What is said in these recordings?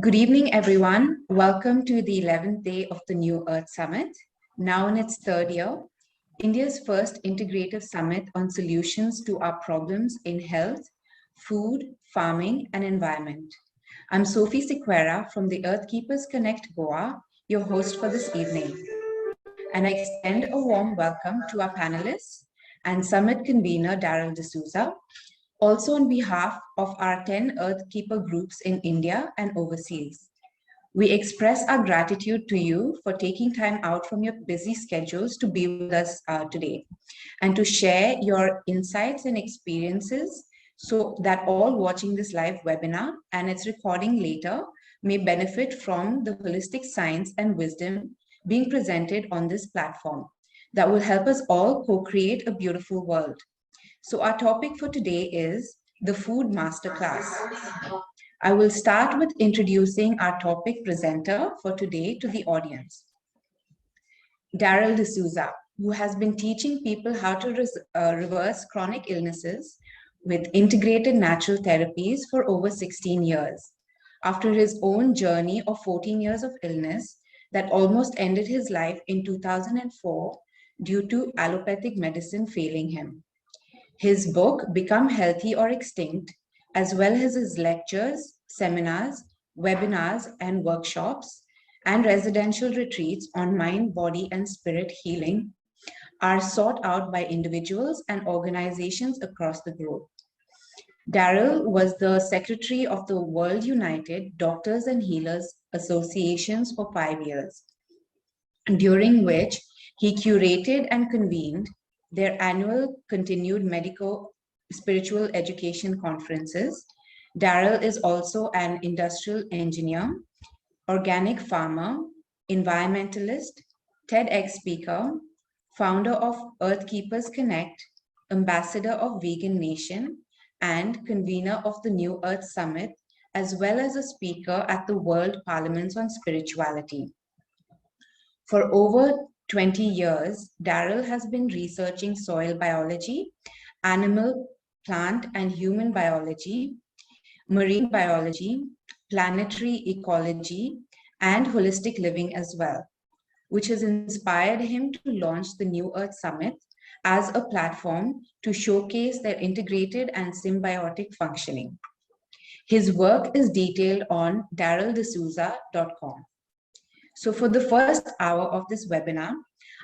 Good evening, everyone. Welcome to the 11th day of the New Earth Summit. Now in its third year, India's first integrative summit on solutions to our problems in health, food, farming, and environment. I'm Sophie Sequeira from the Earth Keepers Connect Goa, your host for this evening. And I extend a warm welcome to our panelists and summit convener Daryl De Souza, also on behalf of our 10 Earthkeeper groups in India and overseas. We express our gratitude to you for taking time out from your busy schedules to be with us today and to share your insights and experiences so that all watching this live webinar and its recording later may benefit from the holistic science and wisdom being presented on this platform that will help us all co-create a beautiful world. So our topic for today is the Food Masterclass. I will start with introducing our topic presenter for today to the audience. Daryl De Souza, who has been teaching people how to reverse chronic illnesses with integrated natural therapies for over 16 years. After his own journey of 14 years of illness that almost ended his life in 2004 due to allopathic medicine failing him. His book, Become Healthy or Extinct, as well as his lectures, seminars, webinars, and workshops, and residential retreats on mind, body, and spirit healing, are sought out by individuals and organizations across the globe. Darryl was the secretary of the World United Doctors and Healers Associations for 5 years, during which he curated and convened their annual continued medical spiritual education conferences. Daryl is also an industrial engineer, organic farmer, environmentalist, TEDx speaker, founder of Earth Keepers Connect, ambassador of Vegan Nation, and convener of the New Earth Summit, as well as a speaker at the World Parliaments on Spirituality. For over 20 years, Daryl has been researching soil biology, animal, plant, and human biology, marine biology, planetary ecology, and holistic living as well, which has inspired him to launch the New Earth Summit as a platform to showcase their integrated and symbiotic functioning. His work is detailed on darryldesouza.com. So for the first hour of this webinar,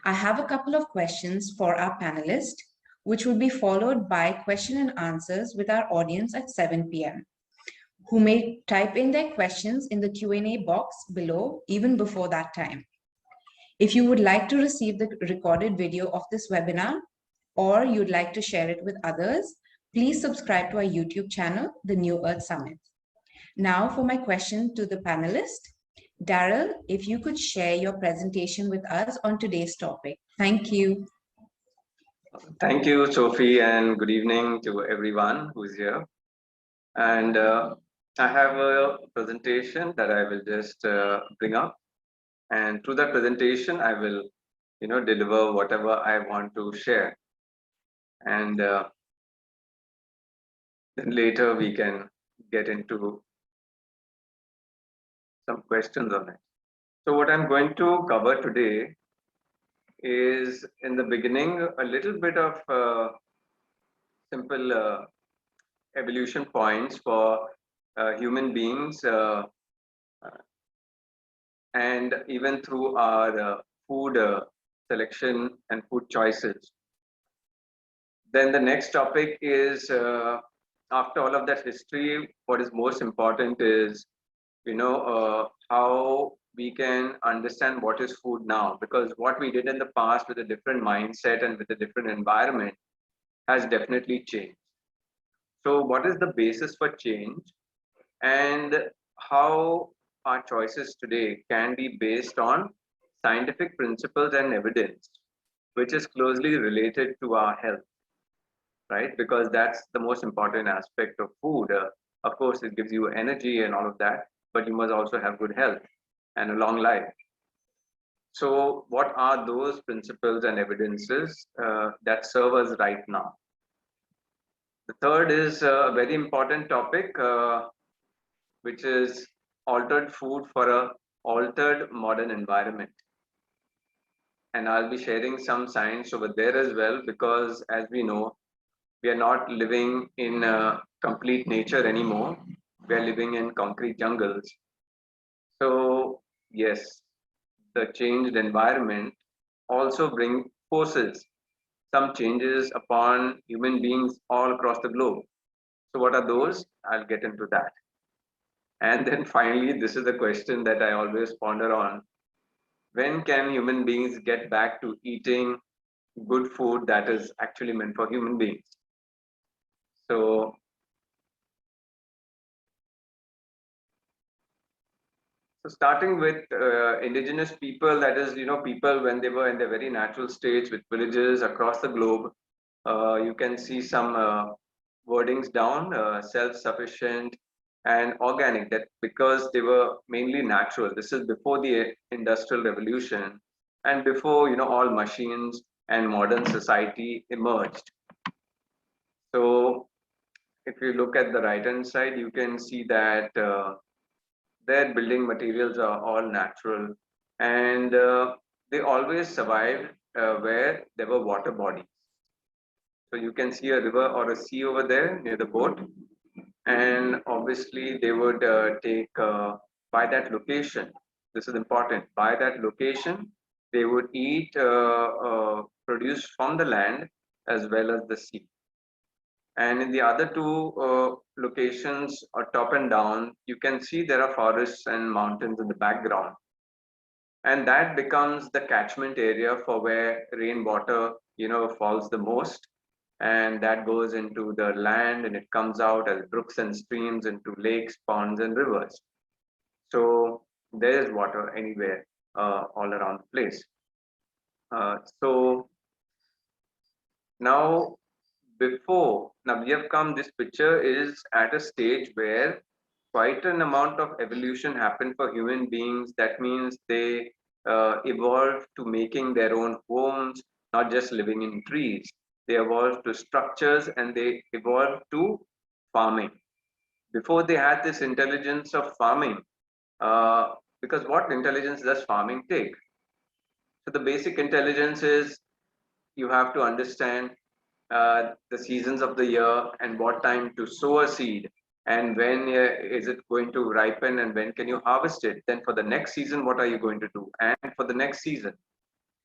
I have a couple of questions for our panelists, which will be followed by question and answers with our audience at 7 p.m., who may type in their questions in the Q&A box below, even before that time. If you would like to receive the recorded video of this webinar, or you'd like to share it with others, please subscribe to our YouTube channel, The New Earth Summit. Now for my question to the panelists. Daryl, if you could share your presentation with us on today's topic. Thank you. Thank you, Sophie, and good evening to everyone who's here. And I have a presentation that I will just bring up. And through that presentation, I will, deliver whatever I want to share. And then later we can get into some questions on it. So what I'm going to cover today is, in the beginning, a little bit of simple evolution points for human beings and even through our food selection and food choices. Then the next topic is, after all of that history, what is most important is, how we can understand what is food now, because what we did in the past with a different mindset and with a different environment has definitely changed. So what is the basis for change, and how our choices today can be based on scientific principles and evidence, which is closely related to our health, right? Because that's the most important aspect of food. Of course, it gives you energy and all of that, but you must also have good health and a long life. So what are those principles and evidences that serve us right now? The third is a very important topic, which is altered food for a altered modern environment. And I'll be sharing some science over there as well, because as we know, we are not living in complete nature anymore. We are living in concrete jungles. So yes, the changed environment also bring forces some changes upon human beings all across the globe. So what are those? I'll get into that. And then finally, this is the question that I always ponder on. When can human beings get back to eating good food that is actually meant for human beings? So, starting with indigenous people, that is, people when they were in their very natural states with villages across the globe, you can see some wordings down, self-sufficient and organic, that because they were mainly natural. This is before the industrial revolution and before, all machines and modern society emerged. So if you look at the right hand side, you can see that their building materials are all natural, and they always survived where there were water bodies. So you can see a river or a sea over there near the boat, and obviously they would take by that location. This is important. By that location, they would eat produce from the land as well as the sea. And in the other two locations, top and down, you can see there are forests and mountains in the background. And that becomes the catchment area for where rainwater, falls the most. And that goes into the land and it comes out as brooks and streams into lakes, ponds, and rivers. So there is water anywhere, all around the place. So now now we have come, this picture is at a stage where quite an amount of evolution happened for human beings. That means they evolved to making their own homes, not just living in trees. They evolved to structures and they evolved to farming. Before they had this intelligence of farming, because what intelligence does farming take? So the basic intelligence is you have to understand the seasons of the year and what time to sow a seed and when is it going to ripen and when can you harvest it. Then for the next season, what are you going to do? And for the next season,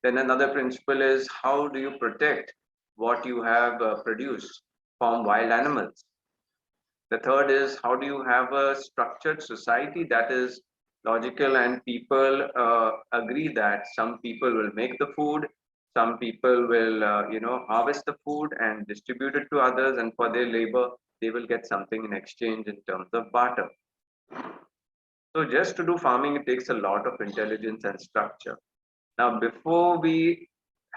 then another principle is how do you protect what you have produced from wild animals. The third is how do you have a structured society that is logical and people agree that some people will make the food, some people will harvest the food and distribute it to others, and for their labor they will get something in exchange in terms of barter. So just to do farming, it takes a lot of intelligence and structure. Now, before we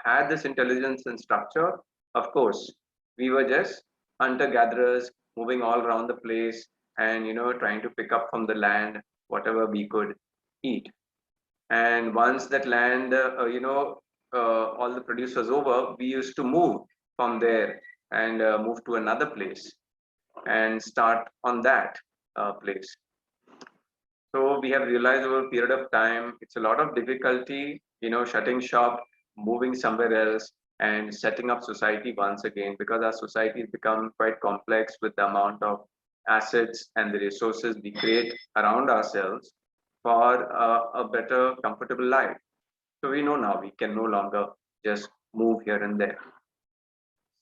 had this intelligence and structure, of course, we were just hunter-gatherers moving all around the place and trying to pick up from the land whatever we could eat. And once that land, all the produce was over, we used to move from there and move to another place and start on that place. So we have realized over a period of time, it's a lot of difficulty, shutting shop, moving somewhere else, and setting up society once again, because our society has become quite complex with the amount of assets and the resources we create around ourselves for a better, comfortable life. So we know now we can no longer just move here and there.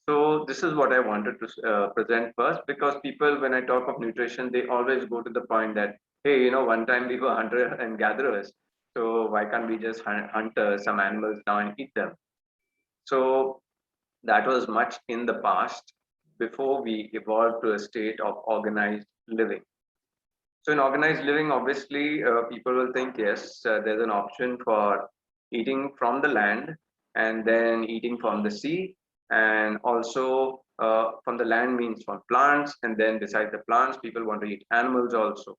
So this is what I wanted to present first, because people, when I talk of nutrition, they always go to the point that, hey, one time we were hunter and gatherers, so why can't we just hunt some animals now and eat them? So that was much in the past before we evolved to a state of organized living. So in organized living, obviously, people will think, yes, there's an option for eating from the land and then eating from the sea, and also from the land means from plants, and then besides the plants, people want to eat animals also.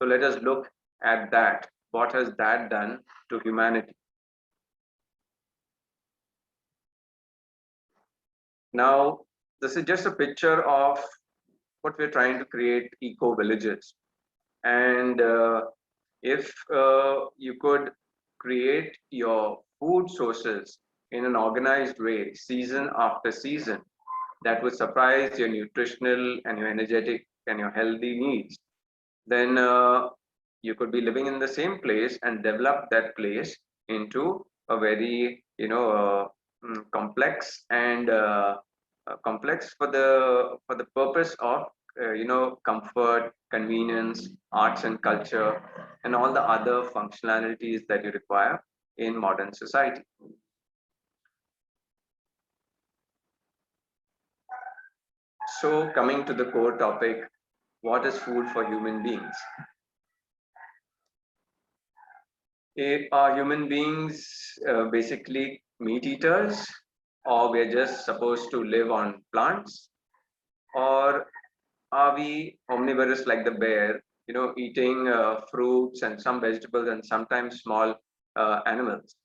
So let us look at that. What has that done to humanity? Now, this is just a picture of what we're trying to create, eco villages. And If you could create your food sources in an organized way, season after season, that would surprise your nutritional and your energetic and your healthy needs, then you could be living in the same place and develop that place into a very complex and complex for the purpose of comfort, convenience, arts and culture, and all the other functionalities that you require in modern society. So coming to the core topic, what is food for human beings? Are human beings basically meat eaters, or we're just supposed to live on plants, or are we omnivorous like the bear, eating fruits and some vegetables and sometimes small animals,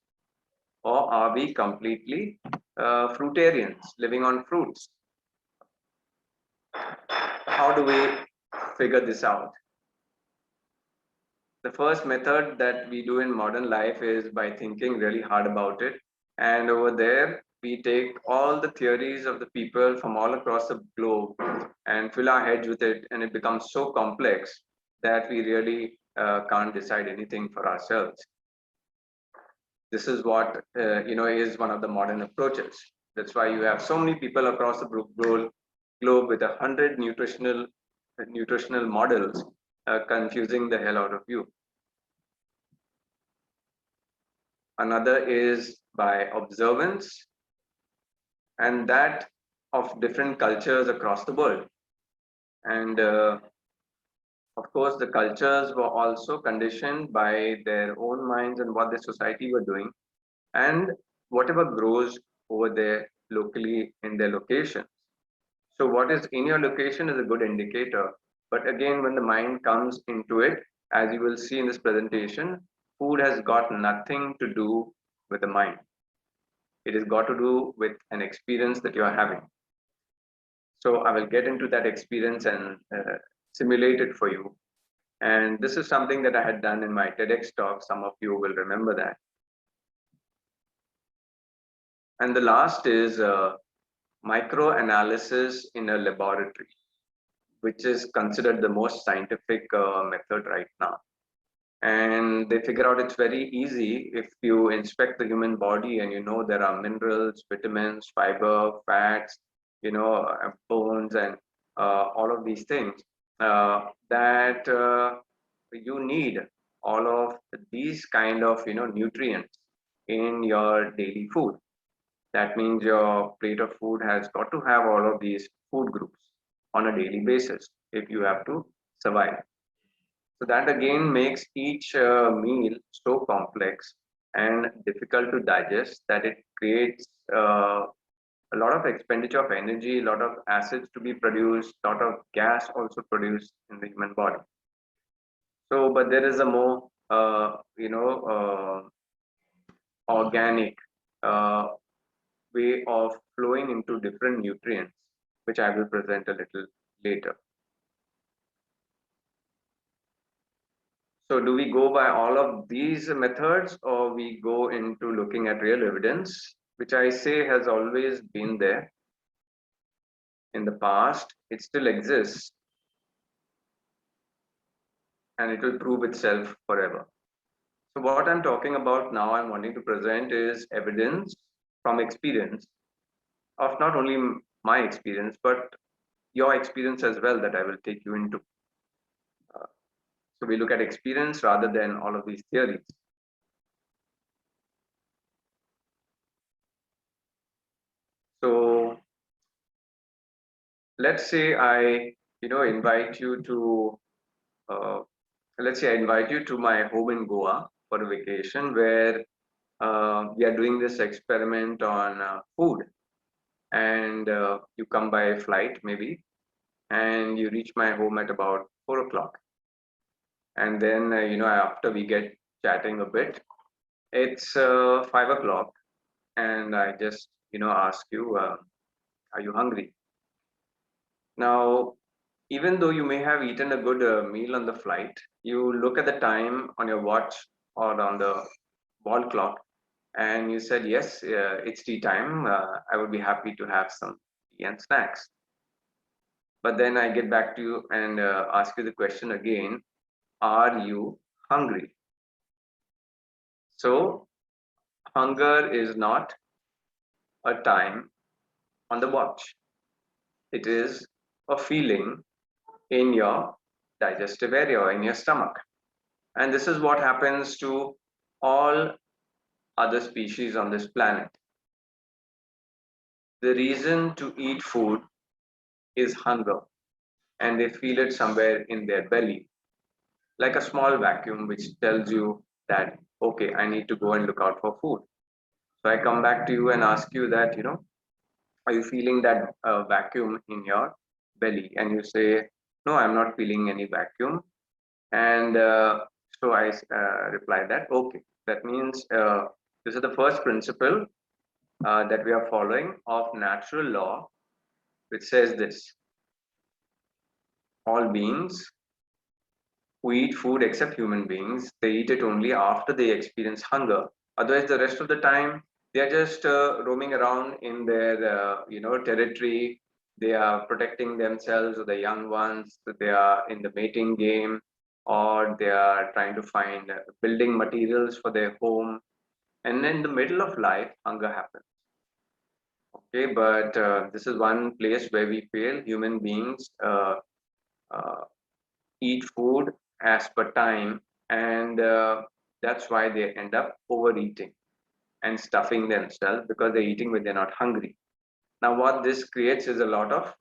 or are we completely fruitarians living on fruits? How do we figure this out? The first method that we do in modern life is by thinking really hard about it. And over there, we take all the theories of the people from all across the globe and fill our heads with it. And it becomes so complex that we really can't decide anything for ourselves. This is what, is one of the modern approaches. That's why you have so many people across the globe with 100 nutritional models confusing the hell out of you. Another is by observance, and that of different cultures across the world. And of course, the cultures were also conditioned by their own minds and what the society were doing, and whatever grows over there locally in their locations. So what is in your location is a good indicator. But again, when the mind comes into it, as you will see in this presentation, food has got nothing to do with the mind. It has got to do with an experience that you are having. So I will get into that experience and simulate it for you. And this is something that I had done in my TEDx talk. Some of you will remember that. And the last is microanalysis in a laboratory, which is considered the most scientific method right now. And they figure out it's very easy if you inspect the human body and there are minerals, vitamins, fiber, fats, bones, and all of these things that you need all of these kind of nutrients in your daily food. That means your plate of food has got to have all of these food groups on a daily basis if you have to survive. So that again makes each meal so complex and difficult to digest that it creates a lot of expenditure of energy, a lot of acids to be produced, a lot of gas also produced in the human body. So, but there is a more, organic way of flowing into different nutrients, which I will present a little later. So do we go by all of these methods, or we go into looking at real evidence, which I say has always been there in the past, it still exists, and it will prove itself forever. So what I'm talking about now, I'm wanting to present is evidence from experience of not only my experience, but your experience as well that I will take you into. So we look at experience rather than all of these theories. So let's say I, invite you to, let's say I invite you to my home in Goa for a vacation where we are doing this experiment on food, and you come by flight maybe, and you reach my home at about 4 o'clock. And then, after we get chatting a bit, it's 5 o'clock, and I just, ask you, are you hungry? Now, even though you may have eaten a good meal on the flight, you look at the time on your watch or on the wall clock, and you said, yes, it's tea time. I would be happy to have some tea and snacks. But then I get back to you and ask you the question again, are you hungry? So, hunger is not a time on the watch, it is a feeling in your digestive area or in your stomach. And this is what happens to all other species on this planet. The reason to eat food is hunger, and they feel it somewhere in their belly, like a small vacuum which tells you that, okay, I need to go and look out for food. So I come back to you and ask you that, are you feeling that vacuum in your belly? And you say, no, I'm not feeling any vacuum. And so I reply that, okay, that means this is the first principle that we are following of natural law, which says this: all beings who eat food except human beings, they eat it only after they experience hunger. Otherwise, the rest of the time, they are just roaming around in their, territory. They are protecting themselves or the young ones. They are in the mating game, or they are trying to find building materials for their home. And in the middle of life, hunger happens. Okay, but this is one place where we fail. Human beings uh, eat food as per time, and that's why they end up overeating and stuffing themselves because they're eating when they're not hungry. Now, what this creates is a lot of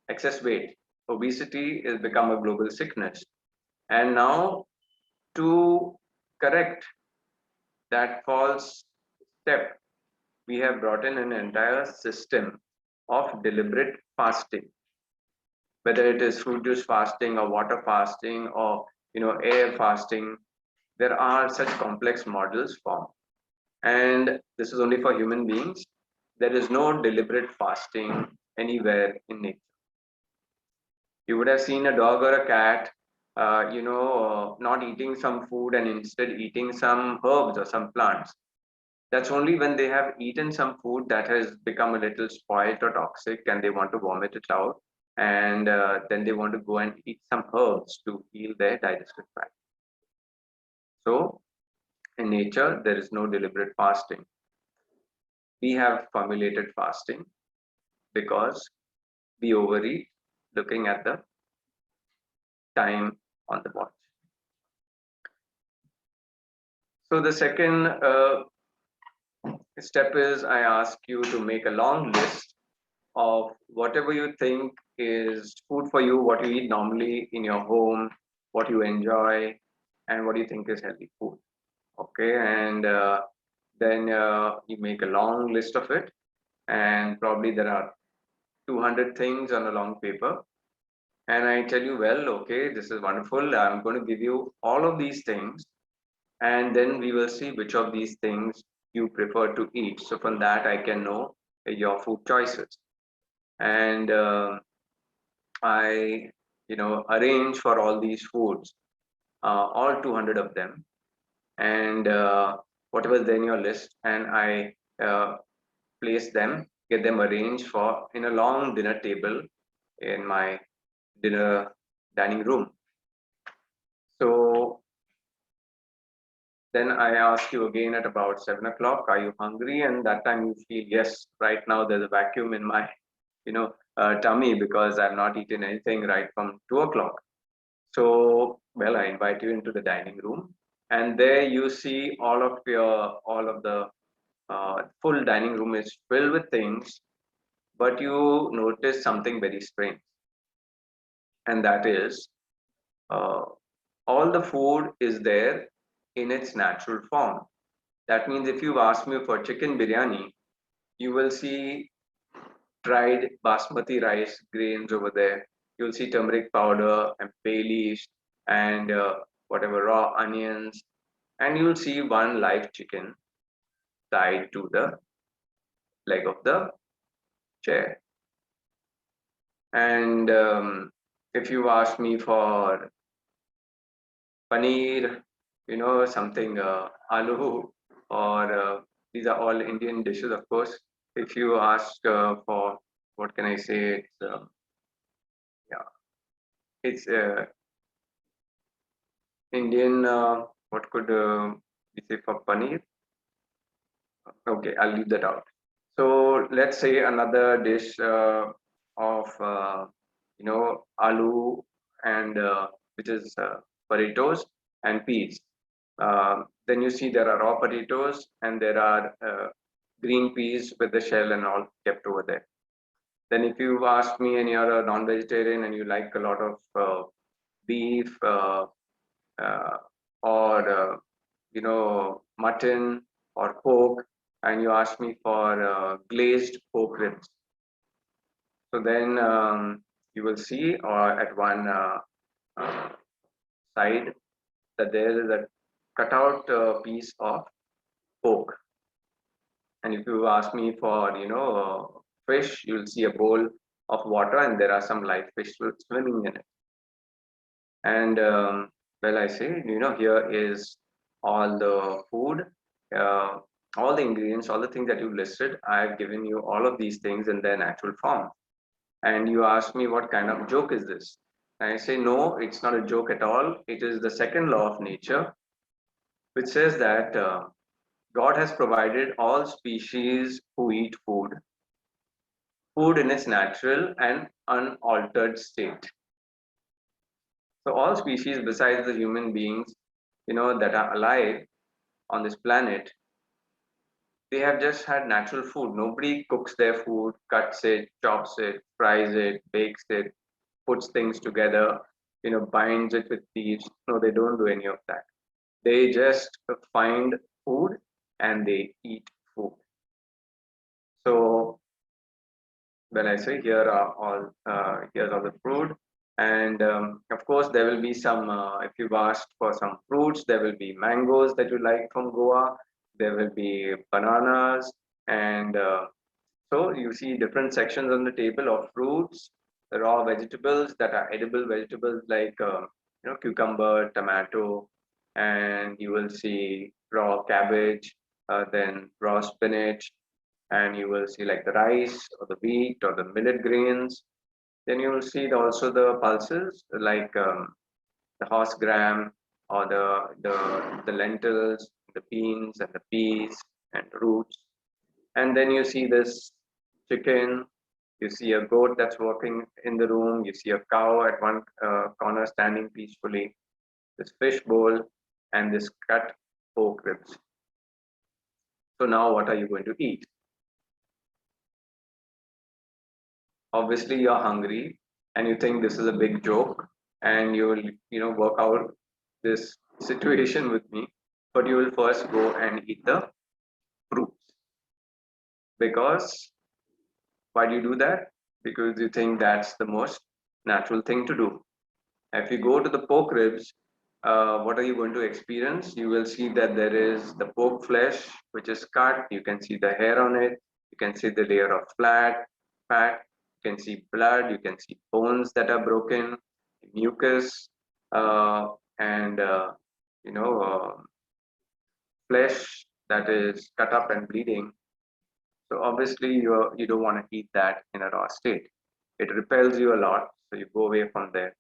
excess weight. Obesity has become a global sickness, and now to correct that false step, we have brought in an entire system of deliberate fasting, whether it is fruit juice fasting or water fasting or air fasting. There are such complex models formed, and this is only for human beings. There is no deliberate fasting anywhere in nature. You would have seen a dog or a cat not eating some food and instead eating some herbs or some plants. That's only when they have eaten some food that has become a little spoiled or toxic and they want to vomit it out, and then they want to go and eat some herbs to heal their digestive tract. So in nature, there is no deliberate fasting. We have formulated fasting because we overeat looking at the time on the watch. So the second step is I ask you to make a long list of whatever you think is food for you, what you eat normally in your home, what you enjoy, and what you think is healthy food. Okay, and then you make a long list of it, and probably there are 200 things on a long paper. And I tell you, well, okay, this is wonderful. I'm going to give you all of these things, and then we will see which of these things you prefer to eat. So from that, I can know your food choices. And I, arrange for all these foods, all 200 of them, and whatever is in your list, and I place them, get them arranged for in a long dinner table in my dinner dining room. So then I ask you again at about 7 o'clock, are you hungry? And that time you feel, yes, right now there's a vacuum in my, tummy because I've not eaten anything right from 2 o'clock. So, well, I invite you into the dining room, and there you see all of the full dining room is filled with things, but you notice something very strange, and that is uh, all the food is there in its natural form. That means if you ask me for chicken biryani, you will see dried basmati rice grains over there. You'll see turmeric powder and bay leaves and whatever raw onions, and you'll see one live chicken tied to the leg of the chair. And If you ask me for paneer, something aloo, or these are all Indian dishes, of course. If you ask for, what can I say? Yeah, it's Indian. What could we say for paneer? Okay, I'll leave that out. So let's say another dish of aloo and which is potatoes and peas. Then you see there are raw potatoes and there are green peas with the shell and all kept over there. Then if you ask me and you're a non-vegetarian and you like a lot of beef uh, or mutton or pork, and you ask me for glazed pork ribs. So then you will see at one uh, side that there is a cutout piece of pork. And if you ask me for fish, you'll see a bowl of water and there are some live fish swimming in it. And well, I say, here is all the food, uh, all the ingredients, all the things that you listed. I've given you all of these things in their natural form. And you ask me what kind of joke is this? And I say, no, it's not a joke at all. It is the second law of nature, which says that God has provided all species who eat food in its natural and unaltered state. So all species besides the human beings, that are alive on this planet, they have just had natural food. Nobody cooks their food, cuts it, chops it, fries it, bakes it, puts things together, binds it with leaves. No, they don't do any of that. They just find food and they eat food. So when I say here's all the fruit, and of course there will be some. If you've asked for some fruits, there will be mangoes that you like from Goa. There will be bananas, and so you see different sections on the table of fruits, raw vegetables that are edible vegetables like cucumber, tomato, and you will see raw cabbage, then raw spinach, and you will see like the rice or the wheat or the millet grains. Then you will see also the pulses like the horse gram or the lentils, the beans and the peas and roots. And then you see this chicken, you see a goat that's walking in the room, you see a cow at one corner standing peacefully, this fish bowl, and this cut pork ribs. So now what are you going to eat? Obviously you're hungry and you think this is a big joke and you will work out this situation with me, but you will first go and eat the fruits. Because why do you do that? Because you think that's the most natural thing to do. If you go to the pork ribs, what are you going to experience? You will see that there is the pork flesh which is cut, you can see the hair on it, you can see the layer of fat, you can see blood, you can see bones that are broken, mucus, and you know flesh that is cut up and bleeding. So obviously you don't want to eat that in a raw state. It repels you a lot, so you go away from there.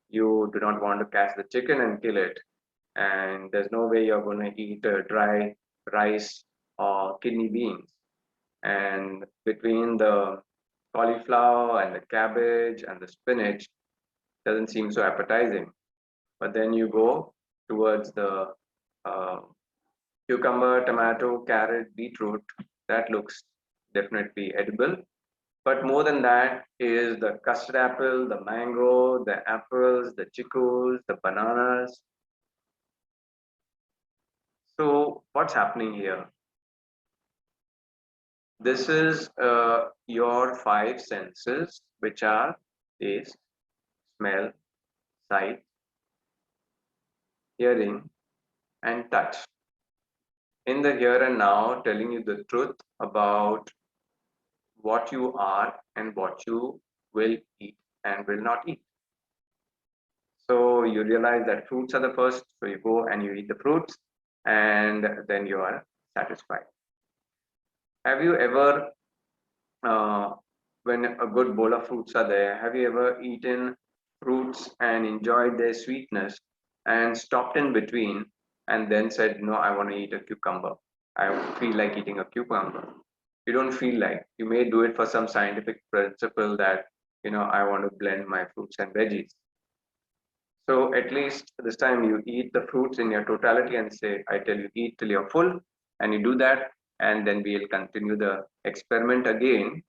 You do not want to catch the chicken and kill it, and there's no way you're going to eat dry rice or kidney beans. And between the cauliflower and the cabbage and the spinach doesn't seem so appetizing. But then you go towards the uh, cucumber, tomato, carrot, beetroot. That looks definitely edible. But more than that is the custard apple, the mango, the apples, the chicos, the bananas. So what's happening here? This is your five senses, which are taste, smell, sight, hearing, and touch. In the here and now, telling you the truth about what you are and what you will eat and will not eat. So you realize that fruits are the first, so you go and you eat the fruits, and then you are satisfied. Have you ever, uh, when a good bowl of fruits are there, have you ever eaten fruits and enjoyed their sweetness and stopped in between and then said, no, I want to eat a cucumber. I feel like eating a cucumber. You don't feel like. You may do it for some scientific principle that, I want to blend my fruits and veggies. So at least this time you eat the fruits in your totality and say, I tell you, eat till you're full, and you do that, and then we'll continue the experiment again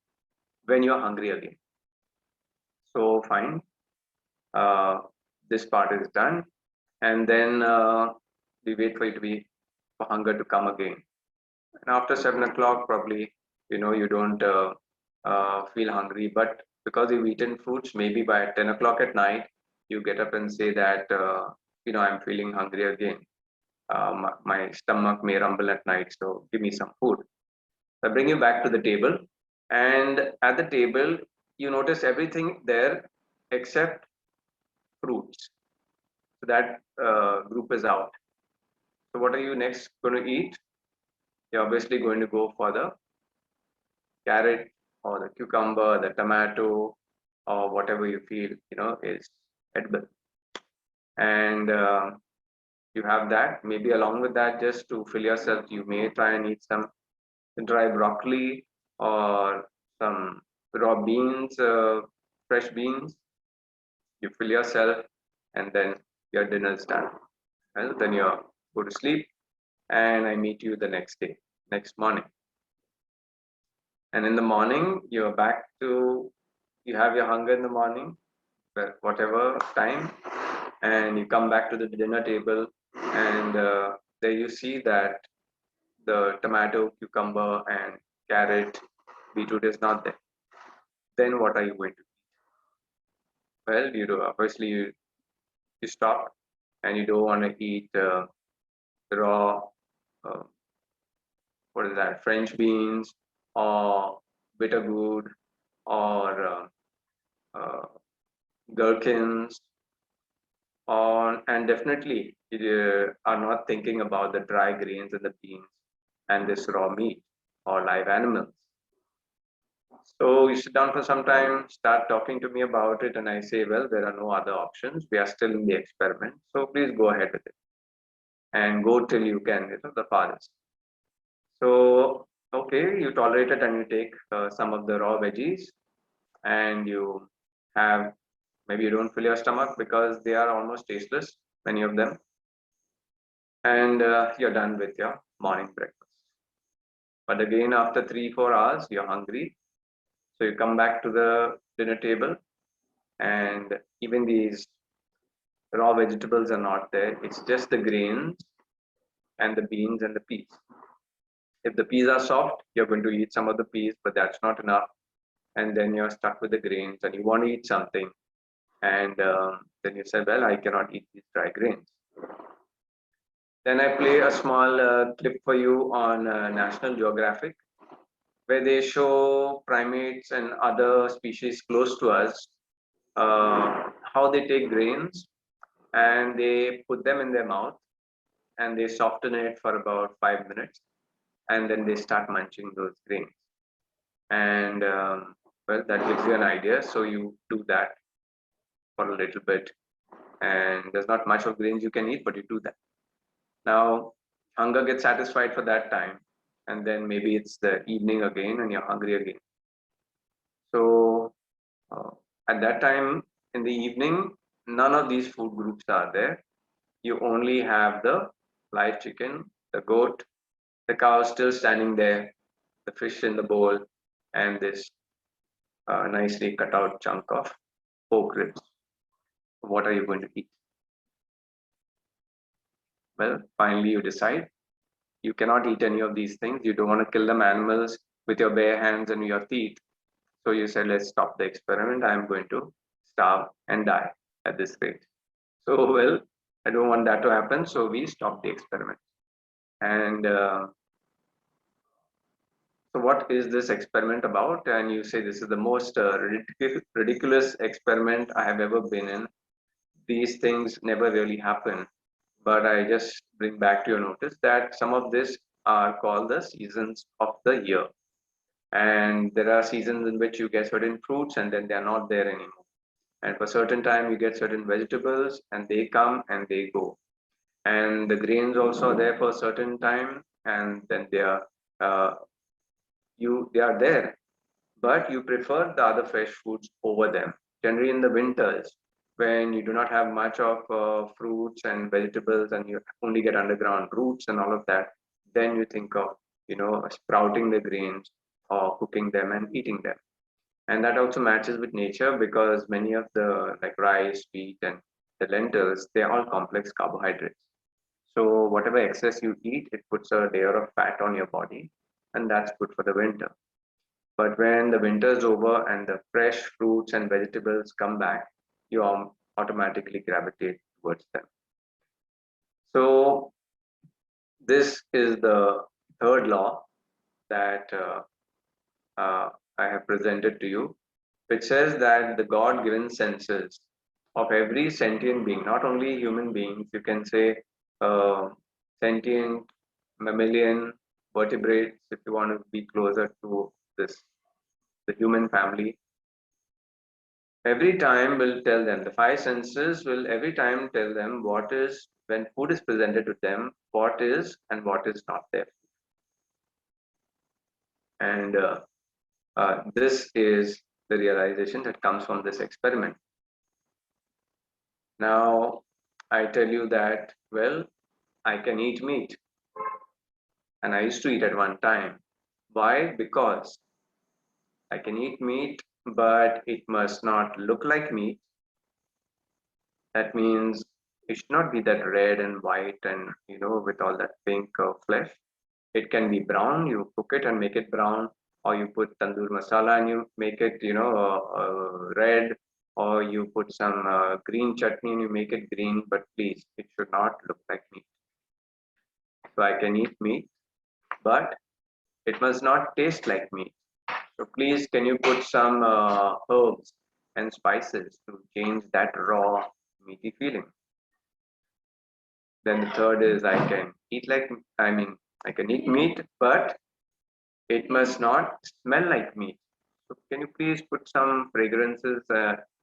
when you're hungry again. So fine, uh, this part is done, and then we wait for it to be for hunger to come again. And after 7 o'clock, probably you don't feel hungry, but because you've eaten fruits, maybe by 10 o'clock at night, you get up and say that I'm feeling hungry again. My stomach may rumble at night, so give me some food. I bring you back to the table, and at the table, you notice everything there except fruits. So that group is out. So what are you next going to eat? You're obviously going to go for the carrot or the cucumber, the tomato, or whatever you feel is edible. And you have that. Maybe along with that, just to fill yourself, you may try and eat some dry broccoli or some raw beans, fresh beans. You fill yourself, and then your dinner is done. Well, then you go to sleep, and I meet you the next day, next morning. And in the morning, you're back to, you have your hunger in the morning, whatever time, and you come back to the dinner table, and there you see that the tomato, cucumber, and carrot, beetroot is not there. Then what are you going to do? Well, you do obviously you stop, and you don't want to eat raw, uh, what is that, French beans or bitter gourd or uh, gherkins, and definitely you are not thinking about the dry grains and the beans and this raw meat or live animals. So you sit down for some time, start talking to me about it, and I say, well, there are no other options. We are still in the experiment, so please go ahead with it and go till you can, the farthest. So, okay, you tolerate it and you take some of the raw veggies, and you have, maybe you don't fill your stomach because they are almost tasteless, many of them, and you're done with your morning breakfast. But again, after 3-4 hours, you're hungry. So you come back to the dinner table, and even these raw vegetables are not there. It's just the grains and the beans and the peas. If the peas are soft, you're going to eat some of the peas, but that's not enough. And then you're stuck with the grains and you want to eat something. And then you say, well, I cannot eat these dry grains. Then I play a small clip for you on National Geographic, where they show primates and other species close to us, how they take grains and they put them in their mouth and they soften it for about 5 minutes, and then they start munching those grains. And well, that gives you an idea. So you do that for a little bit, and there's not much of grains you can eat, but you do that. Now, hunger gets satisfied for that time, and then maybe it's the evening again, and you're hungry again. So at that time in the evening, none of these food groups are there. You only have the live chicken, the goat, the cow still standing there, the fish in the bowl, and this nicely cut out chunk of pork ribs. What are you going to eat? Well, finally you decide you cannot eat any of these things. You don't want to kill them animals with your bare hands and your teeth. So you said, let's stop the experiment. I'm going to starve and die at this rate. So, well, I don't want that to happen. So we stop the experiment. And so what is this experiment about? And you say this is the most ridiculous experiment I have ever been in. these things never really happen. But I just bring back to your notice that some of this are called the seasons of the year. And there are seasons in which you get certain fruits and then they are not there anymore. And for certain time you get certain vegetables and they come and they go. And the grains also are there for a certain time and then uh, they are there, but you prefer the other fresh foods over them. Generally in the winters, when you do not have much of fruits and vegetables and you only get underground roots and all of that, then you think of, sprouting the grains or cooking them and eating them. And that also matches with nature because many of the like rice, wheat, and the lentils, they're all complex carbohydrates. So whatever excess you eat, it puts a layer of fat on your body, and that's good for the winter. But when the winter is over and the fresh fruits and vegetables come back, you automatically gravitate towards them. So this is the third law that I have presented to you, which says that the God-given senses of every sentient being, not only human beings, you can say uh, sentient, mammalian, vertebrates, if you want to be closer to this, the human family, every time will tell them, the five senses will every time tell them what is, when food is presented to them, what is and what is not there. And this is the realization that comes from this experiment. Now, I tell you that, well, I can eat meat. And I used to eat at one time. Why? Because I can eat meat, but it must not look like meat. That means it should not be that red and white and, with all that pink flesh. It can be brown. You cook it and make it brown, or you put tandoor masala and you make it, red, or you put some green chutney and you make it green. But please, it should not look like meat. So I can eat meat, but it must not taste like meat. So please, can you put some herbs and spices to change that raw meaty feeling? Then the third is I can eat meat, but it must not smell like meat. So can you please put some fragrances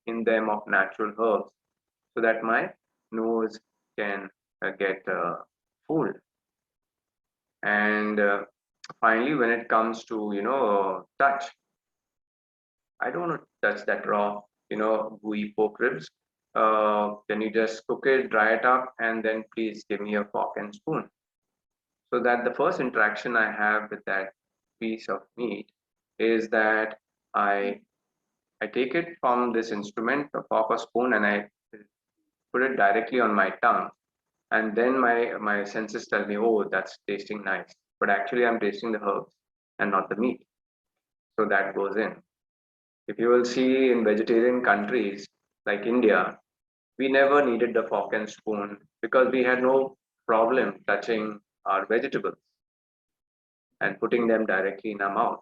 in them of natural herbs so that my nose can get full. And finally, when it comes to, touch, I don't want to touch that raw, gooey pork ribs. Can you just cook it, dry it up, and then please give me a fork and spoon? So that the first interaction I have with that piece of meat is that I I take it from this instrument, a fork or spoon, and I put it directly on my tongue. And then my senses tell me, oh, that's tasting nice. But actually, I'm tasting the herbs and not the meat. So that goes in. If you will see in vegetarian countries like India, we never needed the fork and spoon because we had no problem touching our vegetables and putting them directly in our mouth.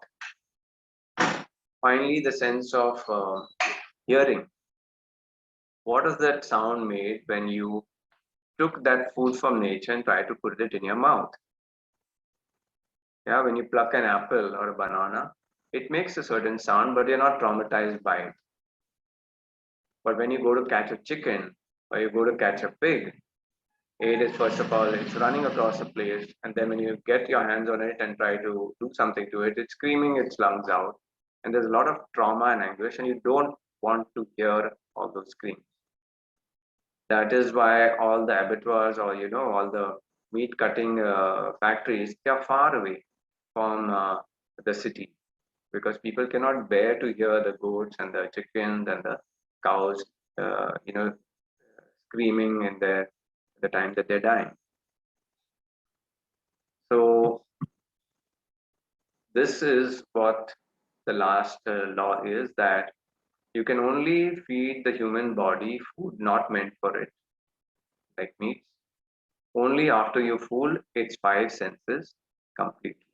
Finally, the sense of hearing. What is that sound made when you took that food from nature and tried to put it in your mouth? Yeah, when you pluck an apple or a banana, it makes a certain sound, but you're not traumatized by it. But when you go to catch a chicken or you go to catch a pig, it is first of all, it's running across a place, and then when you get your hands on it and try to do something to it, it's screaming its lungs out. And there's a lot of trauma and anguish, and you don't want to hear all those screams. That is why all the abattoirs or all the meat cutting factories, they are far away from the city because people cannot bear to hear the goats and the chickens and the cows, screaming in the time that they're dying. So this is what the last law is, that you can only feed the human body food not meant for it, like meats, only after you fool its five senses completely.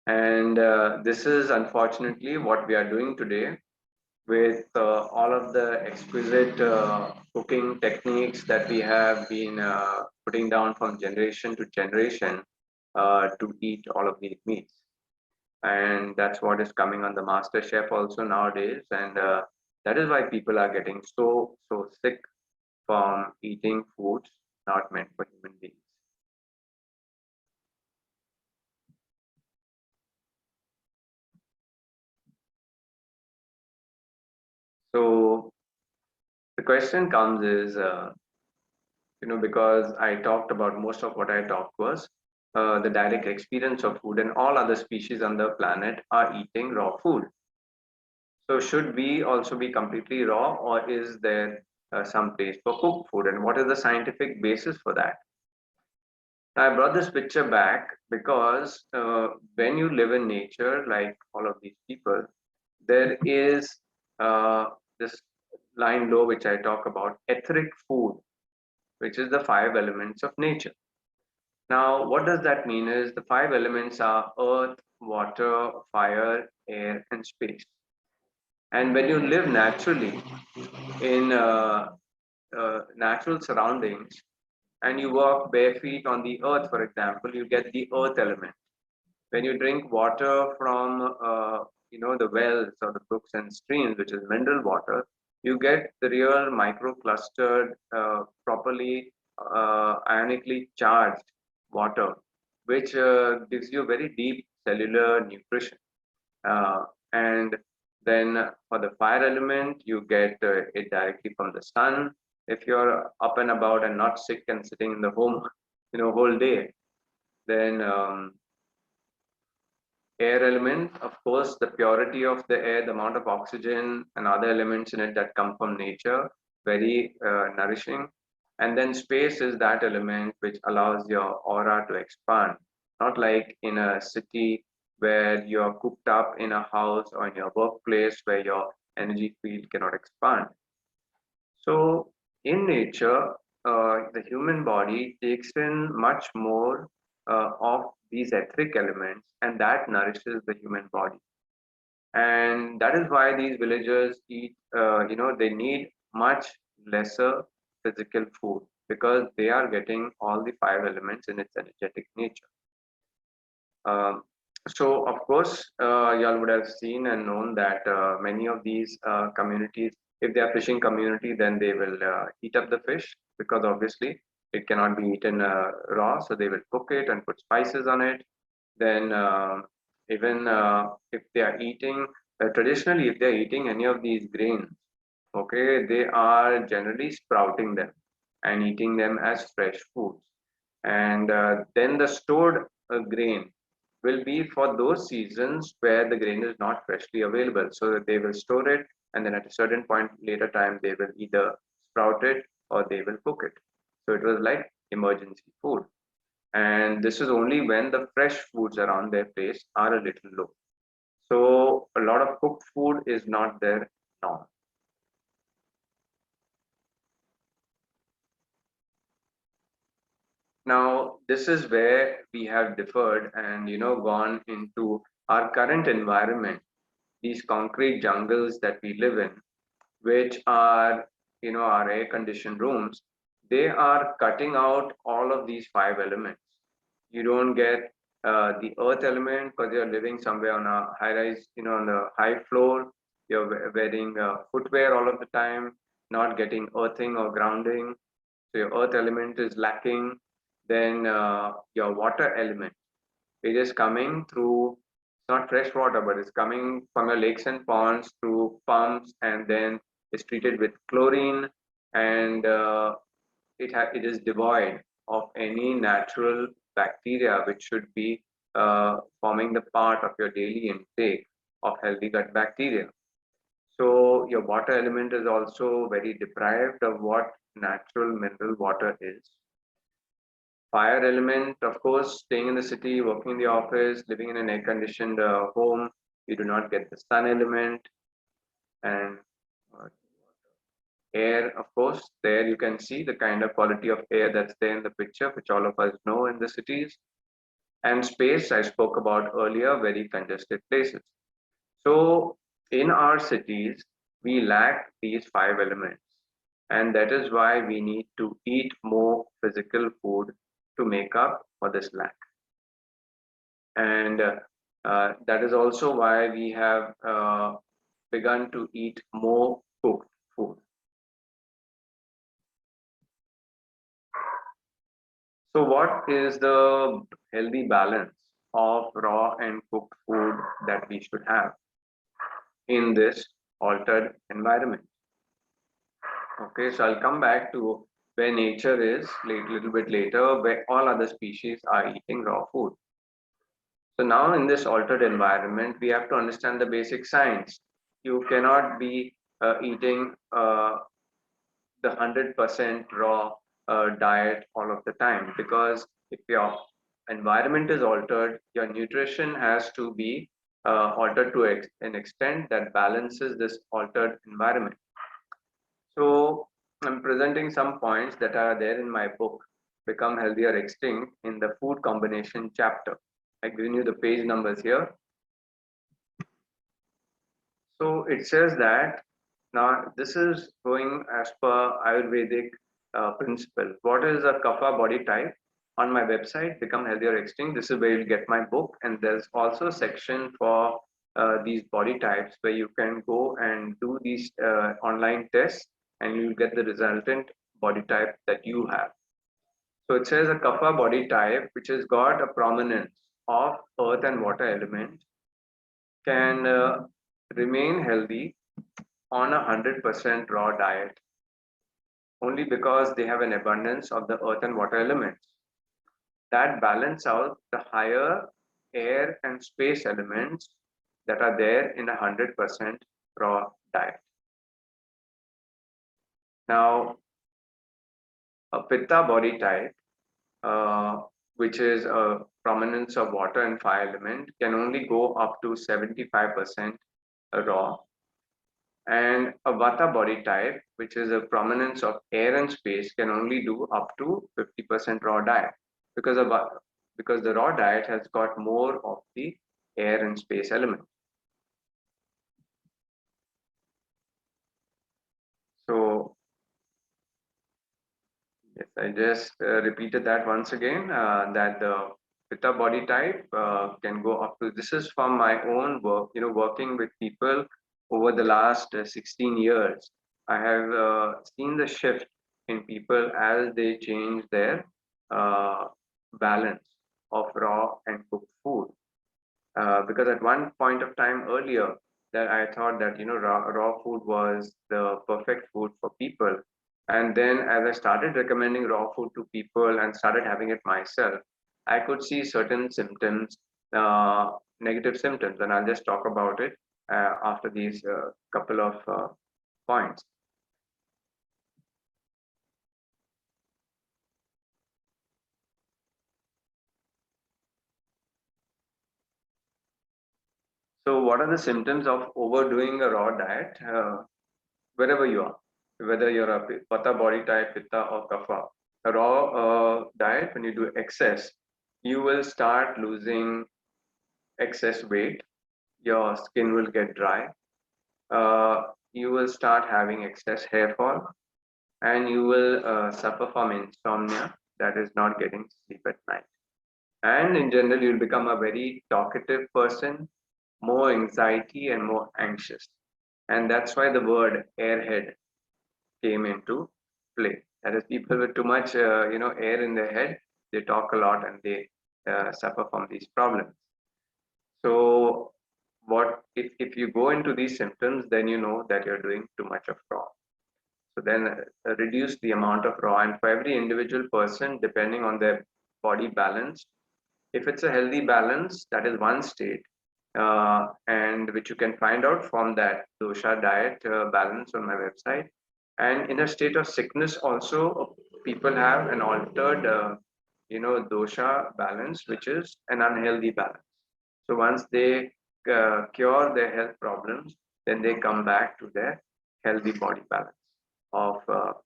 And this is unfortunately what we are doing today with all of the exquisite cooking techniques that we have been putting down from generation to generation to eat all of these meats. And that's what is coming on the master chef also nowadays, and that is why people are getting so sick from eating foods not meant for human beings. So the question comes is, because I talked about most of what I talked was the direct experience of food, and all other species on the planet are eating raw food. So should we also be completely raw, or is there some place for cooked food, and what is the scientific basis for that? I brought this picture back because when you live in nature, like all of these people, there is this line low which I talk about, etheric food, which is the five elements of nature. Now, what does that mean is the five elements are earth, water, fire, air, and space. And when you live naturally in natural surroundings and you walk bare feet on the earth, for example, you get the earth element. When you drink water from the wells or the brooks and streams, which is mineral water, you get the real microclustered, properly ionically charged water, which gives you very deep cellular nutrition. And then for the fire element, you get it directly from the sun. If you're up and about and not sick and sitting in the home, whole day, then air element, of course, the purity of the air, the amount of oxygen and other elements in it that come from nature, very nourishing. And then space is that element which allows your aura to expand, not like in a city where you're cooped up in a house or in your workplace where your energy field cannot expand. So in nature, the human body takes in much more of these etheric elements, and that nourishes the human body. And that is why these villagers eat, they need much lesser physical food because they are getting all the five elements in its energetic nature. Um, so, of course, y'all would have seen and known that many of these communities, if they are fishing community, then they will heat up the fish because obviously it cannot be eaten raw. So they will cook it and put spices on it. Then even if they are eating, traditionally, if they are eating any of these grains, okay, they are generally sprouting them and eating them as fresh foods. And then the stored grain will be for those seasons where the grain is not freshly available, so that they will store it, and then at a certain point later time they will either sprout it or they will cook it. So it was like emergency food, and this is only when the fresh foods around their place are a little low. So a lot of cooked food is not their norm. Now, this is where we have differed and gone into our current environment, these concrete jungles that we live in, which are our air conditioned rooms. They are cutting out all of these five elements. You don't get the earth element because you're living somewhere on a high rise, on the high floor. You're wearing footwear all of the time, not getting earthing or grounding. So your earth element is lacking. Then your water element, it is coming through, it's not fresh water, but it's coming from your lakes and ponds through pumps, and then it's treated with chlorine, and it is devoid of any natural bacteria which should be forming the part of your daily intake of healthy gut bacteria. So your water element is also very deprived of what natural mineral water is. Fire element, of course, staying in the city, working in the office, living in an air conditioned home, you do not get the sun element. And uh, air, of course, there you can see the kind of quality of air that's there in the picture, which all of us know in the cities. And space, I spoke about earlier, very congested places. So in our cities, we lack these 5 elements. And that is why we need to eat more physical food to make up for this lack. And that is also why we have begun to eat more cooked food. So what is the healthy balance of raw and cooked food that we should have in this altered environment? Okay, so I'll come back to where nature is a little bit later, where all other species are eating raw food. So now in this altered environment, we have to understand the basic science. You cannot be eating the 100% raw diet all of the time, because if your environment is altered, your nutrition has to be altered to an extent that balances this altered environment. So I'm presenting some points that are there in my book, Become Healthy or Extinct, in the food combination chapter. I've given you the page numbers here. So it says that now this is going as per Ayurvedic principle. What is a kapha body type? On my website, Become Healthy or Extinct, this is where you'll get my book, and there's also a section for these body types where you can go and do these online tests, and you'll get the resultant body type that you have. So it says a kapha body type, which has got a prominence of earth and water element, can remain healthy on a 100% raw diet only because they have an abundance of the earth and water elements that balance out the higher air and space elements that are there in a 100% raw diet. Now, a pitta body type, which is a prominence of water and fire element, can only go up to 75% raw. And a vata body type, which is a prominence of air and space, can only do up to 50% raw diet, because the raw diet has got more of the air and space element. So yes, I just repeated that once again, that the pitta body type can go up to, this is from my own work, working with people over the last 16 years. I have seen the shift in people as they change their balance of raw and cooked food. Because at one point of time earlier, that I thought that raw food was the perfect food for people. And then as I started recommending raw food to people and started having it myself, I could see certain symptoms, negative symptoms, and I'll just talk about it after these couple of points. So what are the symptoms of overdoing a raw diet? Wherever you are, whether you're a Vata body type, Pitta or Kapha, a raw diet, when you do excess, you will start losing excess weight, your skin will get dry, you will start having excess hair fall, and you will suffer from insomnia, that is not getting sleep at night. And in general, you'll become a very talkative person, more anxiety and more anxious. And that's why the word airhead came into play. That is, people with too much, air in their head, they talk a lot and they suffer from these problems. So, what if you go into these symptoms, then you know that you're doing too much of raw. So then reduce the amount of raw, and for every individual person, depending on their body balance, if it's a healthy balance, that is one state, and which you can find out from that dosha diet balance on my website. And in a state of sickness also, people have an altered dosha balance, which is an unhealthy balance. So once they cure their health problems, then they come back to their healthy body balance of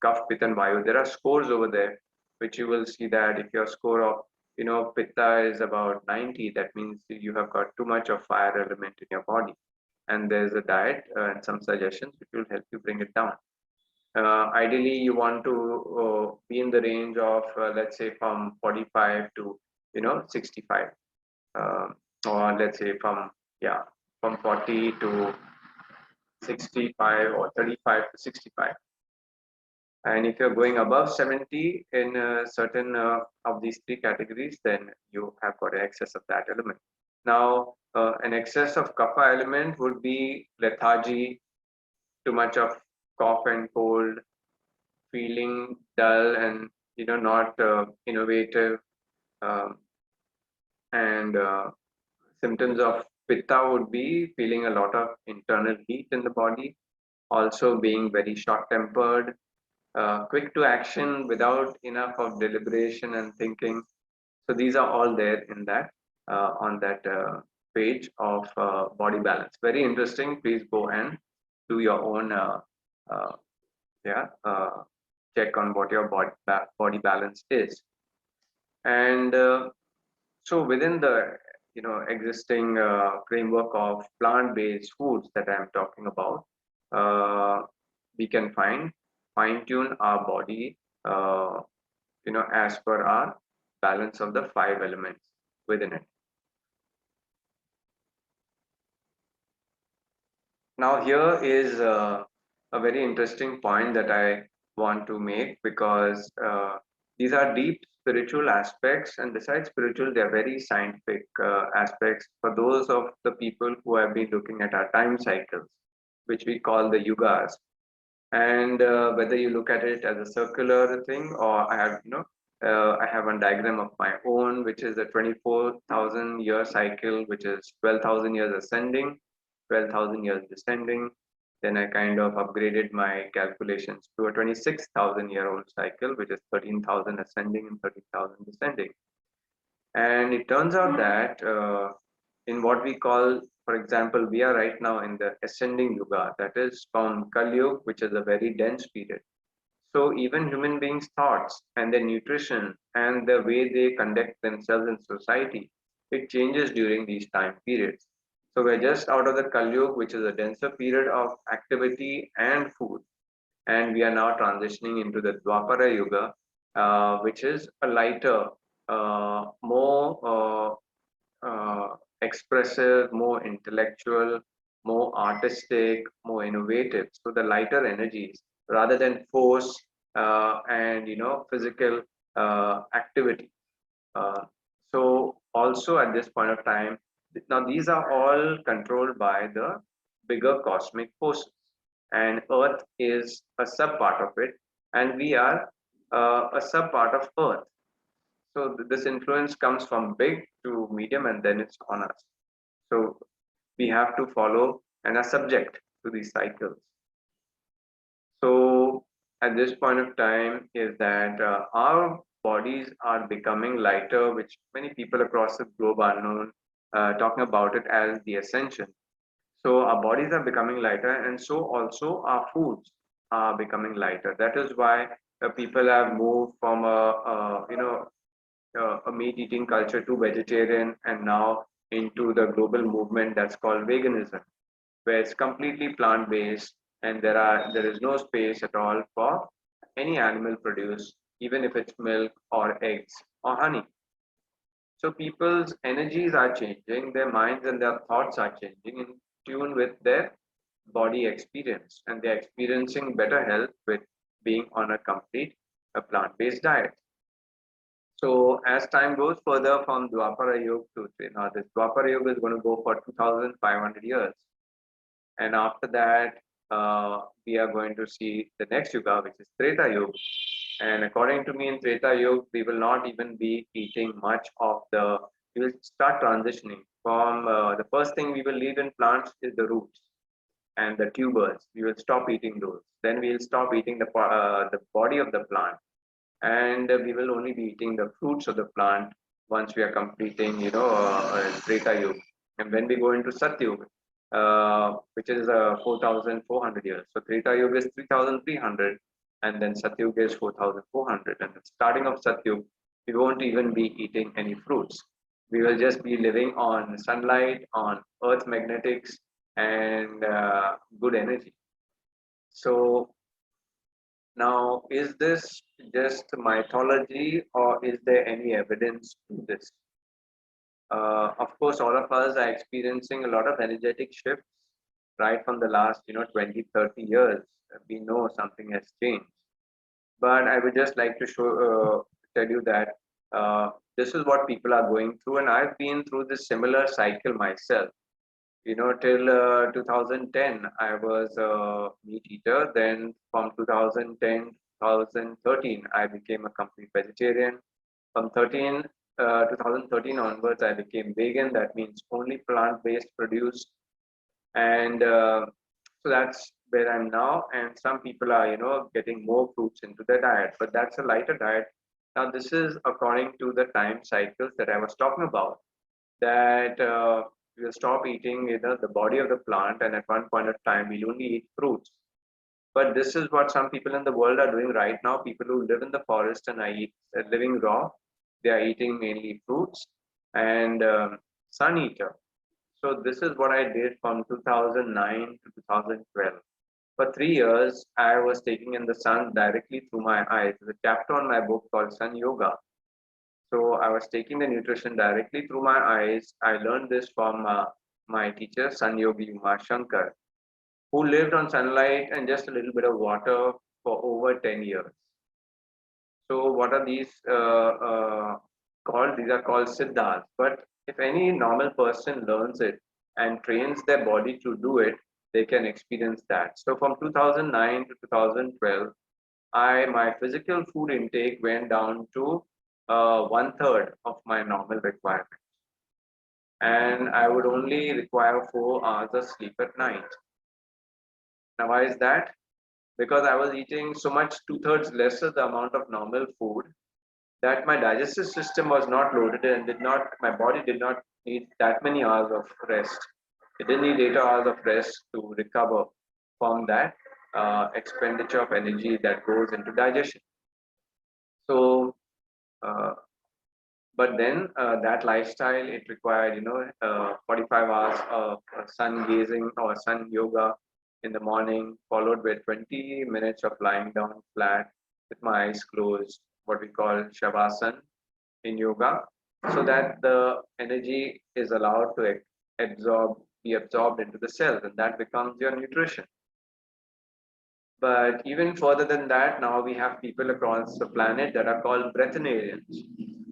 kapha, pitta and vayu. There are scores over there which you will see that if your score of pitta is about 90, that means you have got too much of fire element in your body. and there's a diet and some suggestions which will help you bring it down. Ideally, you want to be in the range of let's say from 45 to 65, or let's say from 40 to 65 or 35 to 65. And if you're going above 70 in certain of these three categories, then you have got an excess of that element. Now, an excess of kapha element would be lethargy, too much of cough and cold, feeling dull and not innovative, um, and symptoms of pitta would be feeling a lot of internal heat in the body, also being very short-tempered, quick to action without enough of deliberation and thinking. So these are all there in that on that page of body balance. Very interesting. Please go and do your own uh, yeah check on what your body balance is. And so within the existing framework of plant-based foods that I'm talking about, we can fine tune our body as per our balance of the 5 elements within it. Now here is a very interesting point that I want to make, because these are deep spiritual aspects, and besides spiritual, they are very scientific aspects for those of the people who have been looking at our time cycles, which we call the yugas. And whether you look at it as a circular thing, or I have one diagram of my own, which is a 24,000 year cycle, which is 12,000 years ascending, 12,000 years descending. Then I kind of upgraded my calculations to a 26,000-year-old cycle, which is 13,000 ascending and 13,000 descending. And it turns out that in what we call, for example, we are right now in the ascending yuga, that is from Kali Yuga, which is a very dense period. So even human beings' thoughts and their nutrition and the way they conduct themselves in society, it changes during these time periods. So we're just out of the Kali Yuga, which is a denser period of activity and food, and we are now transitioning into the Dwapara Yuga, which is a lighter, more expressive, more intellectual, more artistic, more innovative. So the lighter energies, rather than force and physical activity. So also at this point of time, now these are all controlled by the bigger cosmic forces, and Earth is a sub part of it, and we are a sub part of Earth. So this influence comes from big to medium, and then it's on us. So we have to follow and are subject to these cycles. So at this point of time is that our bodies are becoming lighter, which many people across the globe are known, talking about it as the ascension. So our bodies are becoming lighter, and so also our foods are becoming lighter. That is why people have moved from a meat eating culture to vegetarian, and now into the global movement that's called veganism, where it's completely plant based, and there is no space at all for any animal produce, even if it's milk or eggs or honey. So people's energies are changing, their minds and their thoughts are changing in tune with their body experience, and they're experiencing better health with being on a complete plant-based diet. So as time goes further from Dwapara Yuga to now, this Dwapara Yuga is going to go for 2,500 years, and after that we are going to see the next Yuga, which is Treta Yuga. And according to me, in Treta Yuga, we will not even be eating much of the. We will start transitioning from the first thing we will leave in plants is the roots and the tubers. We will stop eating those. Then we will stop eating the body of the plant, and we will only be eating the fruits of the plant once we are completing, Treta Yuga. And when we go into Satyuga, which is 4,400 years. So Treta Yuga is 3,300, and then Satyuga is 4,400. And the starting of Satyuga, we won't even be eating any fruits. We will just be living on sunlight, on earth magnetics, and good energy. So now, is this just mythology or is there any evidence to this? Of course, all of us are experiencing a lot of energetic shifts right from the last, 20, 30 years. We know something has changed. But I would just like to tell you that this is what people are going through, and I've been through this similar cycle myself. Till 2010, I was a meat eater. Then from 2010, 2013, I became a complete vegetarian. From 2013 onwards, I became vegan. That means only plant-based produce. And so that's where I'm now. And some people are, getting more fruits into their diet, but that's a lighter diet. Now, this is according to the time cycles that I was talking about, that we'll stop eating, the body of the plant, and at one point of time, we'll only eat fruits. But this is what some people in the world are doing right now. People who live in the forest and are living raw, they are eating mainly fruits and sun eater. So this is what I did from 2009 to 2012. For 3 years, I was taking in the sun directly through my eyes. There's a chapter on my book called Sun Yoga. So I was taking the nutrition directly through my eyes. I learned this from my teacher, Sun Yogi Umar Shankar, who lived on sunlight and just a little bit of water for over 10 years. So what are these called? These are called siddhas. But if any normal person learns it and trains their body to do it, they can experience that. So from 2009 to 2012, my physical food intake went down to 1/3 of my normal requirement, and I would only require 4 hours of sleep at night. Now, why is that? Because I was eating so much 2/3 lesser the amount of normal food that my digestive system was not loaded and my body did not need that many hours of rest. It didn't need 8 hours of rest to recover from that expenditure of energy that goes into digestion. So, uh, but then that lifestyle, it required 45 hours of sun gazing or sun yoga in the morning, followed by 20 minutes of lying down flat with my eyes closed, what we call shavasana in yoga, so that the energy is allowed to be absorbed into the cells, and that becomes your nutrition. But even further than that, now we have people across the planet that are called breatharians.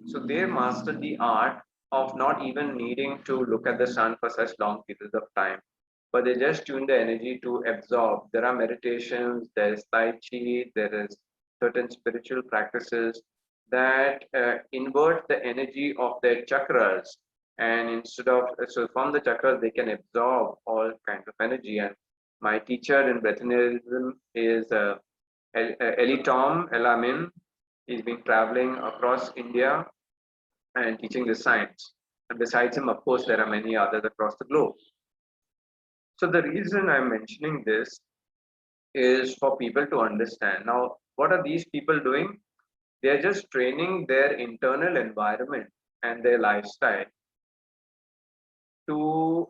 So they mastered the art of not even needing to look at the sun for such long periods of time, but they just tune the energy to absorb. There are meditations, there is Tai Chi, there is certain spiritual practices that invert the energy of their chakras. And so from the chakras, they can absorb all kinds of energy. And my teacher in veganism is Eli Tom Elamin. He's been traveling across India and teaching the science. And besides him, of course, there are many others across the globe. So the reason I'm mentioning this is for people to understand. Now, what are these people doing? They're just training their internal environment and their lifestyle to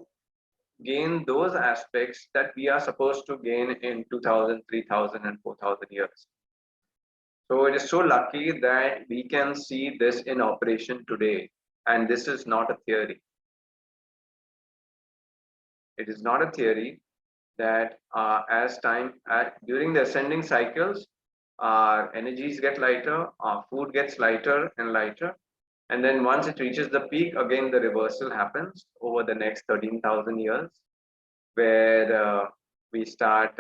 gain those aspects that we are supposed to gain in 2000, 3000, and 4000 years. So it is so lucky that we can see this in operation today. And this is not a theory. It is not a theory that during the ascending cycles, our energies get lighter, our food gets lighter and lighter. And then once it reaches the peak, again, the reversal happens over the next 13,000 years, where we start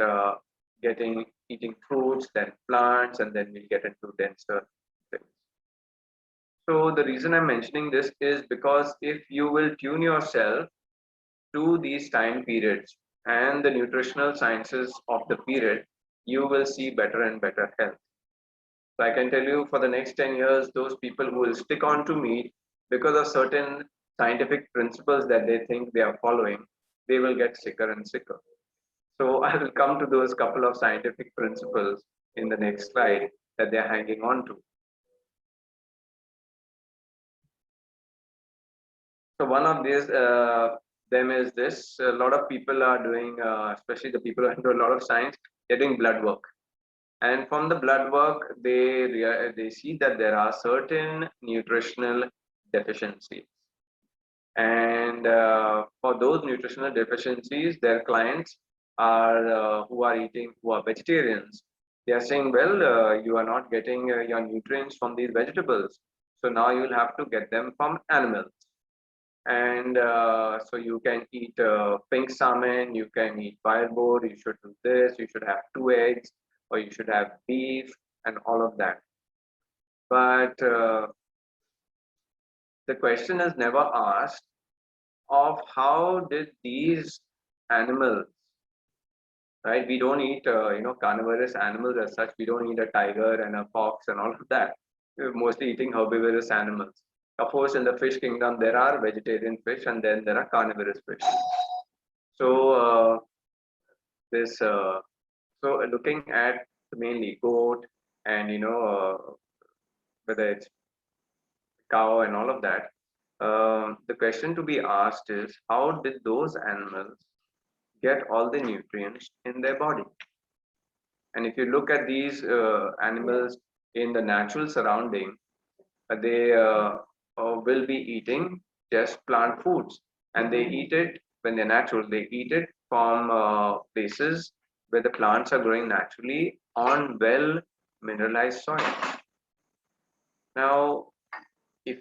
eating fruits, then plants, and then we get into denser things. So the reason I'm mentioning this is because if you will tune yourself to these time periods and the nutritional sciences of the period, you will see better and better health. So I can tell you for the next 10 years, those people who will stick on to meat because of certain scientific principles that they think they are following, they will get sicker and sicker. So I will come to those couple of scientific principles in the next slide that they're hanging on to. So one of these them is this: a lot of people are doing, especially the people who do a lot of science, they're doing blood work, and from the blood work, they see that there are certain nutritional deficiencies, and for those nutritional deficiencies, their clients are who are vegetarians. They are saying, well, you are not getting your nutrients from these vegetables, so now you'll have to get them from animals. And so you can eat pink salmon, you can eat wild boar, you should do this, you should have 2 eggs, or you should have beef, and all of that. But the question is never asked of how did these animals, right? We don't eat, carnivorous animals as such. We don't eat a tiger and a fox and all of that. We're mostly eating herbivorous animals. Of course, in the fish kingdom, there are vegetarian fish and then there are carnivorous fish. So this, so looking at mainly goat and whether it's cow and all of that, the question to be asked is how did those animals get all the nutrients in their body? And if you look at these animals in the natural surrounding, they will be eating just plant foods, and they eat it when they're natural. They eat it from places where the plants are growing naturally on well mineralized soil. Now, if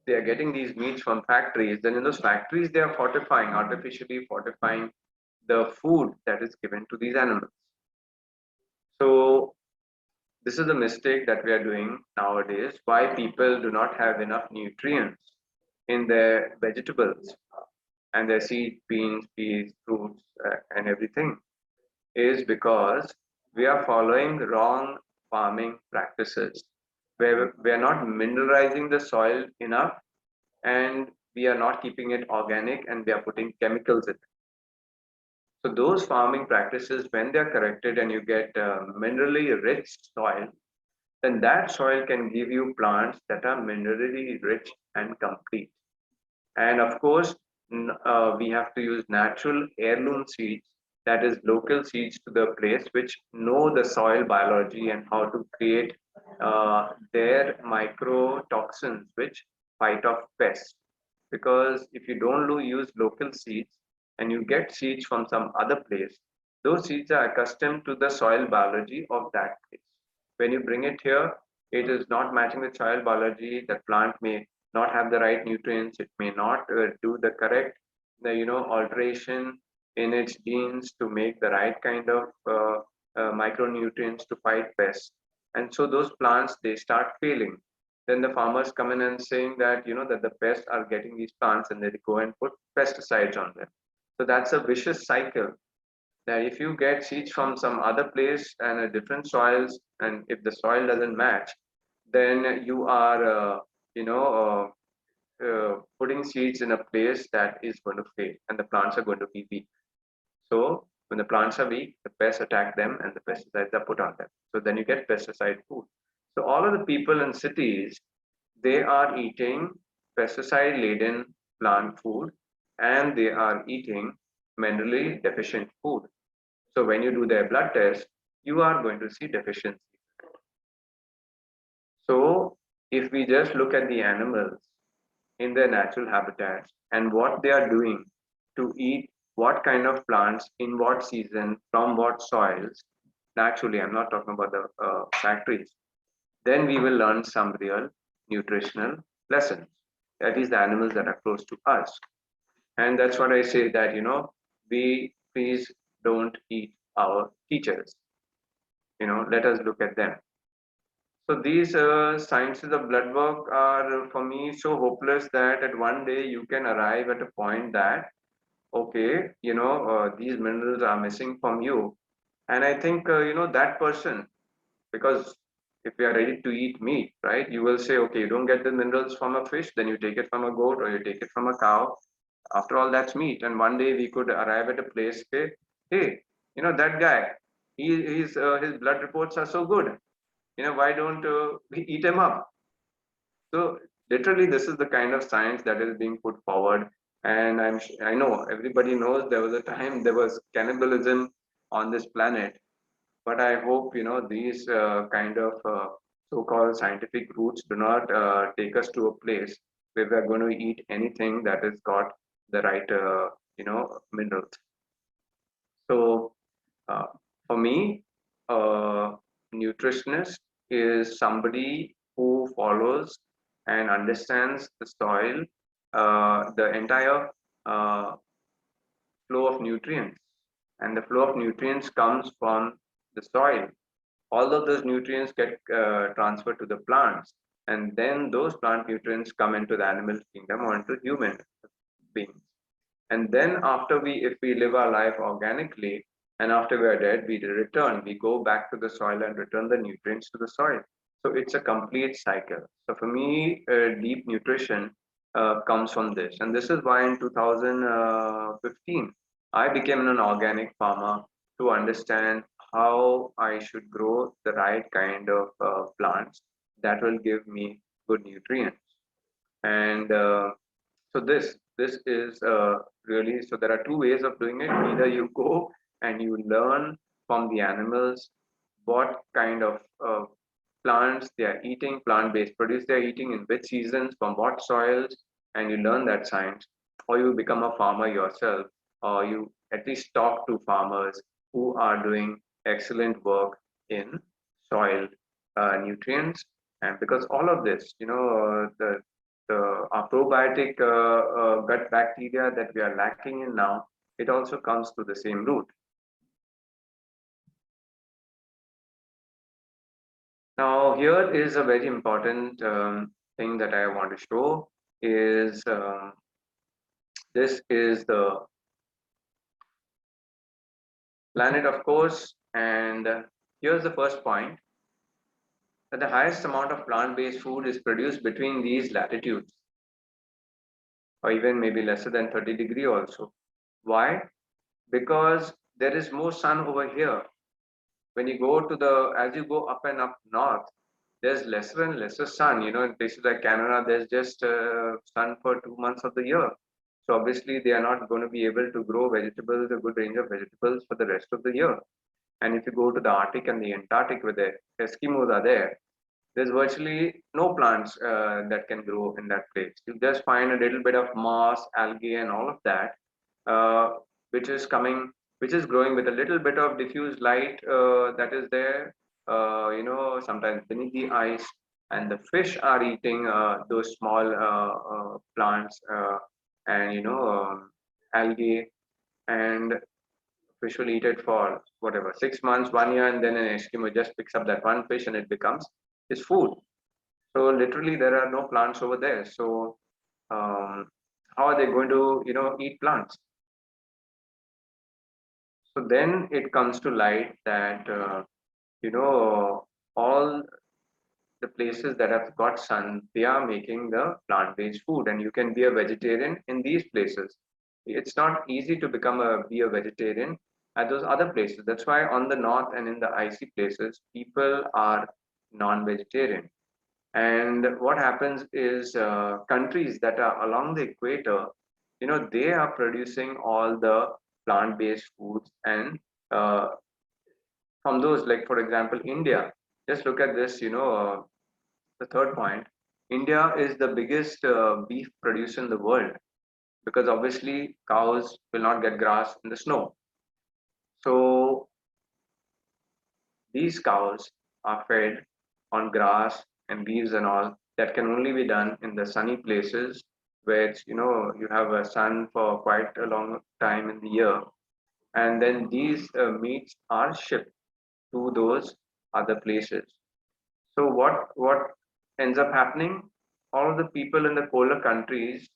they are getting these meats from factories, then in those factories they are artificially fortifying the food that is given to these animals. So this is a mistake that we are doing nowadays. Why people do not have enough nutrients in their vegetables and their seed, beans, peas, fruits, and everything is because we are following wrong farming practices where we are not mineralizing the soil enough, and we are not keeping it organic, and we are putting chemicals in it. So those farming practices, when they're corrected and you get minerally rich soil, then that soil can give you plants that are minerally rich and complete. And of course, we have to use natural heirloom seeds, that is local seeds to the place, which know the soil biology and how to create their microtoxins which fight off pests. Because if you don't use local seeds and you get seeds from some other place, those seeds are accustomed to the soil biology of that place. When you bring it here, it is not matching the soil biology. The plant may not have the right nutrients. It may not do the correct, alteration in its genes to make the right kind of micronutrients to fight pests. And so those plants, they start failing. Then the farmers come in and saying that, that the pests are getting these plants, and they go and put pesticides on them. So that's a vicious cycle. That if you get seeds from some other place and a different soils, and if the soil doesn't match, then you are, putting seeds in a place that is going to fail, and the plants are going to be weak. So when the plants are weak, the pests attack them, and the pesticides are put on them. So then you get pesticide food. So all of the people in cities, they are eating pesticide-laden plant food, and they are eating minerally deficient food. So when you do their blood test, you are going to see deficiency. So if we just look at the animals in their natural habitats and what they are doing to eat what kind of plants in what season from what soils, naturally, I'm not talking about the factories, then we will learn some real nutritional lessons. That is the animals that are close to us. And that's what I say that, we please don't eat our teachers. Let us look at them. So these sciences of blood work are for me so hopeless that at one day you can arrive at a point that, okay, these minerals are missing from you. And I think, that person, because if we are ready to eat meat, right, you will say, okay, you don't get the minerals from a fish, then you take it from a goat or you take it from a cow. After all, that's meat. And one day we could arrive at a place, okay, hey, that guy, his blood reports are so good. Why don't we eat him up? So literally, this is the kind of science that is being put forward And I know everybody knows there was a time there was cannibalism on this planet, but I hope these kind of so-called scientific roots do not take us to a place where we are going to eat anything that has got the right minerals. So uh, for me, a nutritionist is somebody who follows and understands the soil, the entire uh, flow of nutrients. And the flow of nutrients comes from the soil. All of those nutrients get transferred to the plants. And then those plant nutrients come into the animal kingdom or into human beings. And then after if we live our life organically, and after we are dead, we go back to the soil and return the nutrients to the soil. So it's a complete cycle. So for me, deep nutrition comes from this. And this is why in 2015, I became an organic farmer to understand how I should grow the right kind of plants that will give me good nutrients. And so this is really, so there are two ways of doing it. Either you go and you learn from the animals what kind of plants they are eating, plant-based produce they are eating, in which seasons, from what soils, and you learn that science, or you become a farmer yourself, or you at least talk to farmers who are doing excellent work in soil nutrients. And because all of this, our probiotic gut bacteria that we are lacking in now, it also comes to the same root. Now, here is a very important thing that I want to show is this is the planet, of course, and here's the first point, that the highest amount of plant-based food is produced between these latitudes, or even maybe lesser than 30 degree also. Why? Because there is more sun over here. When you go to as you go up and up north, there's lesser and lesser sun. In places like Canada, there's just sun for 2 months of the year. So obviously, they are not going to be able to grow vegetables, a good range of vegetables for the rest of the year. And if you go to the Arctic and the Antarctic, where the Eskimos are there, there's virtually no plants that can grow in that place. You just find a little bit of moss, algae, and all of that, uh, which is coming, which is growing with a little bit of diffuse light that is there. Sometimes beneath the ice, and the fish are eating those small plants and algae, and fish will eat it for whatever 6 months, 1 year, and then an Eskimo just picks up that one fish and it becomes his food. So literally, there are no plants over there. So how are they going to eat plants? So then it comes to light that all the places that have got sun, they are making the plant-based food, and you can be a vegetarian in these places. It's not easy to be a vegetarian at those other places. That's why on the north and in the icy places, people are non-vegetarian. And what happens is countries that are along the equator, they are producing all the plant-based foods, and uh, from those, like for example, India. Just look at this. The third point. India is the biggest beef producer in the world, because obviously cows will not get grass in the snow. So these cows are fed on grass and leaves and all that can only be done in the sunny places where you have a sun for quite a long time in the year, and then these meats are shipped to those other places. So what ends up happening? All of the people in the colder countries,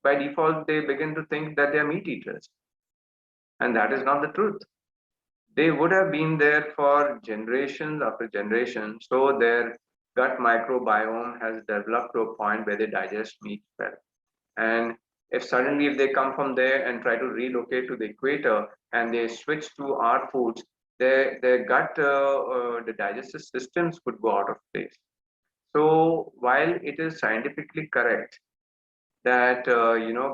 by default, they begin to think that they are meat eaters, and that is not the truth. They would have been there for generations after generations, so their gut microbiome has developed to a point where they digest meat well. And if they come from there and try to relocate to the equator and they switch to our foods, their gut, the digestive systems could go out of place. So while it is scientifically correct that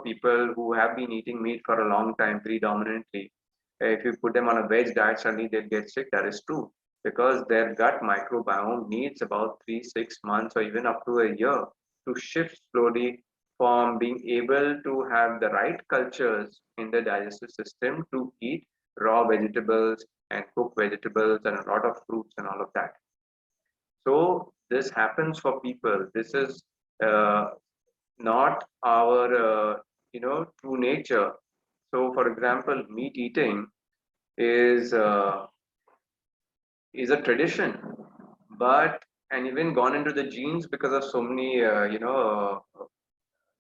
people who have been eating meat for a long time predominantly, if you put them on a veg diet, suddenly they'll get sick. That is true, because their gut microbiome needs about 3 6 months or even up to a year to shift slowly from being able to have the right cultures in the digestive system to eat raw vegetables and cooked vegetables and a lot of fruits and all of that. So this happens for people. This is uh, not our true nature. So for example, meat eating is uh, is a tradition, but and even gone into the genes because of so many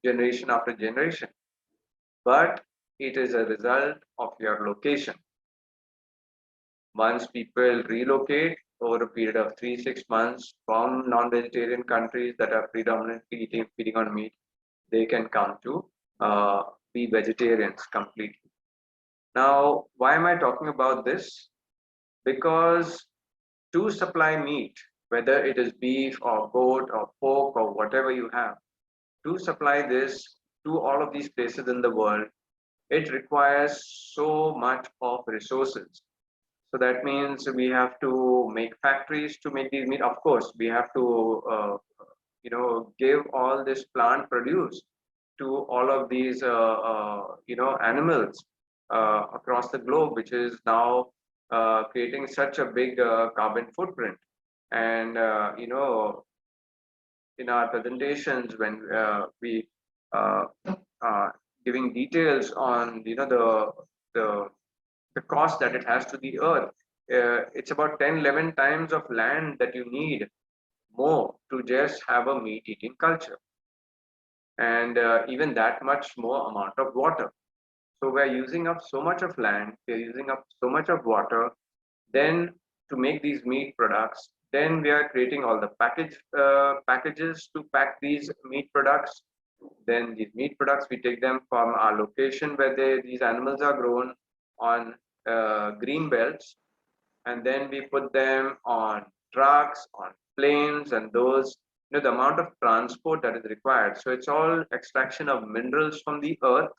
generation after generation, but it is a result of your location. Once people relocate over a period of 3 6 months from non-vegetarian countries that are predominantly feeding on meat, they can come to uh, be vegetarians completely. Now, why am I talking about this? Because to supply meat, whether it is beef or goat or pork or whatever you have, to supply this to all of these places in the world, it requires so much of resources. So that means we have to make factories to make these meat. Of course, we have to give all this plant produce to all of these animals across the globe, which is now creating such a big carbon footprint. And in our presentations, when we uh, giving details on the the cost that it has to the earth, it's about 10 11 times of land that you need more to just have a meat eating culture, and even that much more amount of water. So we're using up so much of land, we're using up so much of water, then to make these meat products, then we are creating all the packages to pack these meat products. Then these meat products, we take them from our location where these animals are grown on green belts, and then we put them on trucks, on planes, and those, the amount of transport that is required. So it's all extraction of minerals from the earth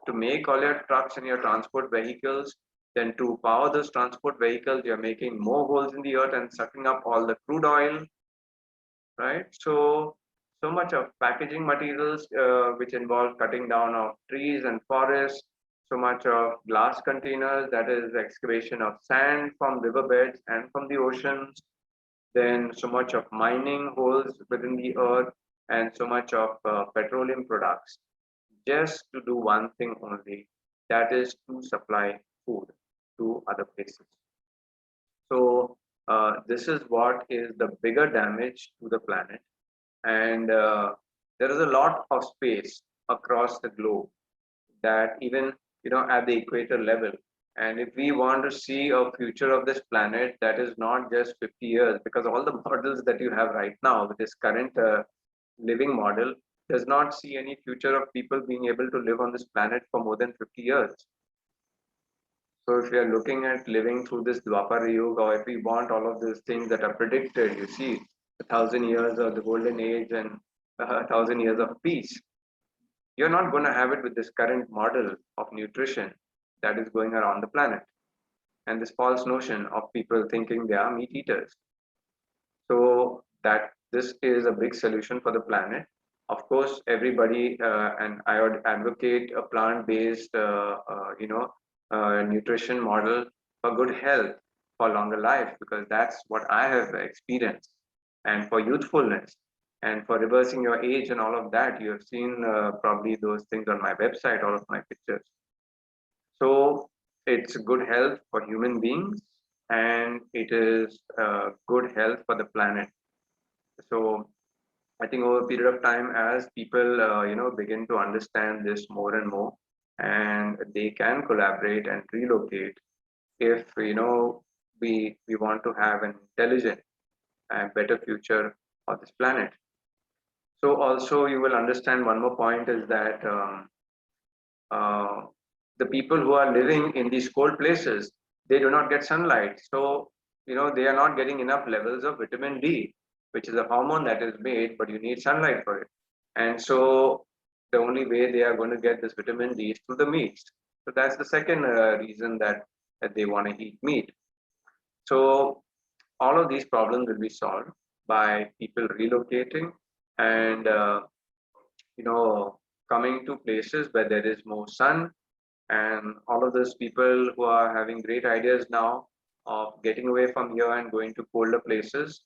to make all your trucks and your transport vehicles. Then to power those transport vehicles, you're making more holes in the earth and sucking up all the crude oil, right? So much of packaging materials, which involve cutting down of trees and forests, so much of glass containers, that is excavation of sand from riverbeds and from the oceans, then so much of mining holes within the earth, and so much of petroleum products, just to do one thing only, that is to supply food to other places. So this is what is the bigger damage to the planet, and there is a lot of space across the globe that even at the equator level. And if we want to see a future of this planet that is not just 50 years, because all the models that you have right now with this current living model does not see any future of people being able to live on this planet for more than 50 years. So if we are looking at living through this Dwapara Yuga, or if we want all of these things that are predicted, you see, 1,000 years of the golden age and 1,000 years of peace, you're not going to have it with this current model of nutrition that is going around the planet, and this false notion of people thinking they are meat eaters. So that this is a big solution for the planet. Of course, everybody, and I would advocate a plant-based, nutrition model for good health, for longer life, because that's what I have experienced, and for youthfulness, and for reversing your age and all of that. You have seen probably those things on my website, all of my pictures. So it's good health for human beings, and it is good health for the planet. So I think over a period of time, as people begin to understand this more and more, and they can collaborate and relocate, if we want to have an intelligent and better future of this planet. So also you will understand one more point is that uh, the people who are living in these cold places, they do not get sunlight. So they are not getting enough levels of vitamin D, which is a hormone that is made, but you need sunlight for it. And so the only way they are going to get this vitamin D is through the meats. So that's the second reason that they want to eat meat. So all of these problems will be solved by people relocating and you know coming to places where there is more sun, and all of those people who are having great ideas now of getting away from here and going to colder places,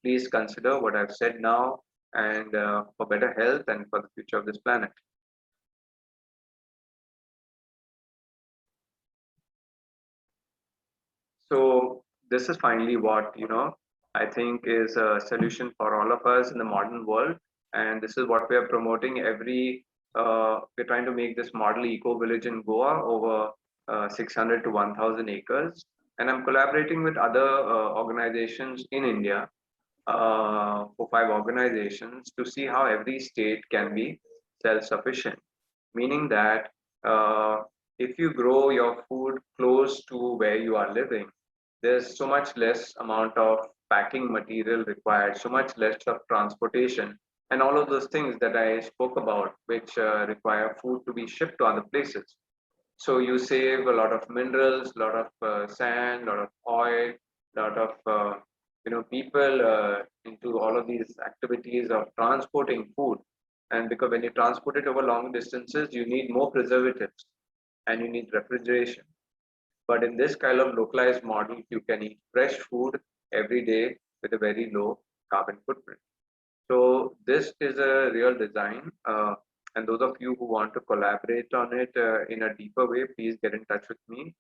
please consider what I've said now, and for better health and for the future of this planet. So this is finally what I think is a solution for all of us in the modern world, and this is what we are promoting. We're trying to make this model eco village in Goa over 600 to 1,000 acres, and I'm collaborating with other organizations in India, 4, 5 organizations, to see how every state can be self-sufficient, meaning that if you grow your food close to where you are living, there's so much less amount of packing material required, so much less of transportation, and all of those things that I spoke about, which require food to be shipped to other places. So you save a lot of minerals, a lot of sand, a lot of oil, a lot of people into all of these activities of transporting food. And because when you transport it over long distances, you need more preservatives and you need refrigeration. But in this kind of localized model, you can eat fresh food every day with a very low carbon footprint. So this is a real design. And those of you who want to collaborate on it in a deeper way, please get in touch with me.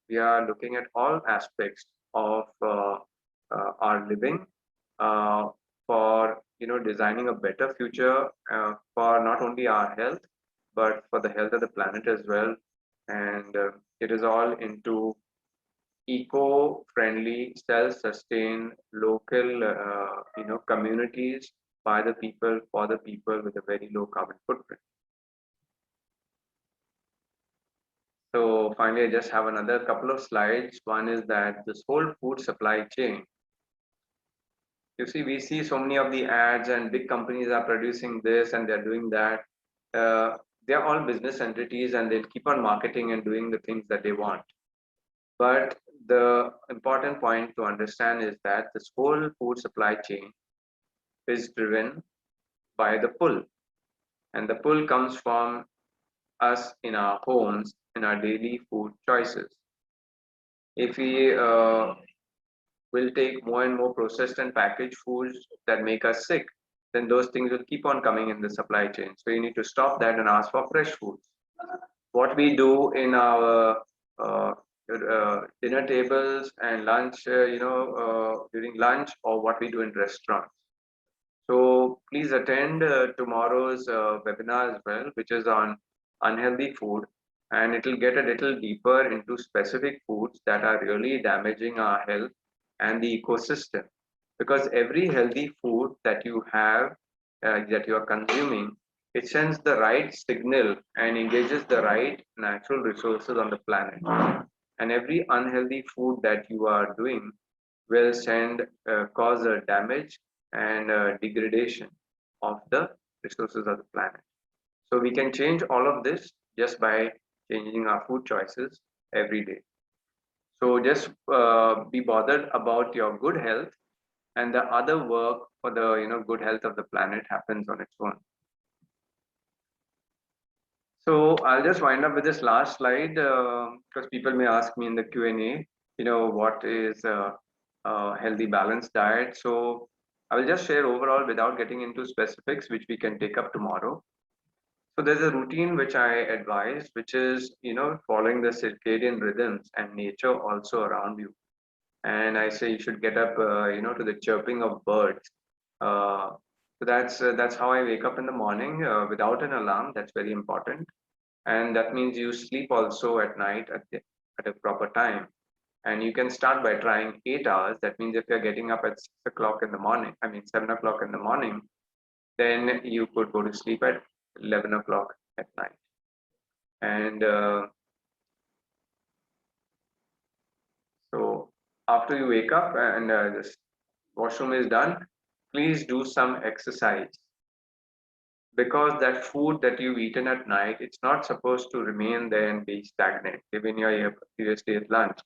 We are looking at all aspects of our living for designing a better future for not only our health but for the health of the planet as well. And it is all into eco-friendly, self-sustained, local, communities by the people, for the people, with a very low carbon footprint. So finally, I just have another couple of slides. One is that this whole food supply chain. You see, we see so many of the ads, and big companies are producing this and they're doing that. They're all business entities, and they'll keep on marketing and doing the things that they want. But the important point to understand is that this whole food supply chain is driven by the pull. And the pull comes from us in our homes, in our daily food choices. If we will take more and more processed and packaged foods that make us sick, then those things will keep on coming in the supply chain. So you need to stop that and ask for fresh foods. What we do in our dinner tables and lunch, during lunch, or what we do in restaurants. So please attend tomorrow's webinar as well, which is on unhealthy food, and it will get a little deeper into specific foods that are really damaging our health and the ecosystem. Because every healthy food that you have, that you are consuming, it sends the right signal and engages the right natural resources on the planet. And every unhealthy food that you are doing will cause a damage and degradation of the resources of the planet. So we can change all of this just by changing our food choices every day. So just be bothered about your good health, and the other work for the good health of the planet happens on its own. So I'll just wind up with this last slide because people may ask me in the Q&A, what is a healthy balanced diet. So I will just share overall without getting into specifics, which we can take up tomorrow. So there's a routine which I advise, which is following the circadian rhythms and nature also around you. And I say you should get up to the chirping of birds. So that's how I wake up in the morning without an alarm. That's very important. And that means you sleep also at night at a proper time. And you can start by trying 8 hours. That means if you're getting up at 6 o'clock in the morning, 7 o'clock in the morning, then you could go to sleep at 11 o'clock at night. And so after you wake up and this washroom is done, please do some exercise. because that food that you've eaten at night, it's not supposed to remain there and be stagnant, given your previous day's lunch.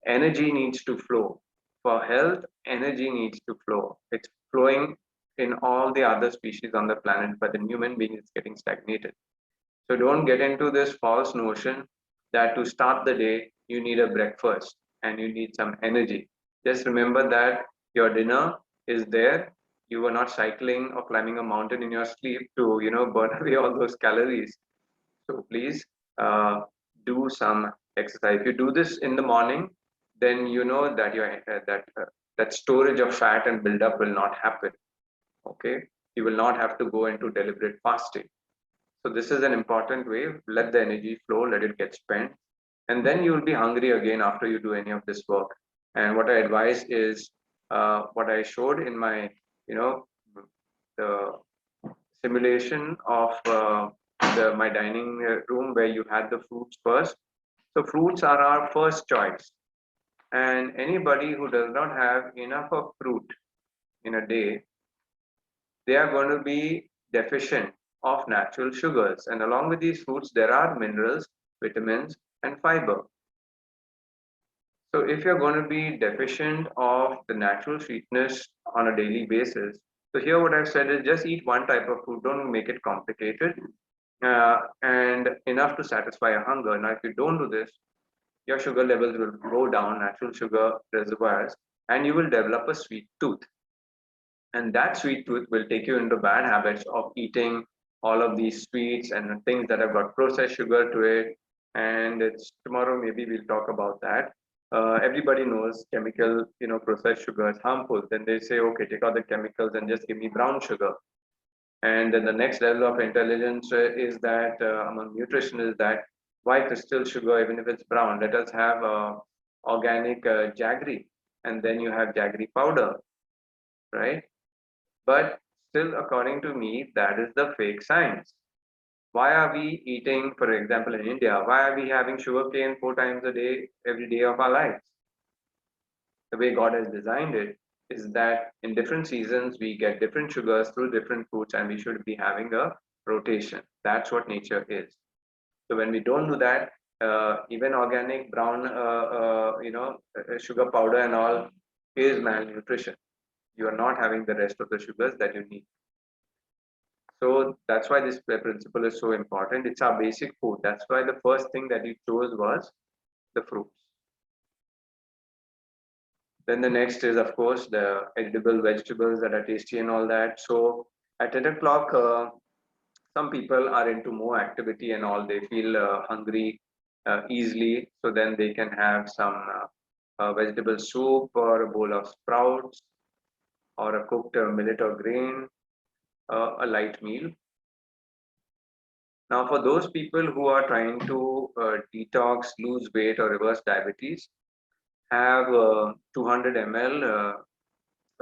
Energy needs to flow. For health, energy needs to flow. It's flowing in all the other species on the planet, but in human beings, it's getting stagnated. So don't get into this false notion that to start the day, you need a breakfast and you need some energy. Just remember that your dinner is there. You were not cycling or climbing a mountain in your sleep to, burn away all those calories. So please do some exercise. If you do this in the morning, then you know that that storage of fat and buildup will not happen. Okay, you will not have to go into deliberate fasting. So this is an important way. Let the energy flow, let it get spent, and then you will be hungry again after you do any of this work. And what I advise is what I showed in my, the simulation of my dining room where you had the fruits first. So fruits are our first choice, and anybody who does not have enough of fruit in a day, they are going to be deficient of natural sugars. And along with these fruits, there are minerals, vitamins, and fiber. So if you're going to be deficient of the natural sweetness on a daily basis, so here what I've said is just eat one type of food, don't make it complicated, and enough to satisfy your hunger. Now, if you don't do this, your sugar levels will go down, natural sugar reservoirs, and you will develop a sweet tooth. And that sweet tooth will take you into bad habits of eating all of these sweets and things that have got processed sugar to it. And it's tomorrow, maybe we'll talk about that. Everybody knows chemical, processed sugar is harmful. Then they say, okay, take out the chemicals and just give me brown sugar. And then the next level of intelligence is that among nutrition is that why crystal sugar, even if it's brown, let us have organic jaggery, and then you have jaggery powder, right? But still, according to me, that is the fake science. Why are we eating, for example, in India, why are we having sugar cane 4 times a day, every day of our lives? The way God has designed it is that in different seasons, we get different sugars through different foods, and we should be having a rotation. That's what nature is. So when we don't do that, even organic brown, sugar powder and all is malnutrition. You are not having the rest of the sugars that you need. So that's why this principle is so important. It's our basic food. That's why the first thing that you chose was the fruits. Then the next is, of course, the edible vegetables that are tasty and all that. So at 10 o'clock, some people are into more activity and all. They feel hungry easily. So then they can have some vegetable soup or a bowl of sprouts or a cooked millet or grain, a light meal. Now, for those people who are trying to detox, lose weight, or reverse diabetes, have 200 ml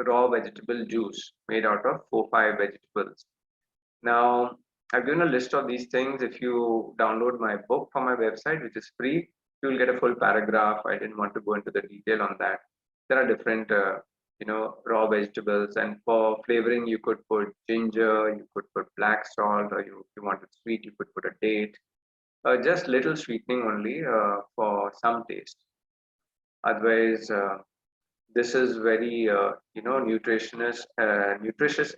raw vegetable juice made out of 4-5 vegetables. Now, I've given a list of these things. If you download my book from my website, which is free, you will get a full paragraph. I didn't want to go into the detail on that. There are different raw vegetables, and for flavoring you could put ginger, you could put black salt, or if you wanted sweet you could put a date, just little sweetening only for some taste. Otherwise this is very nutritious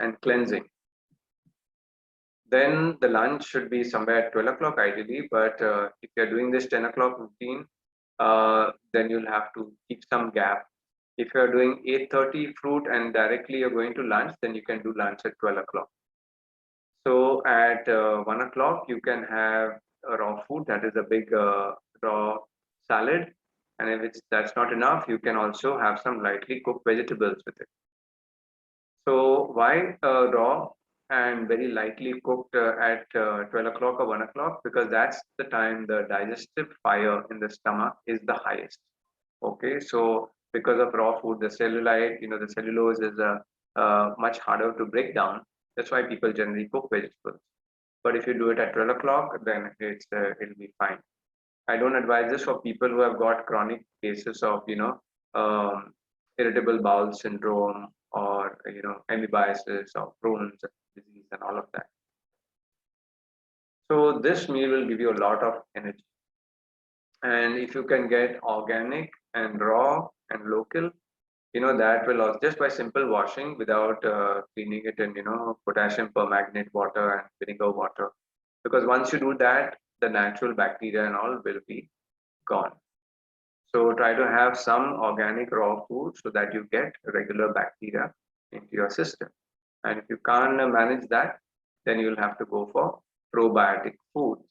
and cleansing. Then the lunch should be somewhere at 12 o'clock ideally, but if you're doing this 10 o'clock routine, then you'll have to keep some gap. If you're doing 8:30 fruit and directly you're going to lunch, then you can do lunch at 12 o'clock. So at 1 o'clock, you can have a raw food, that is a big raw salad. And if that's not enough, you can also have some lightly cooked vegetables with it. So why raw and very lightly cooked at 12 o'clock or 1 o'clock? Because that's the time the digestive fire in the stomach is the highest. Okay, so because of raw food, the cellulite, the cellulose is much harder to break down. That's why people generally cook vegetables. But if you do it at 12 o'clock, then it'll be fine. I don't advise this for people who have got chronic cases of irritable bowel syndrome or amoebiasis or Crohn's disease and all of that. So this meal will give you a lot of energy. And if you can get organic and raw and local, that will also, just by simple washing without cleaning it in, potassium permanganate water and vinegar water. Because once you do that, the natural bacteria and all will be gone. So try to have some organic raw food so that you get regular bacteria into your system. And if you can't manage that, then you'll have to go for probiotic foods.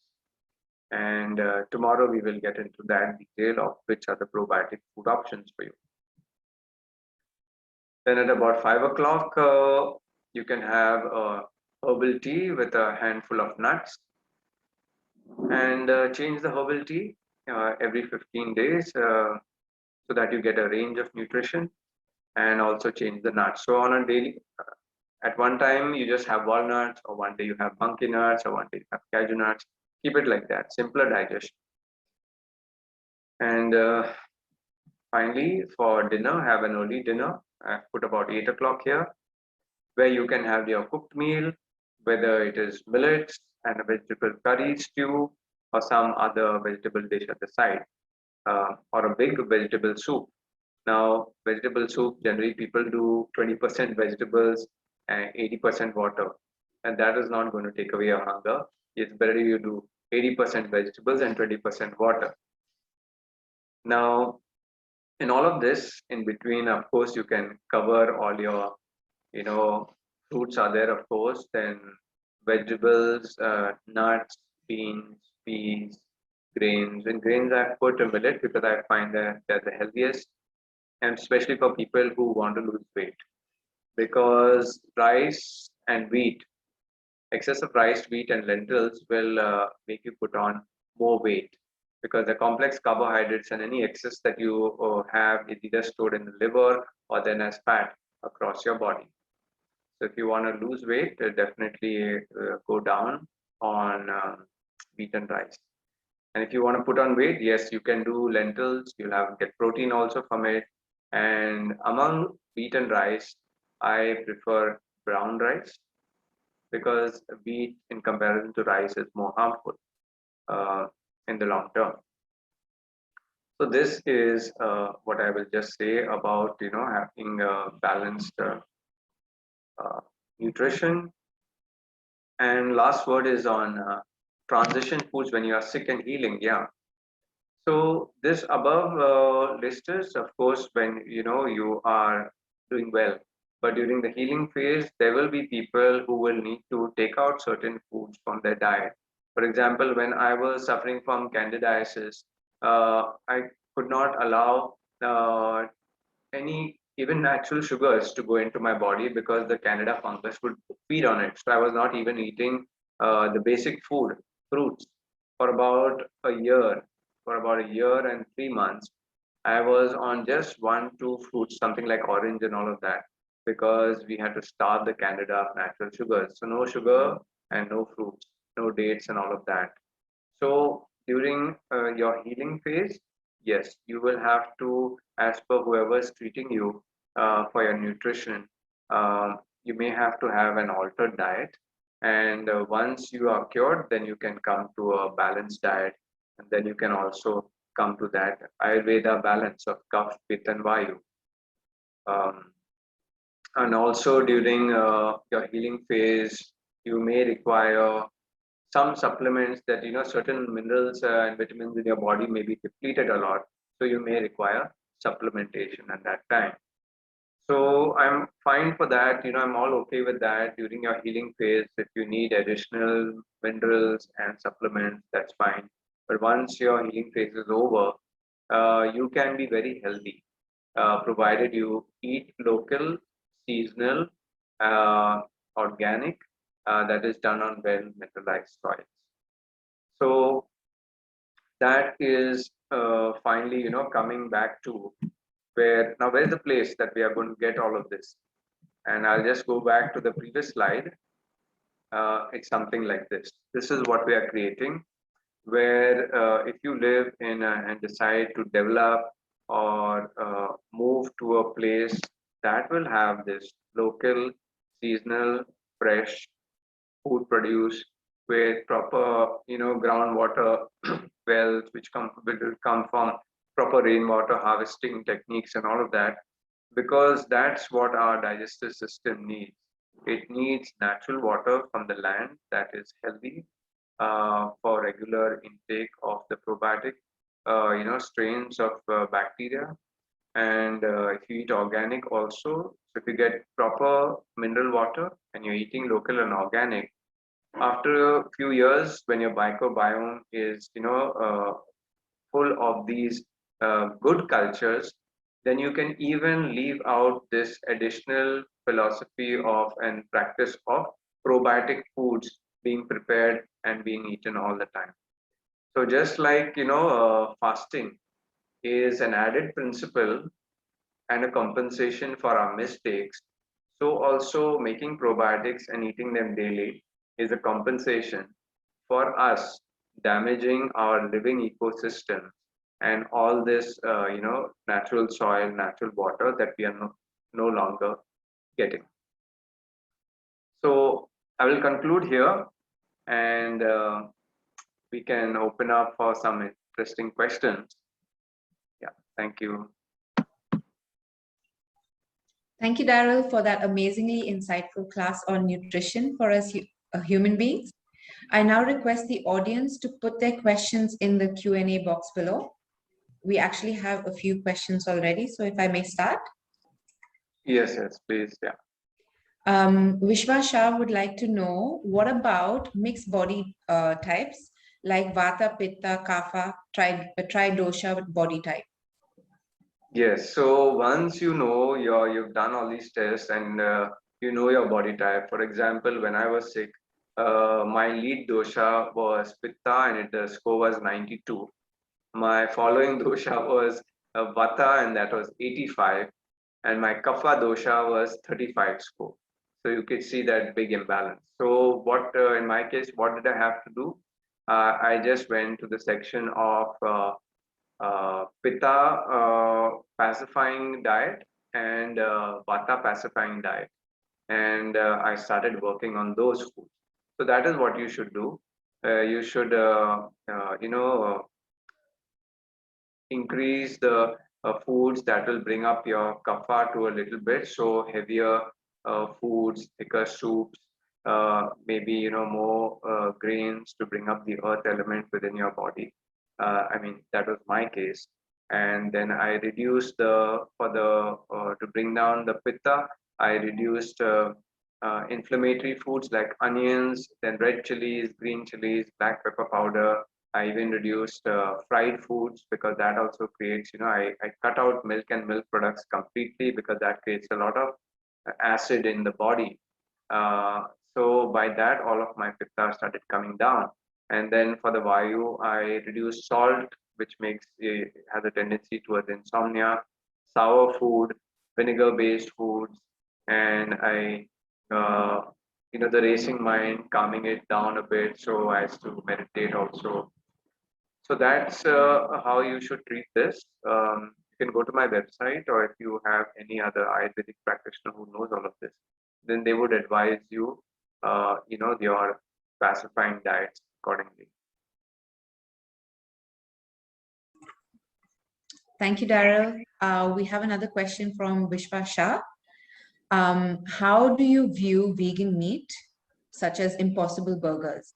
And tomorrow we will get into that detail of which are the probiotic food options for you. Then at about 5 o'clock, you can have a herbal tea with a handful of nuts, and change the herbal tea every 15 days so that you get a range of nutrition, and also change the nuts. So on a daily, at one time you just have walnuts, or one day you have monkey nuts, or one day you have cashew nuts. Keep it like that, simpler digestion. And finally, for dinner, have an early dinner. I've put about 8 o'clock here, where you can have your cooked meal, whether it is millets and a vegetable curry stew, or some other vegetable dish at the side, or a big vegetable soup. Now, vegetable soup, generally people do 20% vegetables and 80% water, and that is not going to take away your hunger. It's better you do 80% vegetables and 20% water. Now, in all of this, in between, of course, you can cover all your, fruits are there, of course, then vegetables, nuts, beans, peas, grains. And grains I've put a millet because I find that they're the healthiest, and especially for people who want to lose weight. Because rice and wheat, excessive rice, wheat, and lentils will make you put on more weight, because the complex carbohydrates and any excess that you have is either stored in the liver or then as fat across your body. So if you want to lose weight, definitely go down on wheat and rice. And if you want to put on weight, yes, you can do lentils. You'll have get protein also from it. And among wheat and rice, I prefer brown rice, because wheat in comparison to rice is more harmful in the long term. So this is what I will just say about having a balanced nutrition. And last word is on transition foods when you are sick and healing. Yeah. So this above list is, of course, when you are doing well. But during the healing phase, there will be people who will need to take out certain foods from their diet. For example, when I was suffering from candidiasis, I could not allow any even natural sugars to go into my body, because the Candida fungus would feed on it. So I was not even eating the basic food, fruits, for about a year. For about a year and 3 months, I was on just 1, 2 fruits, something like orange and all of that, because we had to starve the Candida of natural sugars. So no sugar and no fruits, no dates and all of that. So during your healing phase, yes, you will have to, as per whoever is treating you for your nutrition, you may have to have an altered diet. And once you are cured, then you can come to a balanced diet. And then you can also come to that Ayurveda balance of Kapha, Pitta, and Vayu. Um, and also during your healing phase, you may require some supplements that certain minerals and vitamins in your body may be depleted a lot, so you may require supplementation at that time. So I'm fine for that. I'm all okay with that. During your healing phase, if you need additional minerals and supplements, that's fine. But once your healing phase is over, you can be very healthy, provided you eat local, seasonal, uh, organic, that is done on well mineralized soils. So that is finally, coming back to where's the place that we are going to get all of this? And I'll just go back to the previous slide. It's something like this. This is what we are creating, where if you live in and decide to develop or move to a place that will have this local, seasonal, fresh food produce with proper, groundwater wells, which will come from proper rainwater harvesting techniques and all of that, because that's what our digestive system needs. It needs natural water from the land that is healthy for regular intake of the probiotic, strains of bacteria. And if you eat organic also, so if you get proper mineral water and you're eating local and organic, after a few years, when your microbiome is, full of these good cultures, then you can even leave out this additional philosophy of and practice of probiotic foods being prepared and being eaten all the time. So just like, fasting is an added principle and a compensation for our mistakes, so also making probiotics and eating them daily is a compensation for us damaging our living ecosystem and all this, natural soil, natural water that we are no longer getting. So I will conclude here, and we can open up for some interesting questions. Yeah, thank you. Thank you, Daryl, for that amazingly insightful class on nutrition for us human beings. I now request the audience to put their questions in the Q&A box below. We actually have a few questions already, so if I may start. Yes, please. Yeah. Vishwa Shah would like to know, what about mixed body types like Vata, Pitta, Kapha, Tridosha body type? Yes. So once you've done all these tests and you know your body type. For example, when I was sick, my lead dosha was Pitta and the score was 92. My following dosha was Vata and that was 85. And my Kapha dosha was 35 score. So you could see that big imbalance. So what, in my case, what did I have to do? I just went to the section of Pitta pacifying diet and Vata pacifying diet. And I started working on those foods. So that is what you should do. You should, increase the foods that will bring up your kapha to a little bit. So heavier foods, thicker soups, maybe more grains to bring up the earth element within your body. I mean, that was my case. And then I reduced to bring down the pitta. I reduced inflammatory foods like onions, then red chilies, green chilies, black pepper powder. I even reduced fried foods because that also creates, I cut out milk and milk products completely because that creates a lot of acid in the body. Uh, so by that, all of my pitta started coming down. And then for the vayu, I reduced salt, which has a tendency towards insomnia, sour food, vinegar-based foods, and uh, the racing mind, calming it down a bit. So I used to meditate also. So that's how you should treat this. You can go to my website, or if you have any other Ayurvedic practitioner who knows all of this, then they would advise you, your pacifying diets accordingly. Thank you, Daryl. We have another question from Vishwa Shah. How do you view vegan meat, such as Impossible Burgers?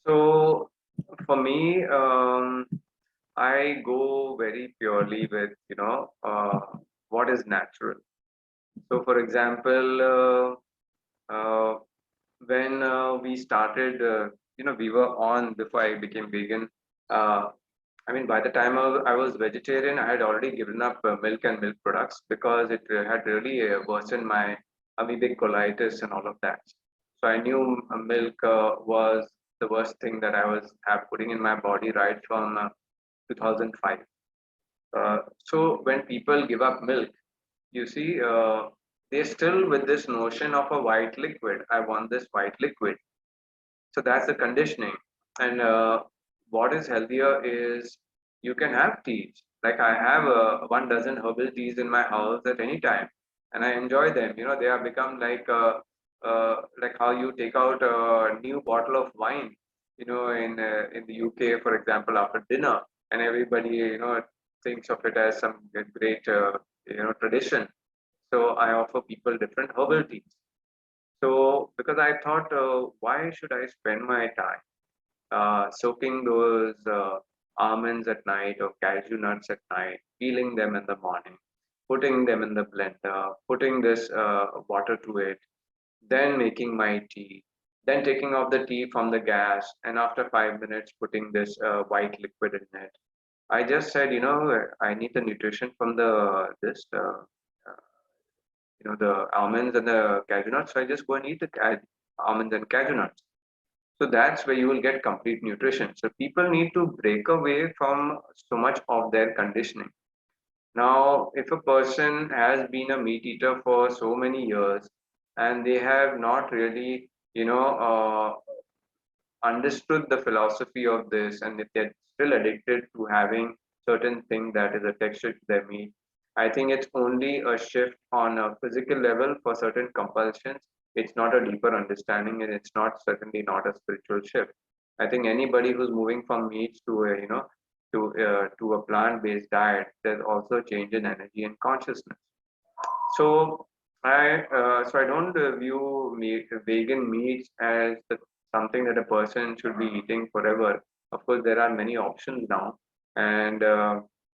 So for me, I go very purely with what is natural. So for example, when we started, we were on before I became vegan. I mean, by the time I was vegetarian, I had already given up milk and milk products because it had really worsened my amoebic colitis and all of that. So I knew milk was the worst thing that I was putting in my body right from 2005. So when people give up milk, you see, they're still with this notion of a white liquid. I want this white liquid. So that's the conditioning. And what is healthier is you can have teas. Like I have 1 dozen herbal teas in my house at any time, and I enjoy them. They have become like like how you take out a new bottle of wine, in the UK, for example, after dinner, and everybody, thinks of it as some great, tradition. So I offer people different herbal teas. So because I thought, why should I spend my time soaking those almonds at night or cashew nuts at night, peeling them in the morning, putting them in the blender, putting this water to it, then making my tea, then taking off the tea from the gas, and after 5 minutes putting this white liquid in it. I just said, I need the nutrition from the almonds and the cashew nuts. So I just go and eat the almonds and cashew nuts. So that's where you will get complete nutrition. So people need to break away from so much of their conditioning. Now, if a person has been a meat eater for so many years and they have not really, understood the philosophy of this, and if they're still addicted to having certain thing that is a texture to their meat, I think it's only a shift on a physical level for certain compulsions. It's not a deeper understanding, and it's not certainly not a spiritual shift. I think anybody who's moving from meats to a, to a plant-based diet, there's also a change in energy and consciousness. So I don't view vegan meats as something that a person should be eating forever. Of course, there are many options now, and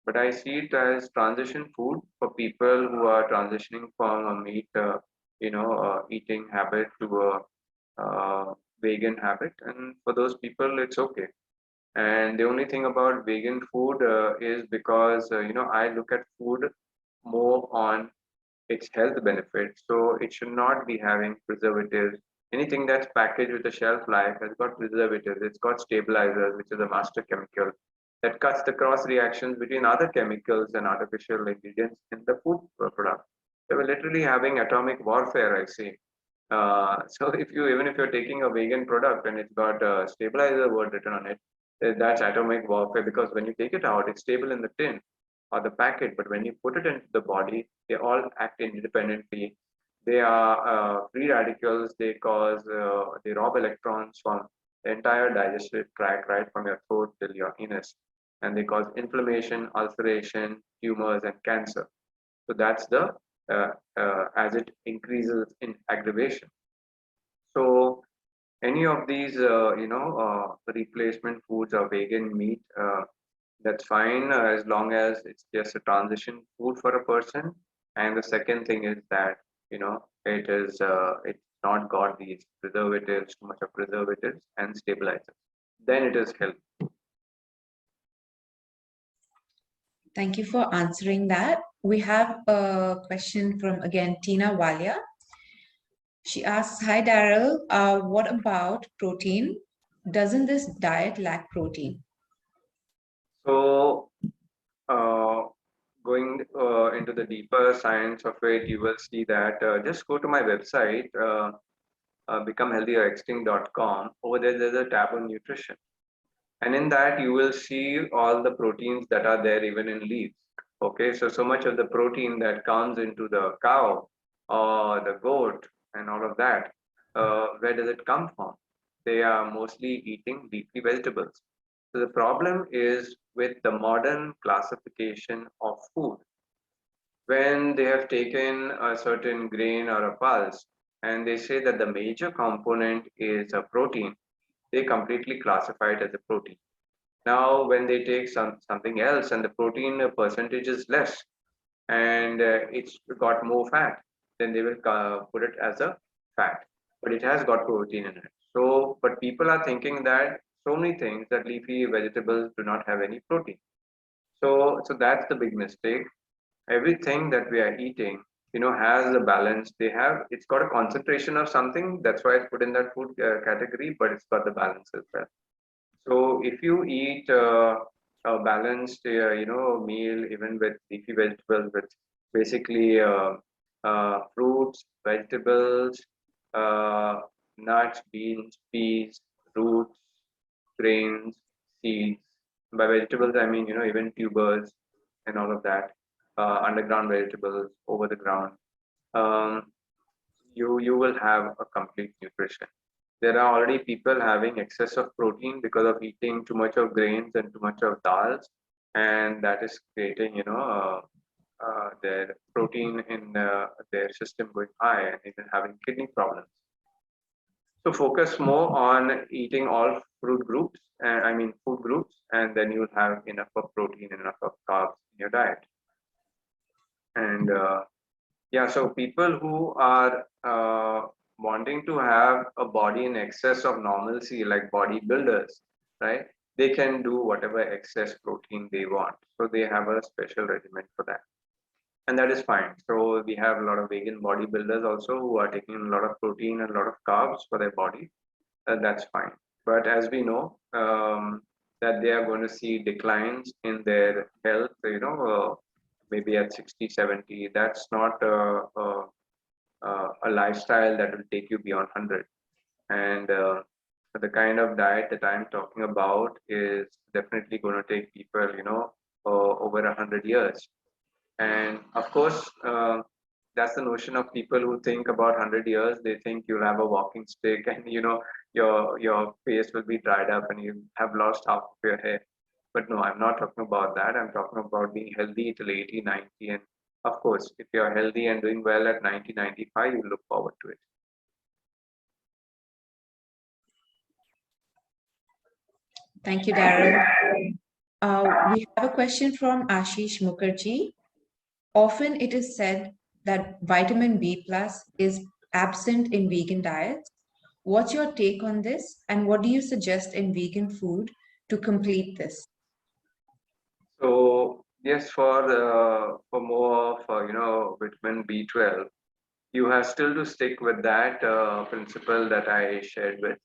but I see it as transition food for people who are transitioning from a meat, eating habit to a vegan habit, and for those people, it's okay. And the only thing about vegan food is because I look at food more on its health benefits. So it should not be having preservatives. Anything that's packaged with a shelf life has got preservatives. It's got stabilizers, which is a master chemical that cuts the cross reactions between other chemicals and artificial ingredients in the food product. So we're literally having atomic warfare, I see. So if you even if you're taking a vegan product and it's got a stabilizer word written on it, that's atomic warfare, because when you take it out, it's stable in the tin or the packet, but when you put it into the body, they all act independently. They are free radicals. They rob electrons from the entire digestive tract, right from your throat till your anus, and they cause inflammation, ulceration, tumors, and cancer. So that's the as it increases in aggravation. So any of these, replacement foods or vegan meat, that's fine as long as it's just a transition food for a person. And the second thing is that it's not got these preservatives, too much of preservatives and stabilizers. Then it is healthy. Thank you for answering that. We have a question from, again, Tina Walia. She asks, hi, Daryl, what about protein? Doesn't this diet lack protein? So, going into the deeper science of it, you will see that just go to my website, becomehealthyextinct.com. Over there, there's a tab on nutrition. And in that, you will see all the proteins that are there even in leaves. Okay, so much of the protein that comes into the cow or the goat and all of that, where does it come from? They are mostly eating leafy vegetables. So the problem is with the modern classification of food. When they have taken a certain grain or a pulse and they say that the major component is a protein, they completely classify it as a protein. Now, when they take something else and the protein percentage is less and it's got more fat, then they will put it as a fat, but it has got protein in it. So, but people are thinking that so many things that leafy vegetables do not have any protein. So that's the big mistake. Everything that we are eating, has a balance. It's got a concentration of something. That's why it's put in that food category, but it's got the balance as well. So if you eat a balanced, meal, even with leafy vegetables, with basically fruits, vegetables, uh, nuts, beans, peas, roots, grains, seeds. By vegetables, I mean, even tubers and all of that, underground vegetables, over the ground. Um, you will have a complete nutrition. There are already people having excess of protein because of eating too much of grains and too much of dals, and that is creating, their protein in their system going high and even having kidney problems. So focus more on eating all fruit groups, I mean food groups, and then you'll have enough of protein and enough of carbs in your diet. And yeah, so people who are wanting to have a body in excess of normalcy, like bodybuilders, right? They can do whatever excess protein they want. So they have a special regimen for that. And that is fine. So we have a lot of vegan bodybuilders also who are taking a lot of protein and a lot of carbs for their body. That's fine. But as we know, that they are going to see declines in their health, maybe at 60, 70. That's not a lifestyle that will take you beyond 100. And the kind of diet that I'm talking about is definitely going to take people, over 100 years. And of course, that's the notion of people who think about 100 years. They think you'll have a walking stick, and your face will be dried up, and you have lost half of your hair. But no, I'm not talking about that. I'm talking about being healthy till 80, 90. And of course, if you're healthy and doing well at 90, 95, you look forward to it. Thank you, Darryl. We have a question from Ashish Mukherjee. Often it is said that vitamin B plus is absent in vegan diets. What's your take on this, and what do you suggest in vegan food to complete this? So yes, for more of vitamin B12, you have still to stick with that principle that I shared with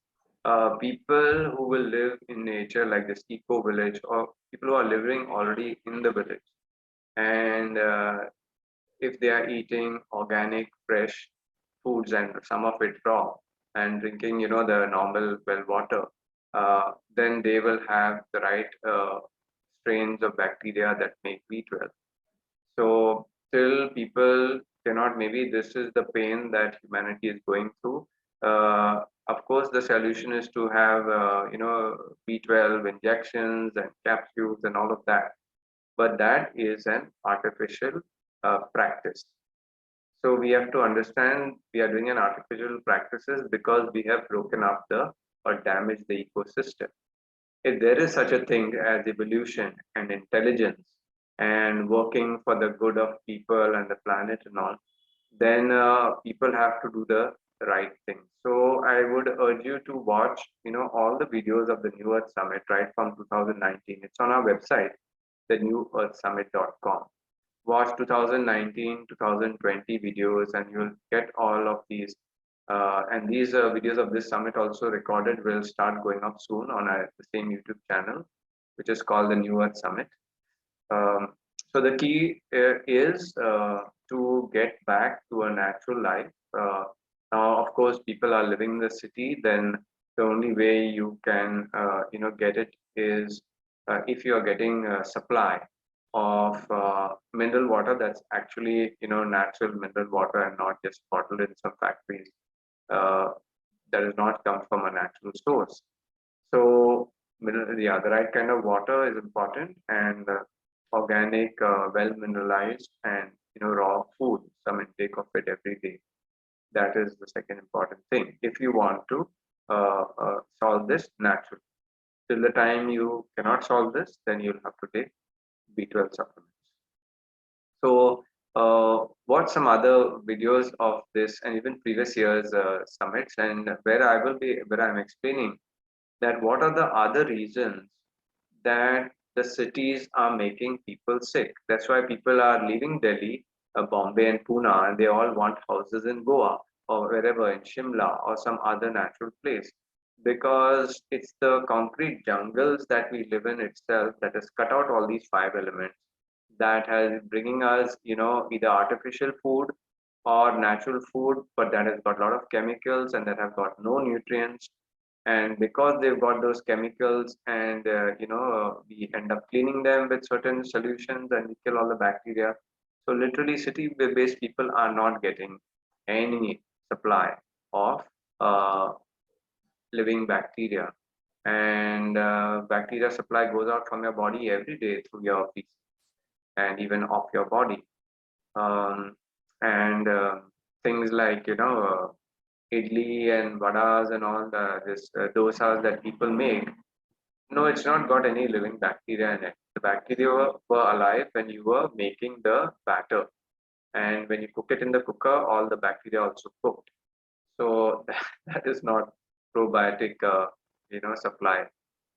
people who will live in nature, like this eco village, or people who are living already in the village, and if they are eating organic, fresh foods and some of it raw, and drinking, the normal well water, then they will have the right strains of bacteria that make B12. So till people cannot, maybe this is the pain that humanity is going through. Of course, the solution is to have, B12 injections and capsules and all of that. But that is an artificial practice. So we have to understand we are doing an artificial practices because we have broken up the or damaged the ecosystem. If there is such a thing as evolution and intelligence and working for the good of people and the planet and all, then people have to do the right thing. So I would urge you to watch, all the videos of the New Earth Summit right from 2019. It's on our website, thenewearthsummit.com. Watch 2019, 2020 videos, and you'll get all of these. And these videos of this summit also recorded will start going up soon on the same YouTube channel, which is called the New Earth Summit. So the key is to get back to a natural life. Now, of course, people are living in the city. Then the only way you can, get it is if you are getting a supply of mineral water that's actually, natural mineral water and not just bottled in some factories. That does not come from a natural source. So, yeah, the right kind of water is important, and organic, well mineralized, and raw food, some intake of it every day. That is the second important thing. If you want to solve this naturally, till the time you cannot solve this, then you'll have to take B12 supplements. So, what some other videos of this and even previous years summits, and where I'm explaining that what are the other reasons that the cities are making people sick. That's why people are leaving Delhi, Bombay, and Pune, and they all want houses in Goa or wherever in Shimla or some other natural place, because it's the concrete jungles that we live in itself that has cut out all these five elements, that has bringing us, either artificial food or natural food, but that has got a lot of chemicals and that have got no nutrients. And because they've got those chemicals, and we end up cleaning them with certain solutions and we kill all the bacteria. So literally, city-based people are not getting any supply of living bacteria. And bacteria supply goes out from your body every day through your feces and even off your body. Um, and things like, idli and vadas and all this dosas that people make, no, it's not got any living bacteria in it. The bacteria were alive when you were making the batter. And when you cook it in the cooker, all the bacteria also cooked. So that is not probiotic, supply.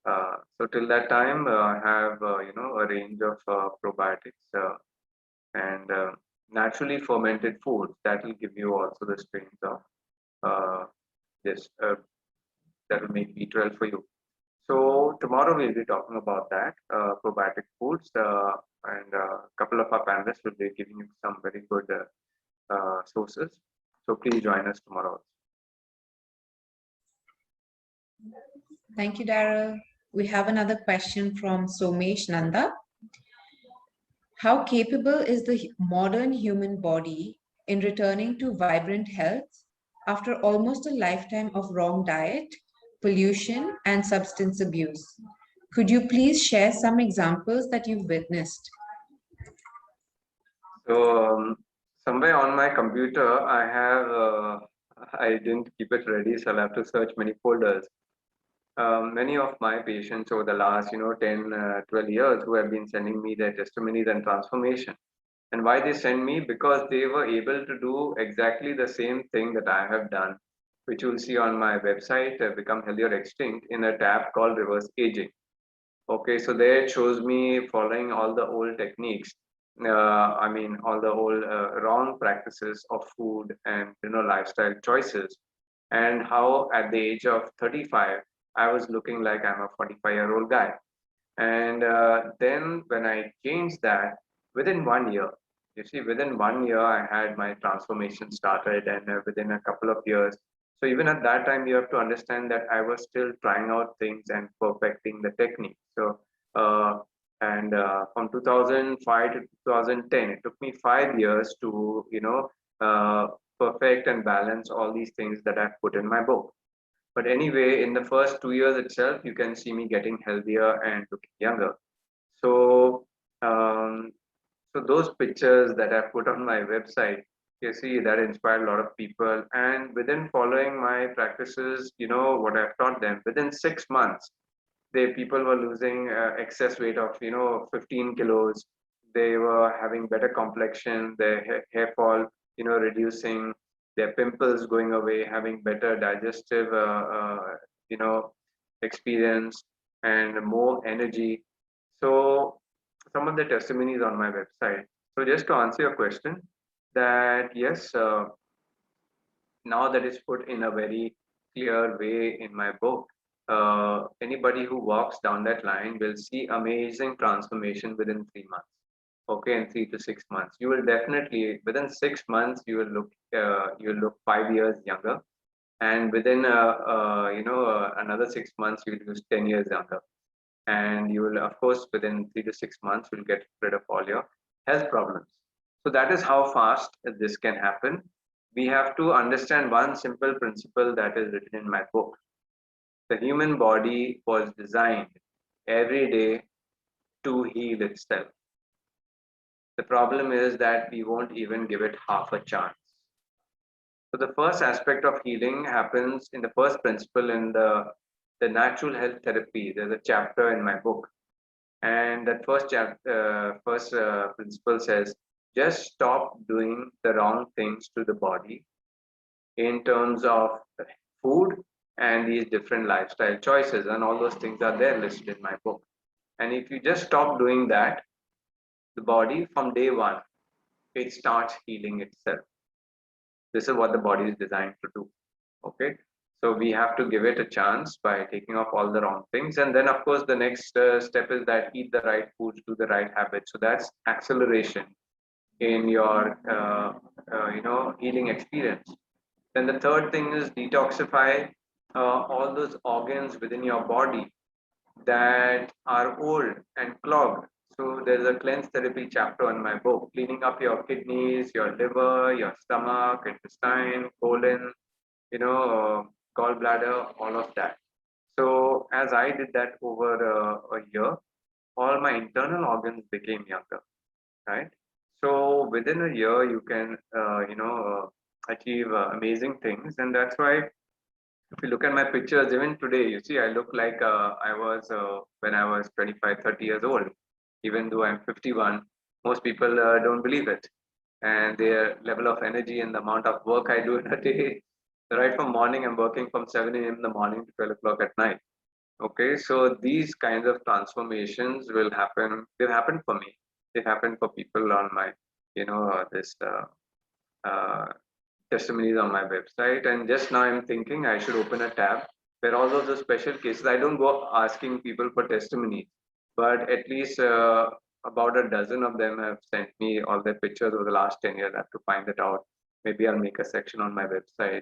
So till that time, I have, a range of probiotics and naturally fermented foods that will give you also the strains of uh, this that will make B12 for you. So tomorrow we'll be talking about that probiotic foods, and a couple of our panelists will be giving you some very good sources. So please join us tomorrow. Thank you, Daryl. We have another question from Somesh Nanda. How capable is the modern human body in returning to vibrant health after almost a lifetime of wrong diet, pollution, and substance abuse? Could you please share some examples that you've witnessed? So somewhere on my computer, I have, I didn't keep it ready, so I'll have to search many folders. Many of my patients over the last, 10, 12 years who have been sending me their testimonies and transformation. And why they send me? Because they were able to do exactly the same thing that I have done, which you'll see on my website, Become Healthy or Extinct, in a tab called Reverse Aging. Okay, so there it shows me following all the old techniques. All the old wrong practices of food and lifestyle choices, and how at the age of 35, I was looking like I'm a 45-year-old guy. And then when I changed that, within 1 year, you see, within 1 year, I had my transformation started, and within a couple of years. So even at that time, you have to understand that I was still trying out things and perfecting the technique. So, and from 2005 to 2010, it took me 5 years to, perfect and balance all these things that I've put in my book. But anyway, in the first 2 years itself, you can see me getting healthier and looking younger. So, so those pictures that I put on my website, you see, that inspired a lot of people. And within following my practices, what I've taught them, within 6 months, people were losing excess weight of 15 kilos. They were having better complexion, their hair fall reducing, their pimples going away, having better digestive you know experience, and more energy. So some of the testimonies on my website. So just to answer your question, that yes, now that is put in a very clear way in my book, anybody who walks down that line will see amazing transformation within 3 months. Okay, in 3 to 6 months, you will definitely within 6 months you will look 5 years younger, and within another 6 months you will use 10 years younger, and you will, of course, within 3 to 6 months you'll get rid of all your health problems. So that is how fast this can happen. We have to understand one simple principle that is written in my book. The human body was designed every day to heal itself. The problem is that we won't even give it half a chance. So the first aspect of healing happens in the first principle in the natural health therapy. There's a chapter in my book, and that first principle says, just stop doing the wrong things to the body in terms of food and these different lifestyle choices, and all those things are there listed in my book. And if you just stop doing that, the body from day one, it starts healing itself. This is what the body is designed to do. Okay, so we have to give it a chance by taking off all the wrong things, and then of course the next step is that eat the right foods, do the right habits. So that's acceleration in your healing experience. Then the third thing is detoxify all those organs within your body that are old and clogged. So there's a cleanse therapy chapter in my book, cleaning up your kidneys, your liver, your stomach, intestine, colon, gallbladder, all of that. So as I did that over a year, all my internal organs became younger, right? So within a year, you can, achieve amazing things, and that's why if you look at my pictures, even today, you see, I look like I was when I was 25, 30 years old. Even though I'm 51, most people don't believe it. And their level of energy and the amount of work I do in a day, right from morning, I'm working from 7 a.m. in the morning to 12 o'clock at night. Okay, so these kinds of transformations will happen. They've happened for me. They happened for people on my, this uh, testimonies on my website. And just now I'm thinking I should open a tab where all of the special cases, I don't go asking people for testimonies, but at least about a dozen of them have sent me all their pictures over the last 10 years. I have to find it out. Maybe I'll make a section on my website.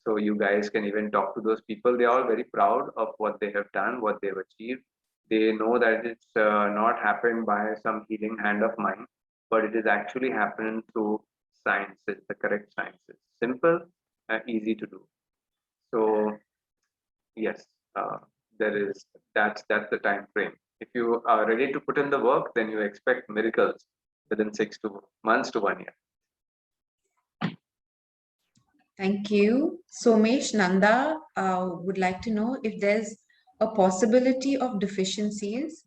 So you guys can even talk to those people. They're all very proud of what they have done, what they've achieved. They know that it's not happened by some healing hand of mine, but it is actually happened through sciences, the correct sciences. Simple and easy to do. So yes, uh, that's the time frame. If you are ready to put in the work, then you expect miracles within 6 months to 1 year. Thank you. Somesh Nanda would like to know if there's a possibility of deficiencies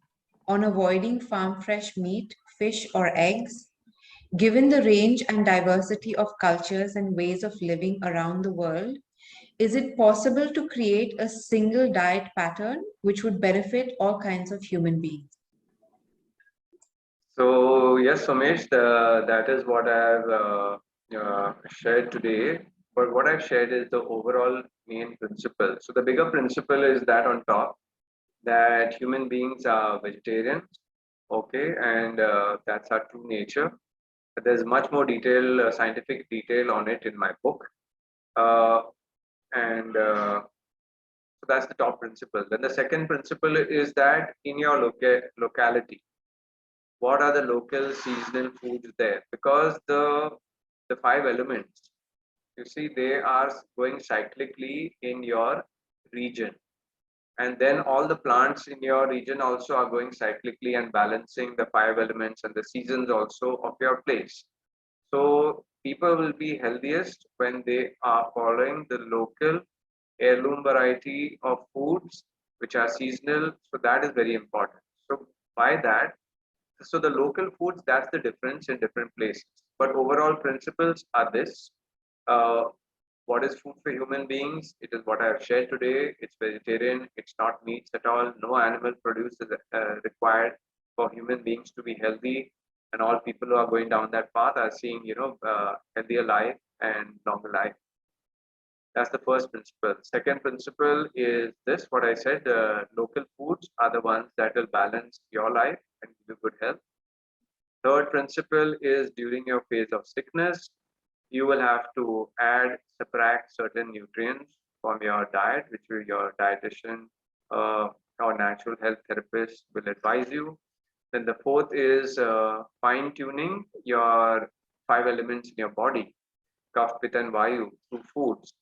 on avoiding farm fresh meat, fish, or eggs, given the range and diversity of cultures and ways of living around the world. Is it possible to create a single diet pattern which would benefit all kinds of human beings? So yes, Somesh, that is what I've shared today. But what I've shared is the overall main principle. So the bigger principle is that on top, that human beings are vegetarians, okay, and that's our true nature. But there's much more detail, scientific detail on it in my book, uh, and so that's the top principle. Then the second principle is that in your locality, what are the local seasonal foods there? Because the five elements, you see, they are going cyclically in your region, and then all the plants in your region also are going cyclically and balancing the five elements and the seasons also of your place. So people will be healthiest when they are following the local heirloom variety of foods which are seasonal. So that is very important. So by that, so the local foods, that's the difference in different places. But overall principles are this. Uh, what is food for human beings? It is what I have shared today. It's vegetarian. It's not meats at all. No animal produce is required for human beings to be healthy. And all people who are going down that path are seeing, healthier life and longer life. That's the first principle. Second principle is this: what I said. Local foods are the ones that will balance your life and give you good health. Third principle is during your phase of sickness, you will have to subtract certain nutrients from your diet, which your dietitian or natural health therapist will advise you. Then the fourth is fine tuning your five elements in your body, kapha, pitta, and vayu through foods,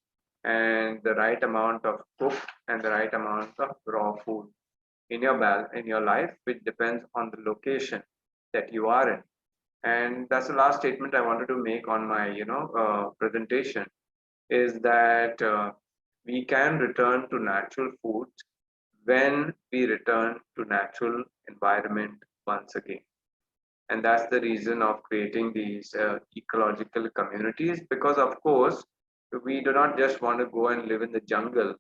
and the right amount of cooked and the right amount of raw food in your life, which depends on the location that you are in. And that's the last statement I wanted to make on my presentation, is that we can return to natural foods when we return to natural environment once again. And that's the reason of creating these ecological communities, because of course we do not just want to go and live in the jungle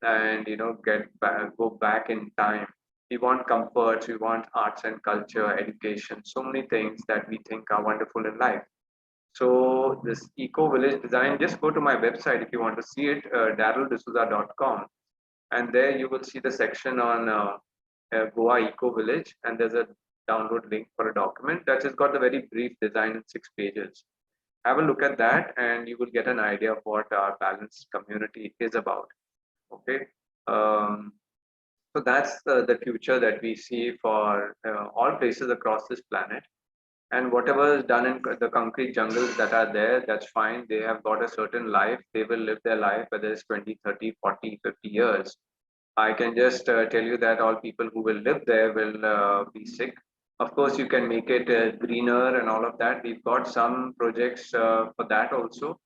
and go back in time. We want comforts, we want arts and culture, education, so many things that we think are wonderful in life. So this eco village design, just go to my website if you want to see it, darryldesouza.com, and there you will see the section on Goa Eco Village, and there's a download link for a document that has got a very brief design in 6 pages. Have a look at that, and you will get an idea of what our balanced community is about. Okay. Um, So that's the future that we see for all places across this planet. And whatever is done in the concrete jungles that are there, that's fine. They have got a certain life. They will live their life, whether it's 20, 30, 40, 50 years. I can just tell you that all people who will live there will be sick. Of course, you can make it greener and all of that. We've got some projects for that also,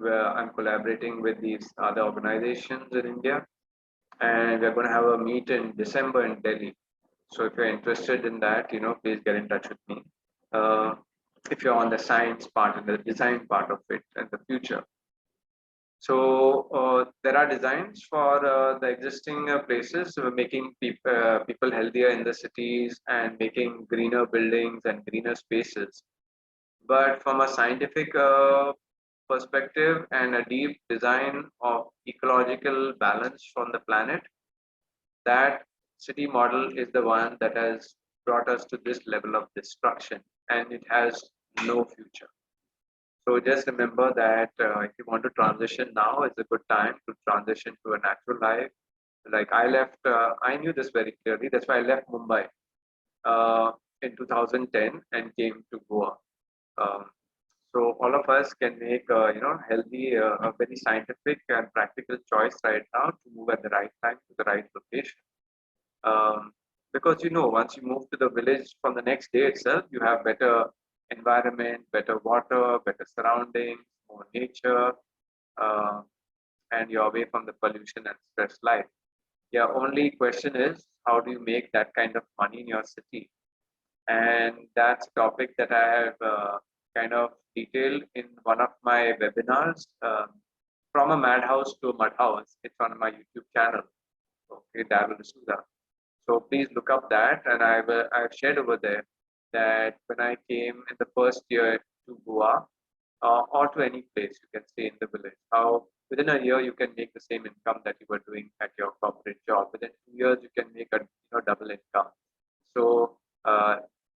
where I'm collaborating with these other organizations in India, and we're going to have a meet in December in Delhi. So if you're interested in that, please get in touch with me. Uh, if you're on the science part and the design part of it in the future. So there are designs for the existing places, making people healthier in the cities and making greener buildings and greener spaces. But from a scientific perspective and a deep design of ecological balance on the planet, that city model is the one that has brought us to this level of destruction, and it has no future. So just remember that if you want to transition now, is a good time to transition to a natural life. Like I left, I knew this very clearly. That's why I left Mumbai in 2010 and came to Goa. Um, so all of us can make, healthy, a very scientific and practical choice right now to move at the right time to the right location. Um, because once you move to the village from the next day itself, you have better environment, better water, better surroundings, more nature, uh, and you're away from the pollution and stress life. Yeah, only question is how do you make that kind of money in your city? And that's a topic that I have kind of detailed in one of my webinars, from a madhouse to a mud house. It's on my YouTube channel. Okay, Daryl De Souza. So please look up that, and I've shared over there that when I came in the first year to Goa, or to any place you can stay in the village, how within a year you can make the same income that you were doing at your corporate job. Within 2 years you can make a double income. So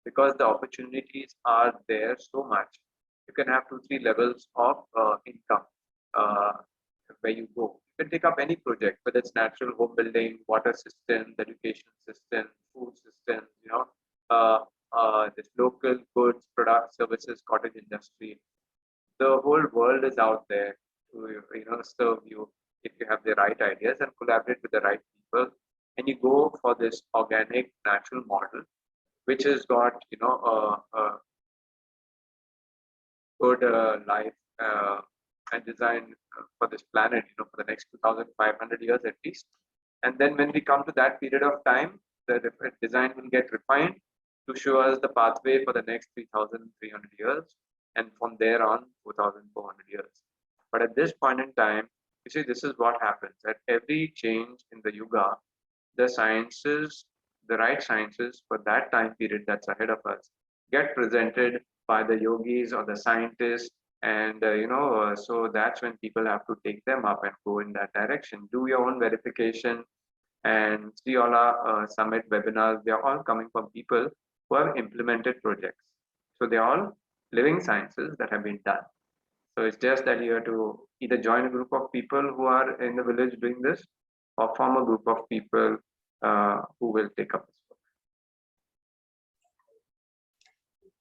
because the opportunities are there so much, you can have 2 3 levels of income uh, where you go. You can take up any project, whether it's natural home building, water systems, education systems, food systems, this local goods, products, services, cottage industry. The whole world is out there to serve you if you have the right ideas and collaborate with the right people, and you go for this organic natural model, which has got a good life and design for this planet, for the next 2,500 years at least. And then when we come to that period of time, the design will get refined to show us the pathway for the next 3,300 years, and from there on 4,400 years. But at this point in time, you see, this is what happens at every change in the yuga. The sciences, the right sciences for that time period that's ahead of us, get presented by the yogis or the scientists, and so that's when people have to take them up and go in that direction. Do your own verification and see all our summit webinars. They're all coming from people who have implemented projects. So they're all living sciences that have been done. So it's just that you have to either join a group of people who are in the village doing this, or form a group of people who will take up this work.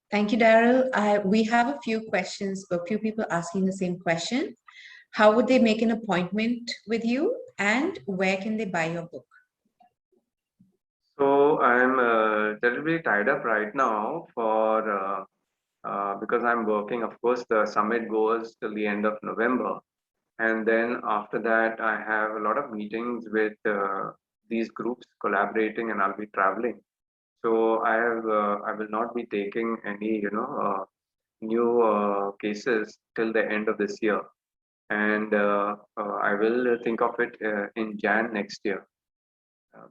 Thank you, Daryl. We have a few questions, a few people asking the same question. How would they make an appointment with you, and where can they buy your book? So I'm terribly tied up right now for because I'm working. Of course, the summit goes till the end of November, and then after that, I have a lot of meetings with these groups collaborating, and I'll be traveling. So I will not be taking any new cases till the end of this year, and I will think of it in Jan next year.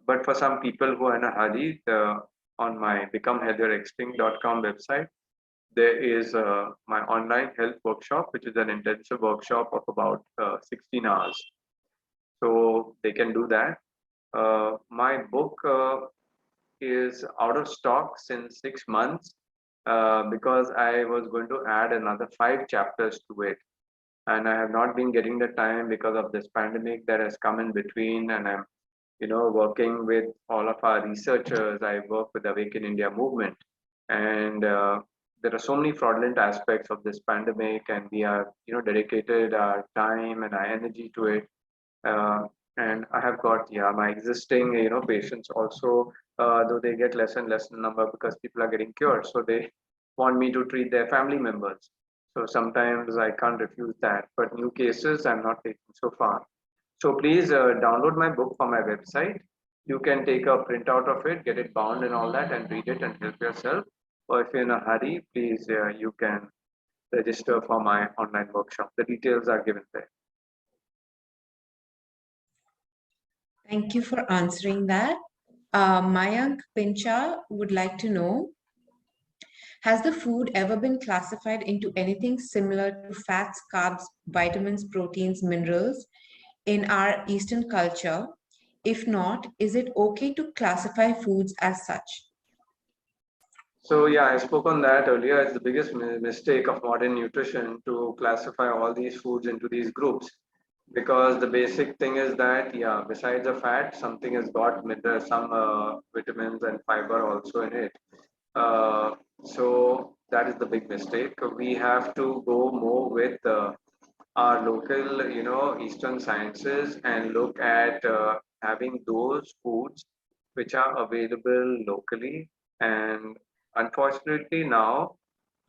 But for some people who are in a hurry, on my becomehealthierextinct.com website, there is my online health workshop, which is an intensive workshop of about 16 hours. So they can do that. My book is out of stock since 6 months because I was going to add another 5 chapters to it. And I have not been getting the time because of this pandemic that has come in between, and I'm working with all of our researchers. I work with the Awaken India movement, and there are so many fraudulent aspects of this pandemic, and we are, dedicated our time and our energy to it. Uh, and I have got, my existing, patients also, though they get less and less in number because people are getting cured. So they want me to treat their family members. So sometimes I can't refuse that. But new cases, I'm not taking so far. So please download my book from my website. You can take a printout of it, get it bound and all that, and read it and help yourself. Or if you're in a hurry, please you can register for my online workshop. The details are given there. Thank you for answering that. Mayank Pincha would like to know, has the food ever been classified into anything similar to fats, carbs, vitamins, proteins, minerals in our Eastern culture? If not, is it okay to classify foods as such? So yeah, I spoke on that earlier. It's the biggest mistake of modern nutrition to classify all these foods into these groups, because the basic thing is that, besides the fat, something has got some vitamins and fiber also in it. So that is the big mistake. We have to go more with our local, Eastern sciences, and look at having those foods which are available locally. And unfortunately now,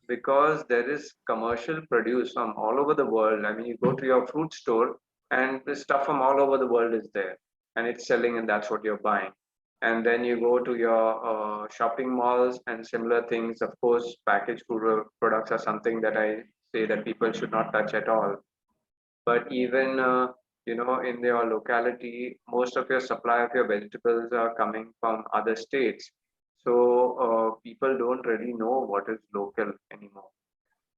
because there is commercial produce from all over the world. I mean, you go to your fruit store and the stuff from all over the world is there, and it's selling, and that's what you're buying. And then you go to your shopping malls and similar things. Of course, packaged food products are something that I say that people should not touch at all. But even in your locality, most of your supply of your vegetables are coming from other states. So people don't really know what is local anymore.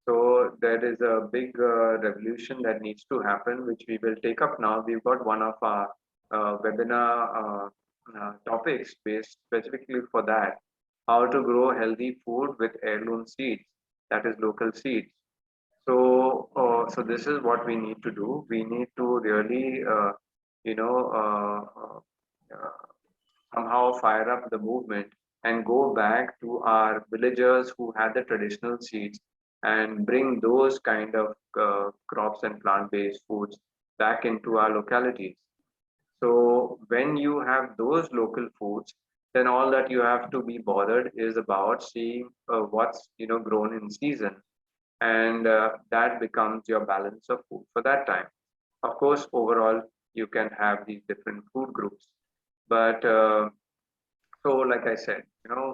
So there is a big revolution that needs to happen, which we will take up now. We've got one of our webinar topics based specifically for that: how to grow healthy food with heirloom seeds, that is local seeds. So this is what we need to do. We need to really, you know, somehow fire up the movement and go back to our villagers who had the traditional seeds and bring those kind of crops and plant-based foods back into our localities. So when you have those local foods, then all that you have to be bothered is about seeing what's grown in season, and that becomes your balance of food for that time. Of course, overall, you can have these different food groups, but so like I said,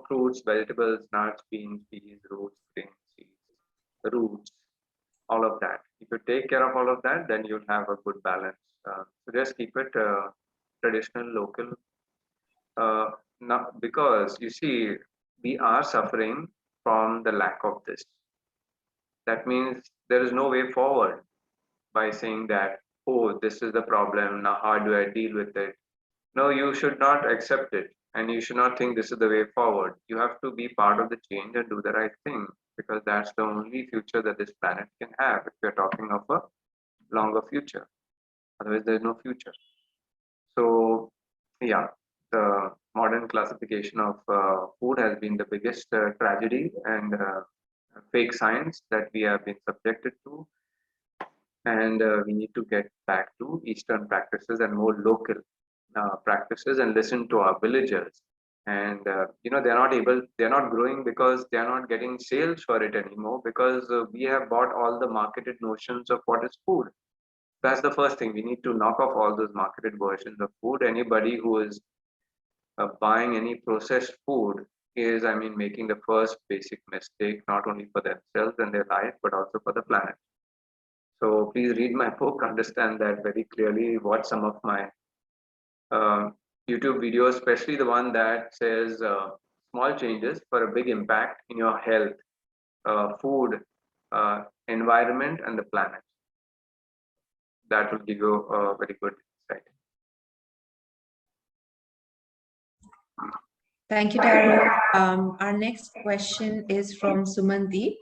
fruits, vegetables, nuts, beans, peas, roots, grains, seeds, roots, all of that. If you take care of all of that, then you'll have a good balance. So just keep it traditional, local. Not because you see, we are suffering from the lack of this. That means there is no way forward by saying that, oh, this is the problem. Now, how do I deal with it? No, you should not accept it. And you should not think this is the way forward. You have to be part of the change and do the right thing, because that's the only future that this planet can have if we're talking of a longer future. Otherwise, there's no future. So, yeah, the modern classification of food has been the biggest tragedy and fake science that we have been subjected to, and we need to get back to Eastern practices and more local practices and listen to our villagers. And they're not growing because they're not getting sales for it anymore, because we have bought all the marketed notions of what is food. That's the first thing. We need to knock off all those marketed versions of food. Anybody who is buying any processed food is, I mean, making the first basic mistake, not only for themselves and their life, but also for the planet. So please read my book, understand that very clearly, watch some of my YouTube videos, especially the one that says small changes for a big impact in your health, food, environment, and the planet. That will give you a very good insight. Thank you, Darryl. Our next question is from Sumandeep.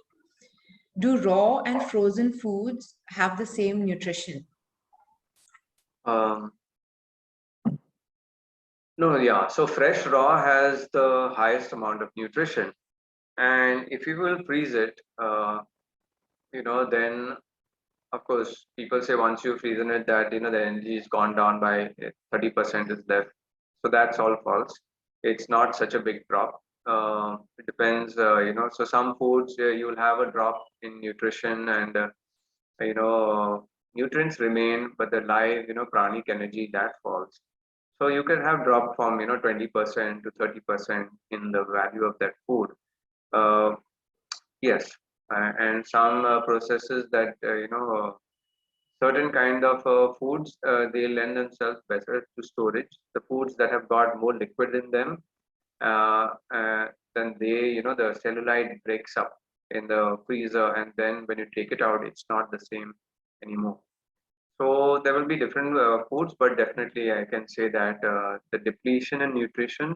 Do raw and frozen foods have the same nutrition? Um, No, yeah. So fresh raw has the highest amount of nutrition, and if you will freeze it, then of course people say once you freeze it that the energy is gone down by 30% is left. So that's all false. It's not such a big drop. It depends, So some foods you'll have a drop in nutrition and you know nutrients remain, but the live pranic energy that falls. So you can have drop from 20% to 30% in the value of that food. uh, yes. And some processes that certain kind of foods they lend themselves better to storage. The foods that have got more liquid in them, uh, uh, then the cellulite breaks up in the freezer, and then when you take it out it's not the same anymore. So there will be different foods, but definitely I can say that the depletion in nutrition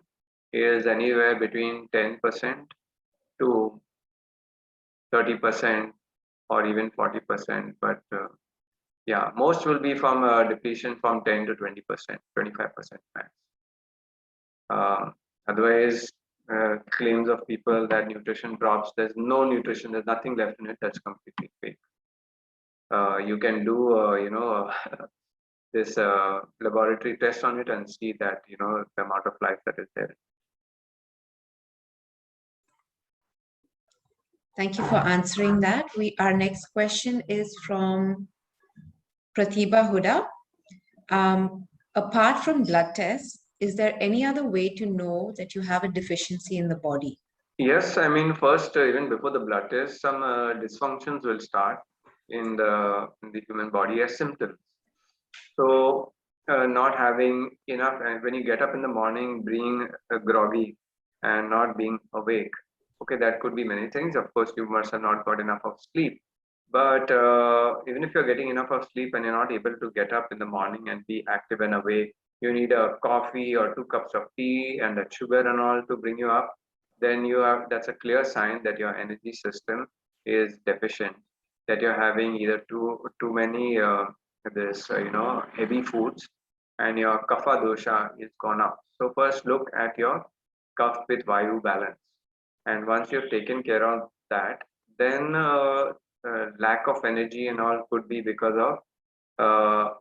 is anywhere between 10% to 30% or even 40%. But yeah, most will be from depletion from 10 to 20%, 25% max. Uh, Otherwise, claims of people that nutrition drops, there's no nutrition, there's nothing left in it, that's completely fake. You can do, this laboratory test on it and see that the amount of life that is there. Thank you for answering that. Our next question is from Pratibha Huda. Apart from blood tests, is there any other way to know that you have a deficiency in the body? Yes, I mean, first, even before the blood test, some dysfunctions will start in the human body as symptoms. So, not having enough, and when you get up in the morning, being groggy and not being awake. Okay, that could be many things. Of course, you must have not got enough of sleep. But even if you're getting enough of sleep and you're not able to get up in the morning and be active and awake, you need a coffee or 2 cups of tea and a sugar and all to bring you up. Then that's a clear sign that your energy system is deficient. That you're having either too many this heavy foods, and your kapha dosha is gone up. So first look at your kapha with vayu balance, and once you've taken care of that, then lack of energy and all could be because of uh,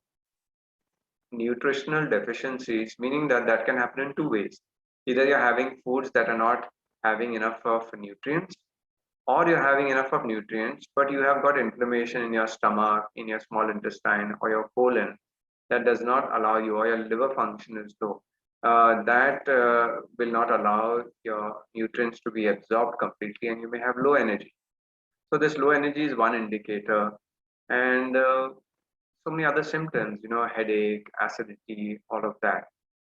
nutritional deficiencies, meaning that can happen in two ways. Either you're having foods that are not having enough of nutrients, or you're having enough of nutrients, but you have got inflammation in your stomach, in your small intestine, or your colon that does not allow you, or your liver function is low. That will not allow your nutrients to be absorbed completely, and you may have low energy. So this low energy is one indicator, and so many other symptoms, headache, acidity, all of that.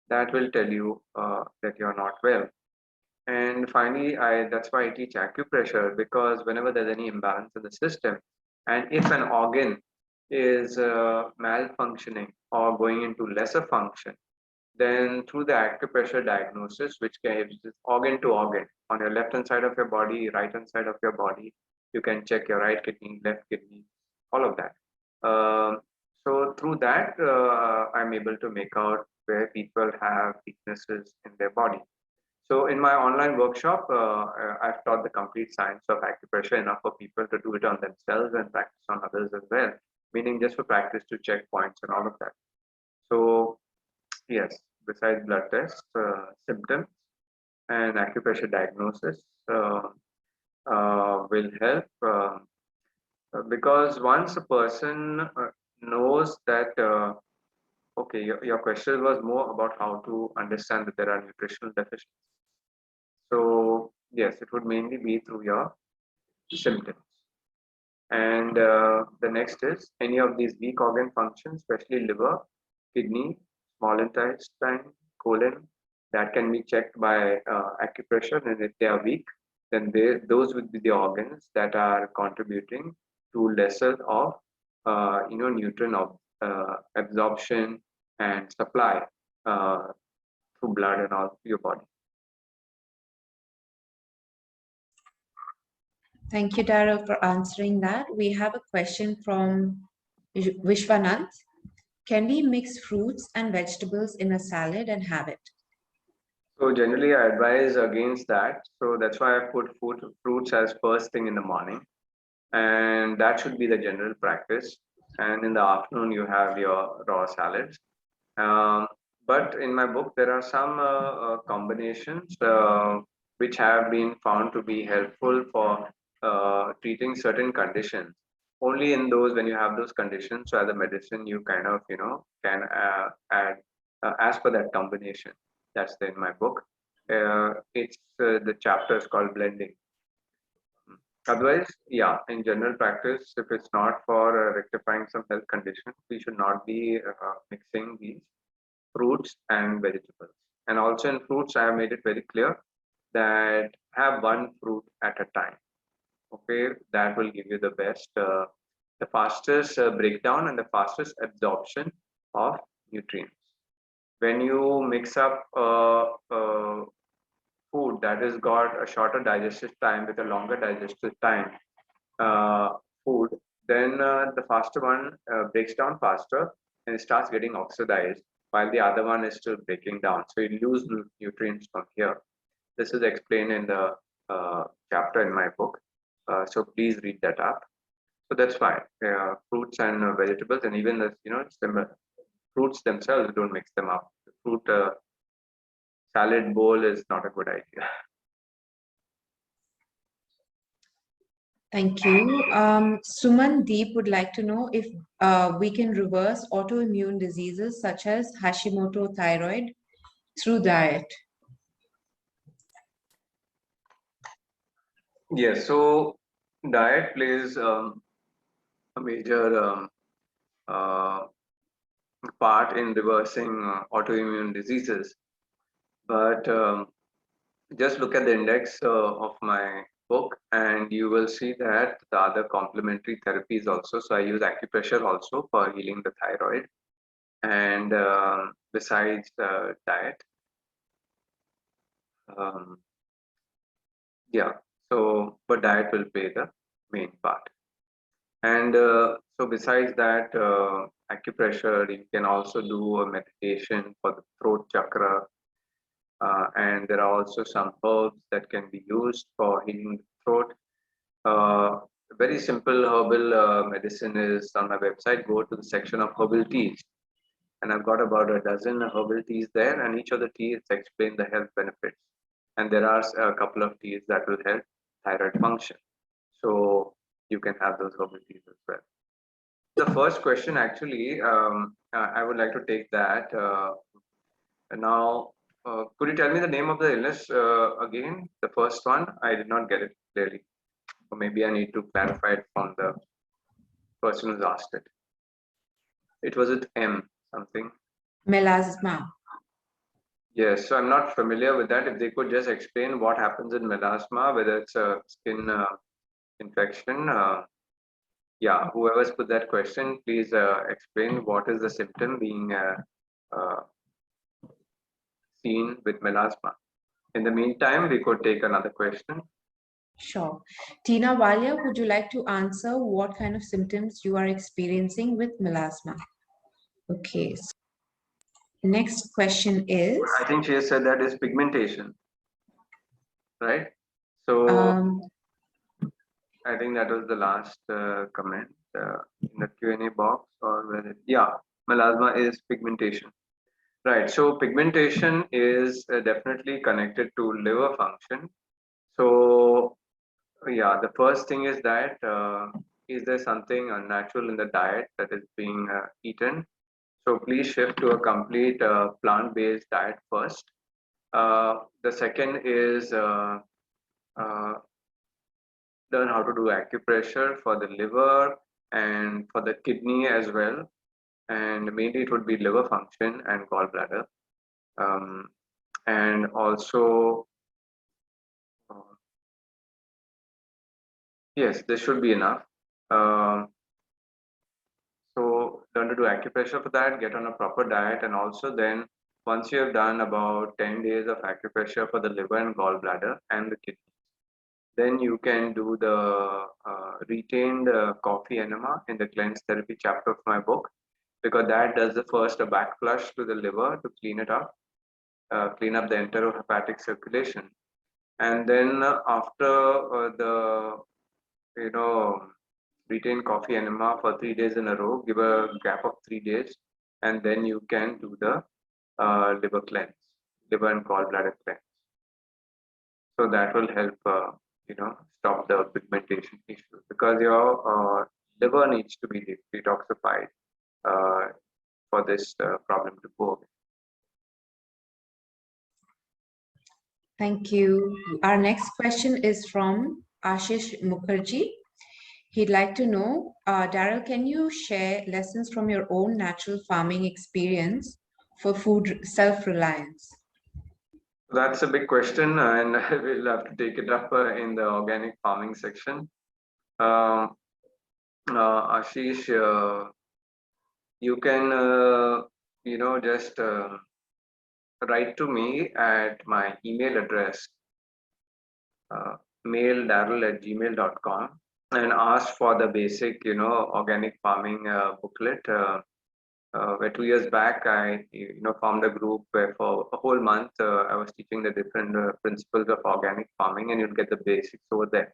That will tell you that you're not well. And finally, that's why I teach acupressure, because whenever there's any imbalance in the system, and if an organ is malfunctioning or going into lesser function, then through the acupressure diagnosis, which gives organ to organ on your left hand side of your body, right hand side of your body, you can check your right kidney, left kidney, all of that. So through that, I'm able to make out where people have weaknesses in their body. So in my online workshop, I've taught the complete science of acupressure, enough for people to do it on themselves and practice on others as well, meaning just for practice to check points and all of that. So yes, besides blood tests, symptoms and acupressure diagnosis will help, because once a person knows that, okay, your question was more about how to understand that there are nutritional deficiencies. So yes, it would mainly be through your symptoms. And the next is any of these weak organ functions, especially liver, kidney, small intestine, colon, that can be checked by acupressure. And if they are weak, then those would be the organs that are contributing to lesser of nutrient absorption and supply through blood and all your body. Thank you, Darryl, for answering that. We have a question from Vishwanant. Can we mix fruits and vegetables in a salad and have it? So generally, I advise against that. So that's why I put fruits as first thing in the morning, and that should be the general practice. And in the afternoon, you have your raw salads. Um, but in my book, there are some combinations which have been found to be helpful for treating certain conditions. Only in those when you have those conditions, so as a medicine, you kind of can add as per that combination. That's in my book. It's the chapter is called blending. Otherwise, yeah, in general practice, if it's not for rectifying some health condition, we should not be mixing these fruits and vegetables. And also in fruits, I have made it very clear that have one fruit at a time. Okay, that will give you the fastest breakdown and the fastest absorption of nutrients. When you mix up food that has got a shorter digestive time with a longer digestive time, uh, food, then the faster one breaks down faster and it starts getting oxidized, while the other one is still breaking down. So you lose nutrients from here. This is explained in the chapter in my book. So please read that up. So that's fine. Fruits and vegetables, and even the fruits themselves, don't mix them up. The fruit salad bowl is not a good idea. Thank you. Suman Deep would like to know if we can reverse autoimmune diseases such as Hashimoto thyroid through diet. Yes, so diet plays a major uh, part in reversing autoimmune diseases. But just look at the index of my book, and you will see that the other complementary therapies also. So I use acupressure also for healing the thyroid, and besides diet, um, yeah. So, but diet will play the main part. And so, besides that, acupressure, you can also do a meditation for the throat chakra. And there are also some herbs that can be used for healing the throat. A very simple herbal medicine is on my website. Go to the section of herbal teas, and I've got about a dozen herbal teas there, and each of the teas explain the health benefits. And there are a couple of teas that will help thyroid function. So you can have those herbal teas as well. The first question, actually, I would like to take that. Now, could you tell me the name of the illness again? The first one, I did not get it clearly. Or maybe I need to clarify it from the person who's asked it. It was with M something. Melasma. Yes, so I'm not familiar with that. If they could just explain what happens in melasma, whether it's a skin infection. Yeah, whoever's put that question, please explain what is the symptom being uh, seen with melasma. In the meantime, we could take another question. Sure. Tina Walia, would you like to answer what kind of symptoms you are experiencing with melasma? Okay. So next question is. I think she has said that is pigmentation, right? So I think that was the last comment in the Q&A box, or whether, yeah, melasma is pigmentation. Right. So pigmentation is definitely connected to liver function. So yeah, the first thing is that is there something unnatural in the diet that is being eaten? So please shift to a complete plant-based diet first. The second is uh, learn how to do acupressure for the liver and for the kidney as well. And mainly it would be liver function and gallbladder. Um, and also, uh, yes, this should be enough. Um, so learn to do acupressure for that, get on a proper diet, and also then once you have done about 10 days of acupressure for the liver and gallbladder and the kidney, then you can do the retained coffee enema in the cleanse therapy chapter of my book, because that does the first a back flush to the liver to clean it up. clean up the enterohepatic circulation. And then after the retain coffee enema for 3 days in a row, give a gap of 3 days, and then you can do the liver cleanse, liver and gallbladder cleanse. So that will help, stop the pigmentation issue, because your liver needs to be detoxified uh, for this problem to go away. Thank you. Our next question is from Ashish Mukherjee. He'd like to know, Darryl, can you share lessons from your own natural farming experience for food self-reliance? That's a big question, and we'll have to take it up in the organic farming section. Ashish, you can, just write to me at my email address, maildarryl@gmail.com, and ask for the basic, organic farming booklet. Where 2 years back, I formed a group where for a whole month I was teaching the different principles of organic farming, and you'll get the basics over there.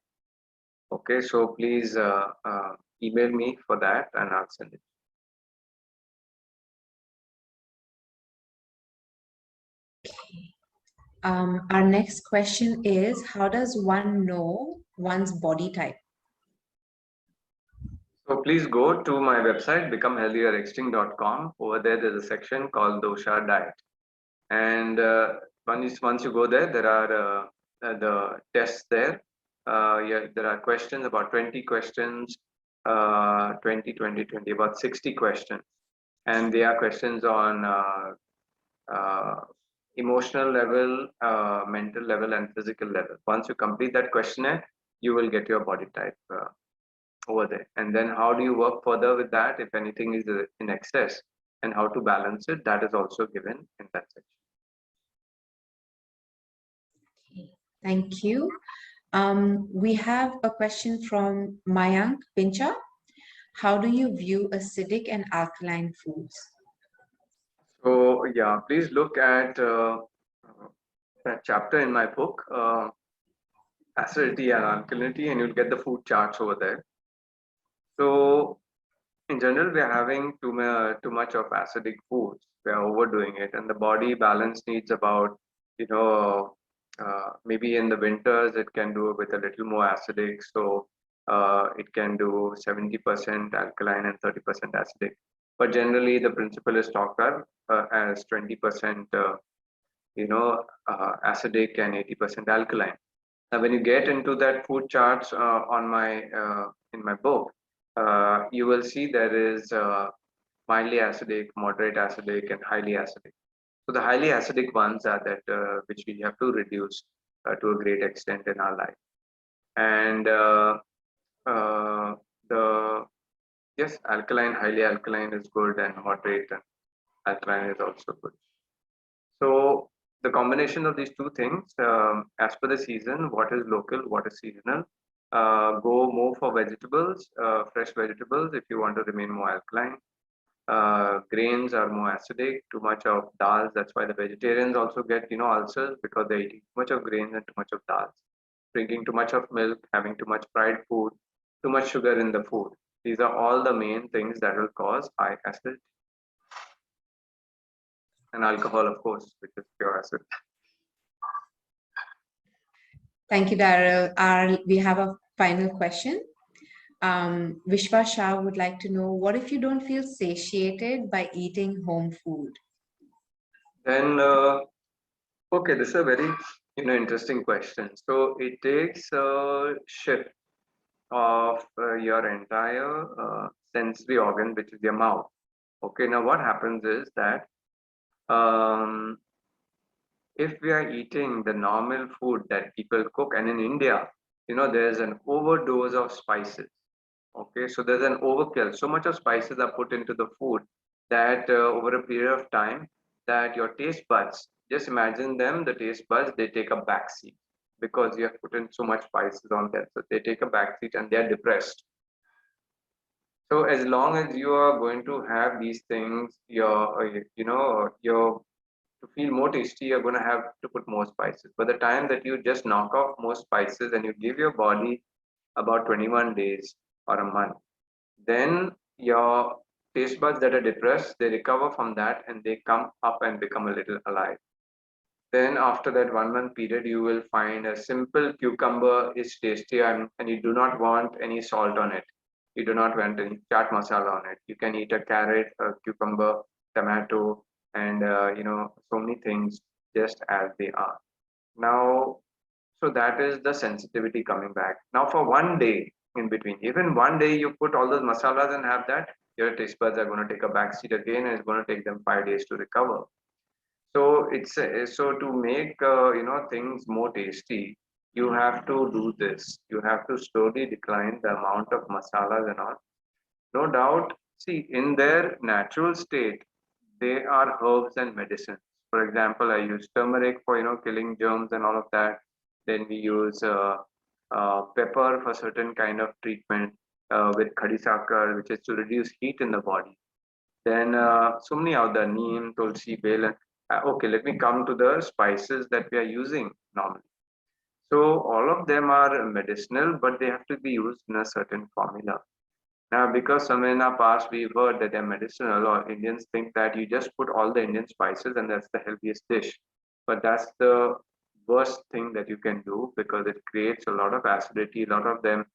Okay, so please email me for that, and I'll send it. Our next question is, how does one know one's body type? So please go to my website, becomehealthierextinct.com. Over there, there's a section called Dosha Diet. And once you go there, there are the tests there. There are questions, about 20 questions, 20, 20, 20, about 60 questions. And they are questions on emotional level, mental level, and physical level. Once you complete that questionnaire, you will get your body type over there. And then how do you work further with that if anything is in excess, and how to balance it, that is also given in that section. Thank you. We have a question from Mayank Pincha. How do you view acidic and alkaline foods? So yeah, please look at that chapter in my book, Acidity and Alkalinity, and you'll get the food charts over there. So in general, we are having too much of acidic foods. We are overdoing it, and the body balance needs about, maybe in the winters it can do with a little more acidic. So it can do 70% alkaline and 30% acidic. But generally, the principle is talked as 20%, acidic and 80% alkaline. Now, when you get into that food charts on my in my book, you will see there is mildly acidic, moderate acidic, and highly acidic. So the highly acidic ones are that which we have to reduce to a great extent in our life. And yes, alkaline, highly alkaline is good, and moderate and alkaline is also good. So the combination of these two things, as per the season, what is local, what is seasonal, go more for vegetables, fresh vegetables if you want to remain more alkaline. Grains are more acidic, too much of dals. That's why the vegetarians also get, ulcers, because they're eating too much of grains and too much of dals. Drinking too much of milk, having too much fried food, too much sugar in the food. These are all the main things that will cause high acidity. And alcohol, of course, which is pure acid. Thank you, Darryl. We have a final question. Vishwa Shah would like to know, what if you don't feel satiated by eating home food? Then, okay, this is a very interesting question. So it takes a shift of your entire sensory organ, which is your mouth. Okay, now what happens is that if we are eating the normal food that people cook, and in India, there's an overdose of spices. Okay, so there's an overkill. So much of spices are put into the food that over a period of time, that your taste buds, just imagine them, the taste buds, they take a backseat because you have put in so much spices on them. So they take a backseat and they're depressed. So as long as you are going to have these things, your to feel more tasty, you're going to have to put more spices. By the time that you just knock off more spices and you give your body about 21 days or a month, then your taste buds that are depressed, they recover from that and they come up and become a little alive. Then after that 1 month period, you will find a simple cucumber is tastier, and you do not want any salt on it. You do not want any chaat masala on it. You can eat a carrot, a cucumber, tomato, and so many things just as they are. Now, so that is the sensitivity coming back. Now for one day in between, even one day you put all those masalas and have that, your taste buds are going to take a back seat again, and it's going to take them 5 days to recover. So it's so to make things more tasty, you have to do this. You have to slowly decline the amount of masalas and all. No doubt, see, in their natural state, they are herbs and medicines. For example, I use turmeric for killing germs and all of that. Then we use pepper for certain kind of treatment with khadi sakar, which is to reduce heat in the body. Then so many other neem, tulsi, bale. Okay, let me come to the spices that we are using normally. So all of them are medicinal, but they have to be used in a certain formula. Now, because some in our past we've heard that they're medicinal, or Indians think that you just put all the Indian spices and that's the healthiest dish. But that's the worst thing that you can do, because it creates a lot of acidity. A lot of them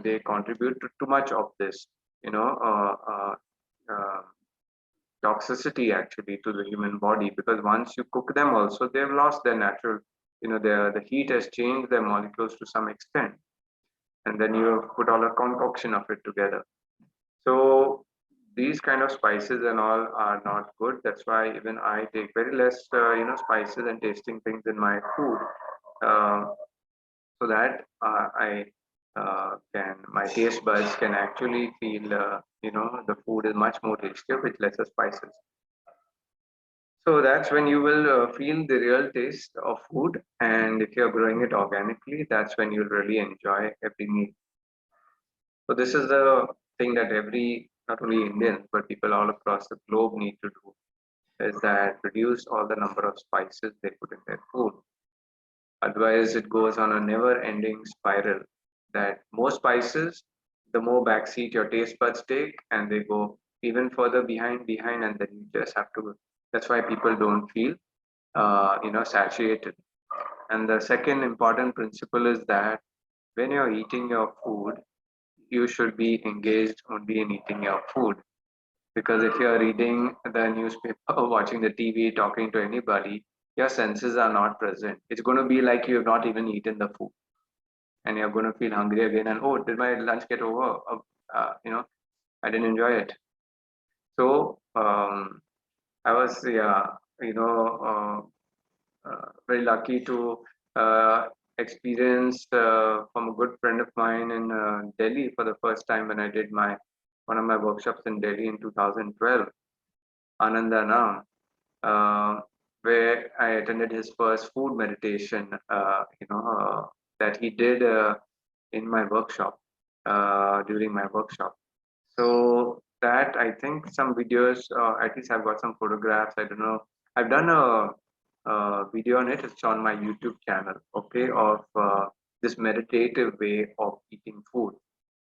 they contribute to too much of this, you know, uh, toxicity actually to the human body, because once you cook them also, they've lost their natural, the heat has changed their molecules to some extent, and then you put all a concoction of it together. So these kind of spices and all are not good. That's why even I take very less spices and tasting things in my food, uh, so that I can my taste buds can actually feel the food is much more tastier with lesser spices. So that's when you will feel the real taste of food. And if you're growing it organically, that's when you'll really enjoy every meal. So this is the thing that every, not only Indians, but people all across the globe need to do, is that reduce all the number of spices they put in their food. Otherwise, it goes on a never-ending spiral that more spices, the more backseat your taste buds take, and they go even further behind, and then you just have to. That's why people don't feel, satiated. And the second important principle is that when you're eating your food, you should be engaged only in eating your food. Because if you're reading the newspaper, watching the TV, talking to anybody, your senses are not present. It's going to be like you have not even eaten the food, and you're going to feel hungry again. And oh, did my lunch get over? I didn't enjoy it. So I was, yeah, very lucky to experience from a good friend of mine in Delhi for the first time when I did one of my workshops in Delhi in 2012, Ananda, where I attended his first food meditation, that he did in my workshop, during my workshop. So that, I think some videos, at least I've got some photographs. I don't know. I've done a video on it. It's on my YouTube channel, okay, of this meditative way of eating food.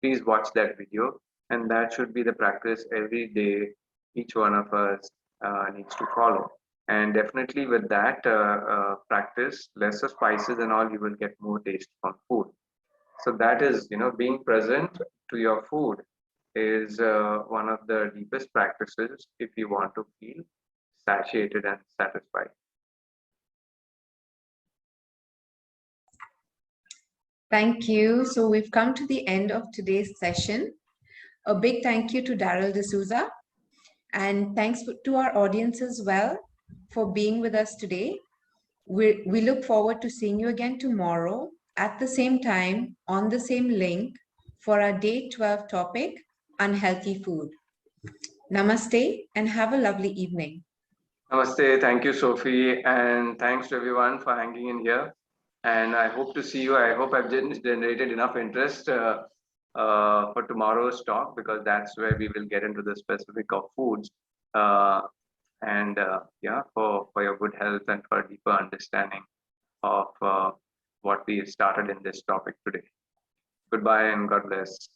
Please watch that video, and that should be the practice every day each one of us needs to follow. And definitely with that practice, lesser spices and all, you will get more taste from food. So that is, being present to your food is one of the deepest practices if you want to feel satiated and satisfied. Thank you. So we've come to the end of today's session. A big thank you to Daryl De Souza, and thanks to our audience as well for being with us today. We look forward to seeing you again tomorrow at the same time on the same link for our day 12 topic, unhealthy food. Namaste and have a lovely evening. Namaste. Thank you, Sophie. And thanks to everyone for hanging in here. And I hope to see you. I hope I've generated enough interest for tomorrow's talk, because that's where we will get into the specific of foods. and for your good health and for a deeper understanding of what we started in this topic today. Goodbye and God bless.